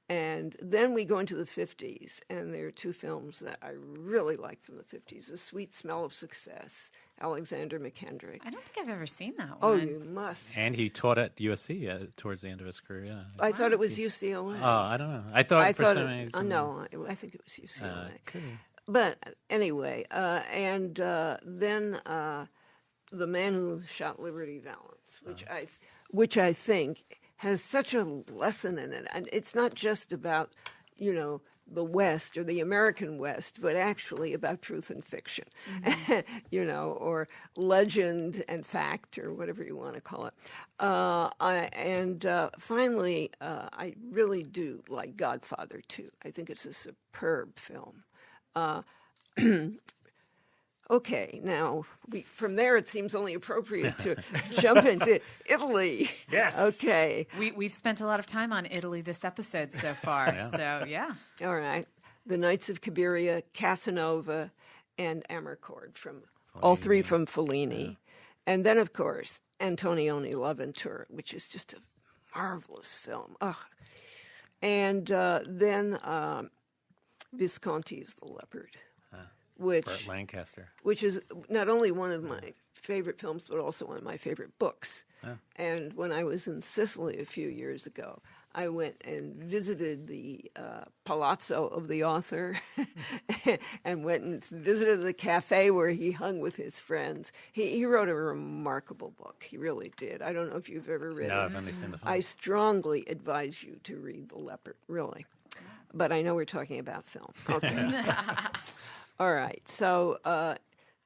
Speaker 5: And then we go into the 50s, and there are 2 films that I really like from the 50s. The Sweet Smell of Success, Alexander McKendry.
Speaker 1: I don't think I've ever seen that one.
Speaker 5: Oh, you must.
Speaker 3: And he taught at USC towards the end of his career. Yeah.
Speaker 5: I thought it was UCLA.
Speaker 3: Oh, I don't know. I thought some reason.
Speaker 5: No, I think it was UCLA.
Speaker 3: Could be.
Speaker 5: But anyway, then The Man Who Shot Liberty Valance, which I think has such a lesson in it. And it's not just about, the West or the American West, but actually about truth and fiction, or legend and fact, or whatever you want to call it. Finally, I really do like Godfather 2. I think it's a superb film. Okay, now, from there it seems only appropriate to jump into Italy.
Speaker 4: Yes.
Speaker 5: Okay.
Speaker 1: We've spent a lot of time on Italy this episode so far. So, yeah.
Speaker 5: All right. The Knights of Cabiria, Casanova, and Amarcord, all 3 from Fellini. Yeah. And then, of course, Antonioni, L'Avventura, which is just a marvelous film. Ugh. And then Visconti's The Leopard.
Speaker 3: Burt Lancaster.
Speaker 5: Which is not only one of my favorite films, but also one of my favorite books. Oh. And when I was in Sicily a few years ago, I went and visited the palazzo of the author and went and visited the cafe where he hung with his friends. He wrote a remarkable book. He really did. I don't know if you've ever read it.
Speaker 3: No, I've only seen the film.
Speaker 5: I strongly advise you to read The Leopard, really. but I know we're talking about film. Okay. All right. So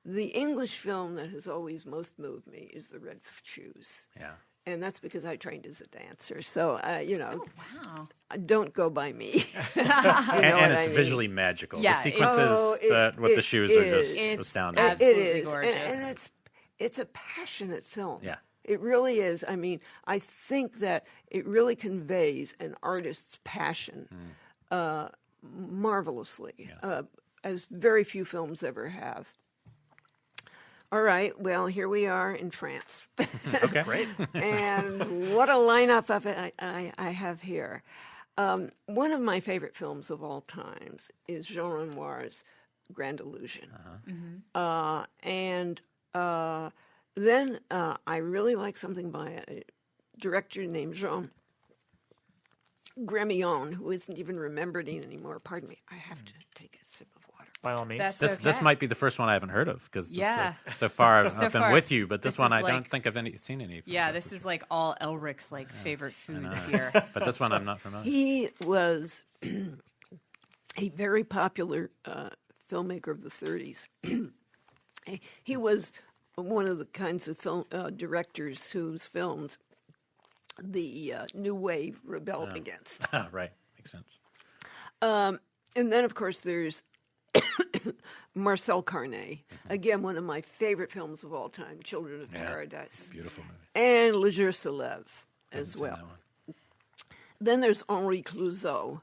Speaker 5: the English film that has always most moved me is The Red Shoes.
Speaker 3: Yeah.
Speaker 5: And that's because I trained as a dancer. So,
Speaker 1: Oh, wow.
Speaker 5: don't go by me.
Speaker 3: And it's visually magical.
Speaker 1: Yeah,
Speaker 3: the sequences with the shoes are just astounding.
Speaker 1: Absolutely
Speaker 5: It is.
Speaker 1: gorgeous.
Speaker 5: And it's a passionate film.
Speaker 3: Yeah.
Speaker 5: It really is. I mean, I think that it really conveys an artist's passion marvelously, as very few films ever have. All right, well, here we are in France.
Speaker 3: Okay. Great.
Speaker 5: And what a lineup of it I have here. One of my favorite films of all times is Jean Renoir's Grand Illusion. And then I really like something by a director named Jean Gremillon, who isn't even remembered anymore. Pardon me, I have to take a sip of water.
Speaker 4: By all means.
Speaker 3: This might be the first one I haven't heard of because so far I've been with you, but this one I don't think I've seen any.
Speaker 1: Yeah, this is like all Elric's favorite foods here.
Speaker 3: But this one I'm not familiar.
Speaker 5: He was a very popular filmmaker of the 30s. He was one of the kinds of film directors whose films the New Wave rebelled against.
Speaker 3: Right, makes sense.
Speaker 5: And then, of course, there's Marcel Carné, again, one of my favorite films of all time, Children of Paradise.
Speaker 3: Beautiful movie.
Speaker 5: And Le Jour se lève as
Speaker 3: Seen
Speaker 5: well.
Speaker 3: that one.
Speaker 5: Then there's Henri Clouzot,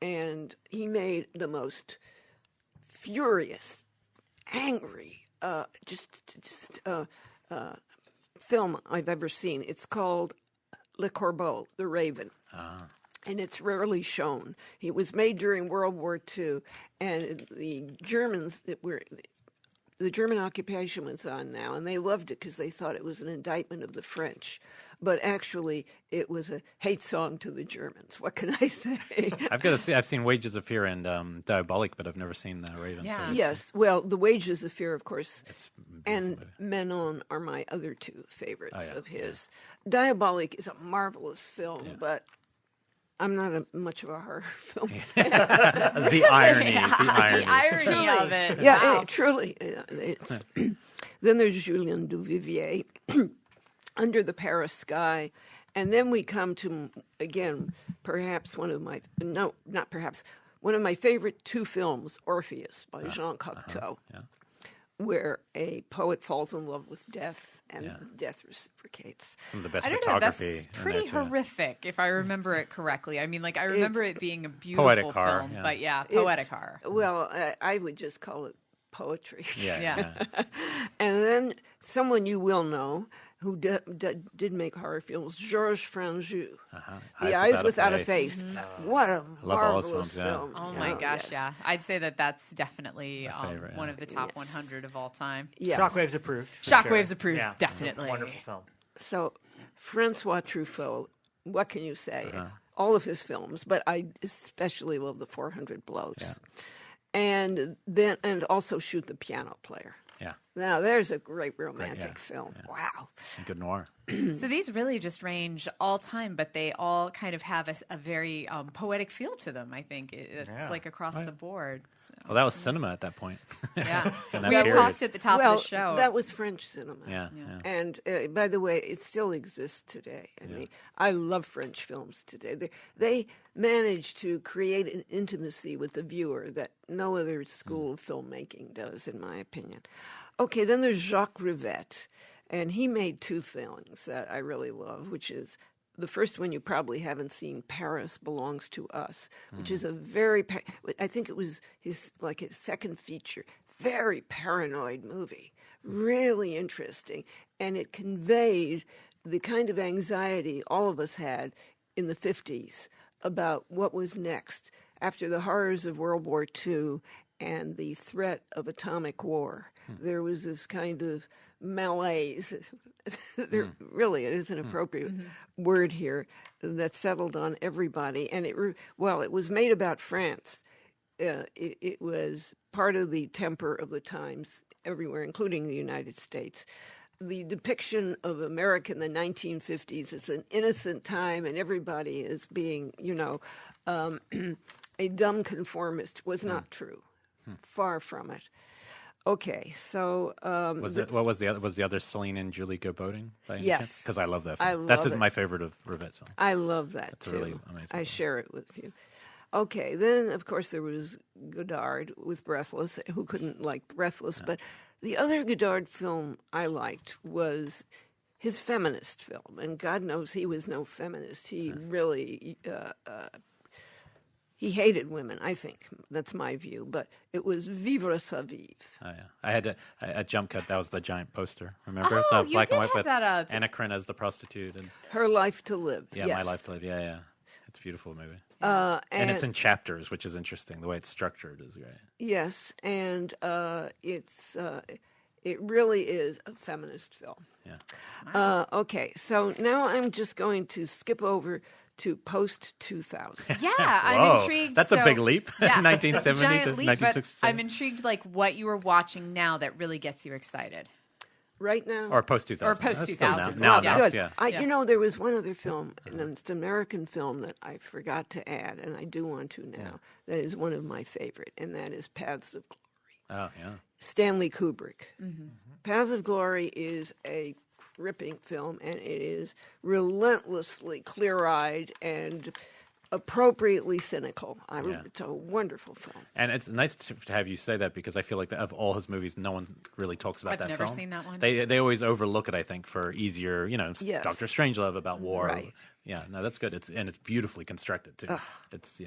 Speaker 5: and he made the most furious, angry, film I've ever seen. It's called Le Corbeau, The Raven. And it's rarely shown. It was made during World War II, and the Germans the German occupation was on now, and they loved it because they thought it was an indictment of the French. But actually, it was a hate song to the Germans. What can I say?
Speaker 3: I've got to see. I've seen Wages of Fear and Diabolic, but I've never seen Raven.
Speaker 1: Yeah.
Speaker 3: So
Speaker 5: Yes. Well, The Wages of Fear, of course,
Speaker 3: it's
Speaker 5: and Manon are my other two favorites of his. Diabolic is a marvelous film, but I'm not much of a horror film fan.
Speaker 3: the irony.
Speaker 1: The irony of it.
Speaker 5: Yeah,
Speaker 1: Wow.
Speaker 5: truly. Then there's Julien Duvivier, Under the Paris Sky. And then we come to, again, one of my favorite two films, Orpheus by Jean Cocteau, where a poet falls in love with death and death reciprocates.
Speaker 3: Some of the best
Speaker 1: I don't know.
Speaker 3: photography.
Speaker 1: That's pretty
Speaker 3: in there, too.
Speaker 1: horrific, if I remember it correctly. I mean, I remember it being a beautiful
Speaker 3: Poetic horror,
Speaker 1: film,
Speaker 3: yeah.
Speaker 1: but poetic horror.
Speaker 5: Well, I would just call it poetry.
Speaker 3: Yeah.
Speaker 5: And then someone you will know who did make horror films, Georges Franju, The Eyes Without a Face. What a marvelous film.
Speaker 1: Oh my gosh,
Speaker 5: yes.
Speaker 1: I'd say that's definitely
Speaker 3: favorite,
Speaker 1: one of the top 100 of all time.
Speaker 5: Yes.
Speaker 4: Shockwaves approved. for
Speaker 1: Shockwaves
Speaker 4: sure.
Speaker 1: approved,
Speaker 4: Yeah,
Speaker 1: definitely.
Speaker 4: Wonderful film.
Speaker 5: So, Francois Truffaut, what can you say? All of his films, but I especially love The 400 Blows. And also Shoot the Piano Player.
Speaker 3: Yeah.
Speaker 5: Now, there's a great romantic film.
Speaker 3: Yeah.
Speaker 5: Wow.
Speaker 3: Good noir.
Speaker 1: So these really just range all time, but they all kind of have a very poetic feel to them, I think. It's like across the board. So,
Speaker 3: Well, that was cinema at that point.
Speaker 1: yeah.
Speaker 3: In that
Speaker 1: We had
Speaker 3: period.
Speaker 1: talked at the top of the show.
Speaker 5: That was French cinema.
Speaker 3: Yeah.
Speaker 5: And by the way, it still exists today. I mean, I love French films today. They manage to create an intimacy with the viewer that no other school of filmmaking does, in my opinion. Okay, then there's Jacques Rivette, and he made two things that I really love, which is the first one you probably haven't seen, Paris Belongs to Us, which is a very, I think it was his second feature, very paranoid movie, really interesting, and it conveyed the kind of anxiety all of us had in the 50s about what was next after the horrors of World War II and the threat of atomic war. There was this kind of malaise. Really, it is an appropriate word here that settled on everybody. And it was made about France. It was part of the temper of the times everywhere, including the United States. the depiction of America in the 1950s is an innocent time, and everybody is being, a dumb conformist was not true. Far from it. Okay, so
Speaker 3: what was the other Celine and Julie Go Boating?
Speaker 5: Yes,
Speaker 3: because I love that
Speaker 5: I
Speaker 3: film.
Speaker 5: love
Speaker 3: That's
Speaker 5: it.
Speaker 3: my favorite of Rivette's film.
Speaker 5: I love that
Speaker 3: It's a
Speaker 5: too.
Speaker 3: really amazing
Speaker 5: I
Speaker 3: film.
Speaker 5: share it with you. Okay, then of course there was Godard with Breathless. Who couldn't like Breathless? But the other Godard film I liked was his feminist film, and God knows he was no feminist. He really he hated women. I think that's my view. But it was Vivre sa vie.
Speaker 3: Oh yeah, I had a jump cut. That was the giant poster. Remember
Speaker 1: Oh,
Speaker 3: the
Speaker 1: you
Speaker 3: black
Speaker 1: did
Speaker 3: and white
Speaker 1: have
Speaker 3: with
Speaker 1: that up.
Speaker 3: Anna Kren as the prostitute and
Speaker 5: Her Life to Live.
Speaker 3: yeah,
Speaker 5: yes.
Speaker 3: My Life to Live. Yeah. It's a beautiful movie.
Speaker 5: And
Speaker 3: it's in chapters, which is interesting. The way it's structured is great.
Speaker 5: Yes, and it really is a feminist film.
Speaker 3: Yeah.
Speaker 5: Okay, so now I'm just going to skip over to post-2000.
Speaker 1: Yeah,
Speaker 3: Whoa,
Speaker 1: I'm intrigued.
Speaker 3: That's a big leap.
Speaker 1: Yeah,
Speaker 3: 1970
Speaker 1: it's a giant
Speaker 3: to
Speaker 1: leap, but
Speaker 3: 1967.
Speaker 1: I'm intrigued, like what you were watching now that really gets you excited.
Speaker 5: Right now?
Speaker 3: Or post 2000.
Speaker 1: Or post-
Speaker 3: That's still
Speaker 1: 2000.
Speaker 3: Now,
Speaker 1: Yeah.
Speaker 5: Good.
Speaker 3: yeah.
Speaker 5: You know, there was one other film, and it's an American film that I forgot to add, and I do want to now. That is one of my favorite, and that is Paths of Glory.
Speaker 3: Oh yeah.
Speaker 5: Stanley Kubrick. Paths of Glory is a gripping film, and it is relentlessly clear-eyed and appropriately cynical. It's a wonderful film.
Speaker 3: And it's nice to have you say that because I feel like of all his movies, no one really talks about
Speaker 1: I've
Speaker 3: that
Speaker 1: never
Speaker 3: film.
Speaker 1: seen that one.
Speaker 3: They always overlook it, I think, for easier,
Speaker 5: Yes.
Speaker 3: Doctor Strangelove about war.
Speaker 5: Right.
Speaker 3: Yeah, no, that's good. It's beautifully constructed too. It's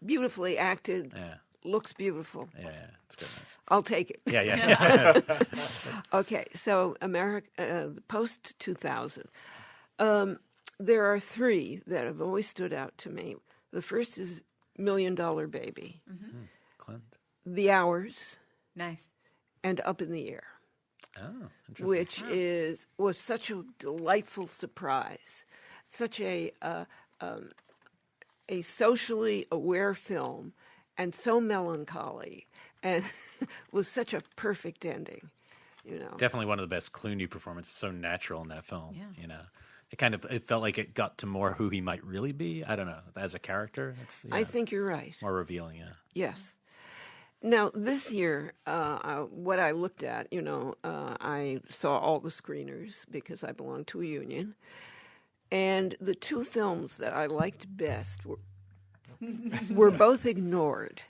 Speaker 5: Beautifully acted.
Speaker 3: yeah,
Speaker 5: Looks beautiful.
Speaker 3: yeah, it's good.
Speaker 5: I'll take it.
Speaker 3: Yeah.
Speaker 5: Okay, so America, post-2000. There are three that have always stood out to me. The first is $1 Million Baby,
Speaker 3: Clint.
Speaker 5: The Hours,
Speaker 1: Nice.
Speaker 5: and Up in the Air,
Speaker 3: Oh, interesting.
Speaker 5: which was such a delightful surprise, such a socially aware film, and so melancholy, and was such a perfect ending.
Speaker 3: Definitely one of the best Clooney performances. So natural in that film.
Speaker 1: Yeah.
Speaker 3: It felt like it got to more who he might really be. I don't know, as a character. It's
Speaker 5: I think you're right.
Speaker 3: more revealing. Yeah.
Speaker 5: Yes. Now, this year, what I looked at, I saw all the screeners because I belong to a union. And the two films that I liked best were both ignored.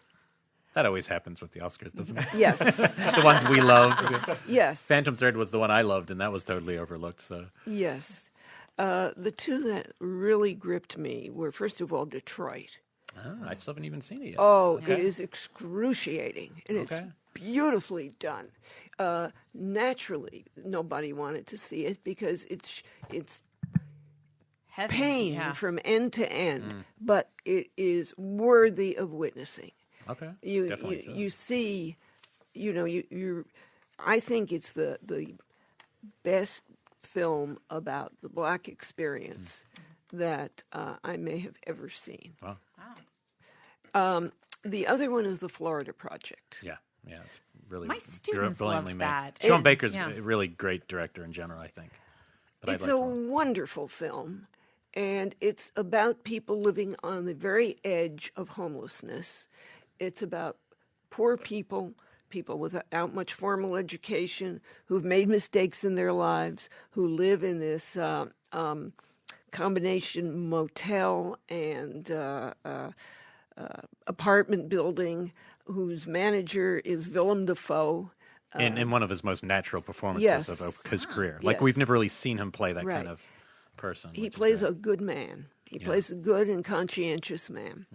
Speaker 3: That always happens with the Oscars, doesn't it?
Speaker 5: Yes.
Speaker 3: The ones we love.
Speaker 5: Yes.
Speaker 3: Phantom Thread was the one I loved, and that was totally overlooked. So
Speaker 5: Yes. The two that really gripped me were, first of all, Detroit.
Speaker 3: I still haven't even seen it yet.
Speaker 5: Oh, it is excruciating, and it's
Speaker 3: Okay.
Speaker 5: beautifully done. Naturally, nobody wanted to see it because it's
Speaker 1: Heavy.
Speaker 5: pain
Speaker 1: Yeah.
Speaker 5: from end to end, but it is worthy of witnessing.
Speaker 3: Okay,
Speaker 5: You
Speaker 3: definitely. so.
Speaker 5: you see, you I think it's the best film about the Black experience that I may have ever seen.
Speaker 3: Wow.
Speaker 5: The other one is the Florida Project.
Speaker 3: Yeah, it's really
Speaker 1: My students
Speaker 3: brilliantly
Speaker 1: loved
Speaker 3: made.
Speaker 1: that.
Speaker 3: Sean Baker's
Speaker 1: Yeah.
Speaker 3: a really great director in general, I think. But
Speaker 5: It's
Speaker 3: I
Speaker 5: a
Speaker 3: like Florida.
Speaker 5: wonderful film, and it's about people living on the very edge of homelessness. It's about poor people without much formal education, who've made mistakes in their lives, who live in this combination motel and apartment building, whose manager is Willem Dafoe.
Speaker 3: In one of his most natural performances
Speaker 5: Yes.
Speaker 3: of his career. Like,
Speaker 5: Yes.
Speaker 3: we've never really seen him play that
Speaker 5: Right.
Speaker 3: kind of person.
Speaker 5: He
Speaker 3: which is
Speaker 5: plays
Speaker 3: great.
Speaker 5: a good man. He plays a good and conscientious man.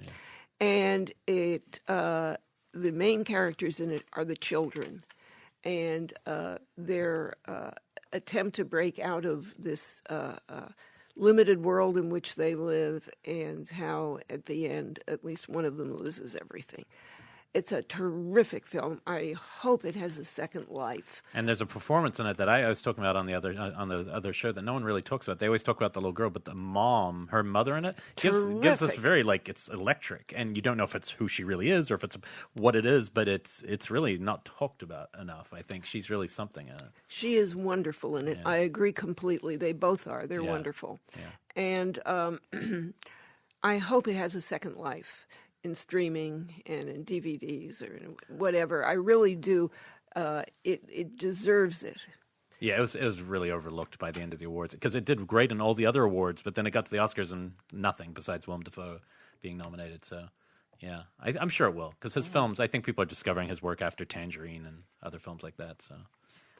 Speaker 5: And the main characters in it are the children, and their attempt to break out of this limited world in which they live, and how at the end, at least one of them loses everything. It's a terrific film. I hope it has a second life.
Speaker 3: And there's a performance in it that I was talking about on the other show that no one really talks about. They always talk about the little girl, but the mom, her mother in it, gives us very, like, it's electric, and you don't know if it's who she really is or if it's what it is, but it's really not talked about enough. I think she's really something in it.
Speaker 5: She is wonderful in it.
Speaker 3: Yeah.
Speaker 5: I agree completely. They both are. They're wonderful.
Speaker 3: Yeah.
Speaker 5: And I hope it has a second life in streaming and in DVDs or in whatever. I really do. It deserves it.
Speaker 3: Yeah, it was really overlooked by the end of the awards because it did great in all the other awards, but then it got to the Oscars and nothing besides Willem Dafoe being nominated. So, yeah, I'm sure it will because his films, I think people are discovering his work after Tangerine and other films like that. So.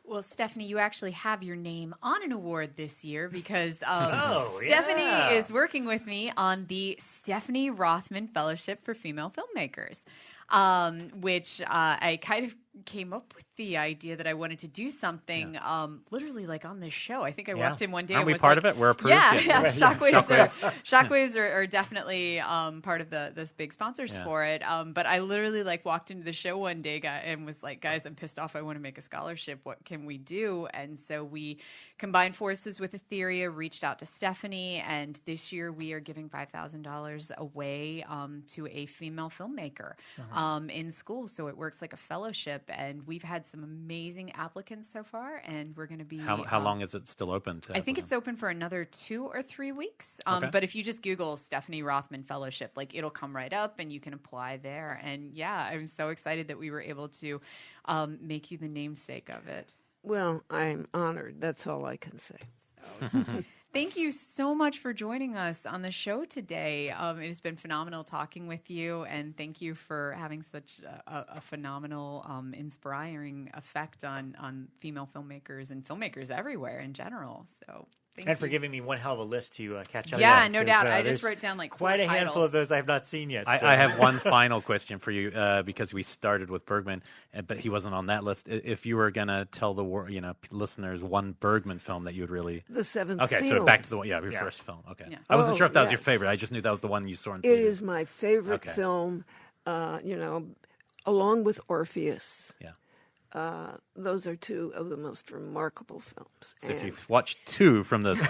Speaker 1: Well, Stephanie, you actually have your name on an award this year because
Speaker 4: Oh,
Speaker 1: Stephanie
Speaker 4: yeah.
Speaker 1: is working with me on the Stephanie Rothman Fellowship for Female Filmmakers, which I kind of came up with the idea that I wanted to do something literally like on this show. I think I walked in one day
Speaker 3: Aren't
Speaker 1: and
Speaker 3: we
Speaker 1: was
Speaker 3: part
Speaker 1: like,
Speaker 3: of it? We're approved?
Speaker 1: Yeah. Shockwaves are definitely part of this big sponsors for it. But I literally like walked into the show one day and was like, guys, I'm pissed off. I want to make a scholarship. What can we do? And so we combined forces with Etheria, reached out to Stephanie, and this year we are giving $5,000 away to a female filmmaker in school. So it works like a fellowship, and we've had some amazing applicants so far, and we're going to be...
Speaker 3: How long is it still open?
Speaker 1: I think it's open for another 2 or 3 weeks.
Speaker 3: Okay.
Speaker 1: But if you just Google Stephanie Rothman Fellowship, like it'll come right up and you can apply there. And yeah, I'm so excited that we were able to make you the namesake of it.
Speaker 5: Well, I'm honored. That's all I can say.
Speaker 1: Thank you so much for joining us on the show today. It has been phenomenal talking with you, and thank you for having such a phenomenal, inspiring effect on female filmmakers and filmmakers everywhere in general. So thank you.
Speaker 4: For giving me one hell of a list to catch up
Speaker 1: Yeah,
Speaker 4: on.
Speaker 1: no doubt. I
Speaker 4: There's
Speaker 1: just wrote down like
Speaker 4: quite a
Speaker 1: 4
Speaker 4: handful
Speaker 1: titles.
Speaker 4: of those I have not seen yet. So.
Speaker 3: I have one final question for you because we started with Bergman, but he wasn't on that list. If you were going to tell the listeners one Bergman film that you would really...
Speaker 5: The Seventh
Speaker 3: Okay,
Speaker 5: Seal.
Speaker 3: so back to the your first film. Okay.
Speaker 1: Yeah.
Speaker 3: I wasn't sure if that was your
Speaker 5: yes.
Speaker 3: favorite. I just knew that was the one you saw in
Speaker 5: It
Speaker 3: theaters.
Speaker 5: is my favorite
Speaker 3: Okay.
Speaker 5: film, along with Orpheus.
Speaker 3: Yeah.
Speaker 5: Those are 2 of the most remarkable films.
Speaker 3: So if
Speaker 5: And
Speaker 3: you've watched 2 from this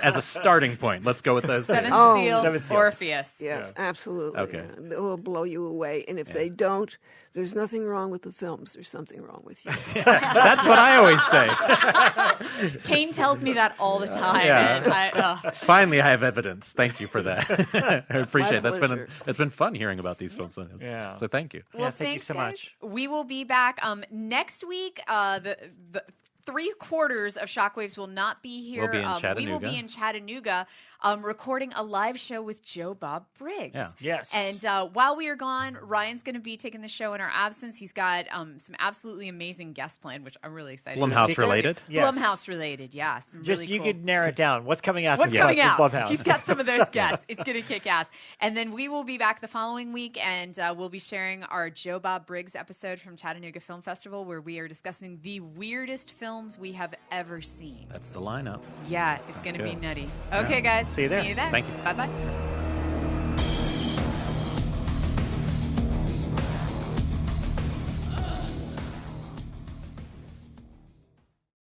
Speaker 3: as a starting point, let's go with those.
Speaker 1: Seventh
Speaker 5: Oh,
Speaker 1: Seal,
Speaker 4: Seventh Seal.
Speaker 1: Orpheus.
Speaker 5: yes, absolutely.
Speaker 3: Okay.
Speaker 5: It will blow you away. And if they don't, there's nothing wrong with the films. There's something wrong with you.
Speaker 3: That's what I always say.
Speaker 1: Kane tells me that all the time.
Speaker 3: Yeah.
Speaker 1: And
Speaker 3: Finally, I have evidence. Thank you for that. I appreciate it.
Speaker 5: My
Speaker 3: That's
Speaker 5: pleasure.
Speaker 3: it's been fun hearing about these films.
Speaker 4: Yeah.
Speaker 3: So thank you.
Speaker 1: Well,
Speaker 4: thank you
Speaker 1: thanks,
Speaker 4: so
Speaker 1: guys.
Speaker 4: much.
Speaker 1: We will be back next week. The 3/4 of Shockwaves will not be here.
Speaker 3: We'll be in
Speaker 1: We will
Speaker 3: Chattanooga.
Speaker 1: be in Chattanooga recording a live show with Joe Bob Briggs.
Speaker 3: Yeah.
Speaker 4: Yes.
Speaker 1: And while we are gone, Ryan's going to be taking the show in our absence. He's got some absolutely amazing guests planned, which I'm really excited about.
Speaker 3: Blumhouse related?
Speaker 4: Yes.
Speaker 1: Blumhouse related, yeah. Some
Speaker 4: Just
Speaker 1: really
Speaker 4: you
Speaker 1: cool.
Speaker 4: could narrow it down. What's coming out?
Speaker 1: What's
Speaker 4: this
Speaker 1: coming
Speaker 4: month
Speaker 1: out?
Speaker 4: with Blumhouse?
Speaker 1: He's got some of those guests. It's going to kick ass. And then we will be back the following week, and we'll be sharing our Joe Bob Briggs episode from Chattanooga Film Festival, where we are discussing the weirdest films we have ever seen.
Speaker 3: That's the lineup.
Speaker 1: Yeah, it's going to be
Speaker 3: good.
Speaker 1: nutty. Okay, guys.
Speaker 4: See you there.
Speaker 1: See you then.
Speaker 3: Thank you.
Speaker 1: Bye-bye.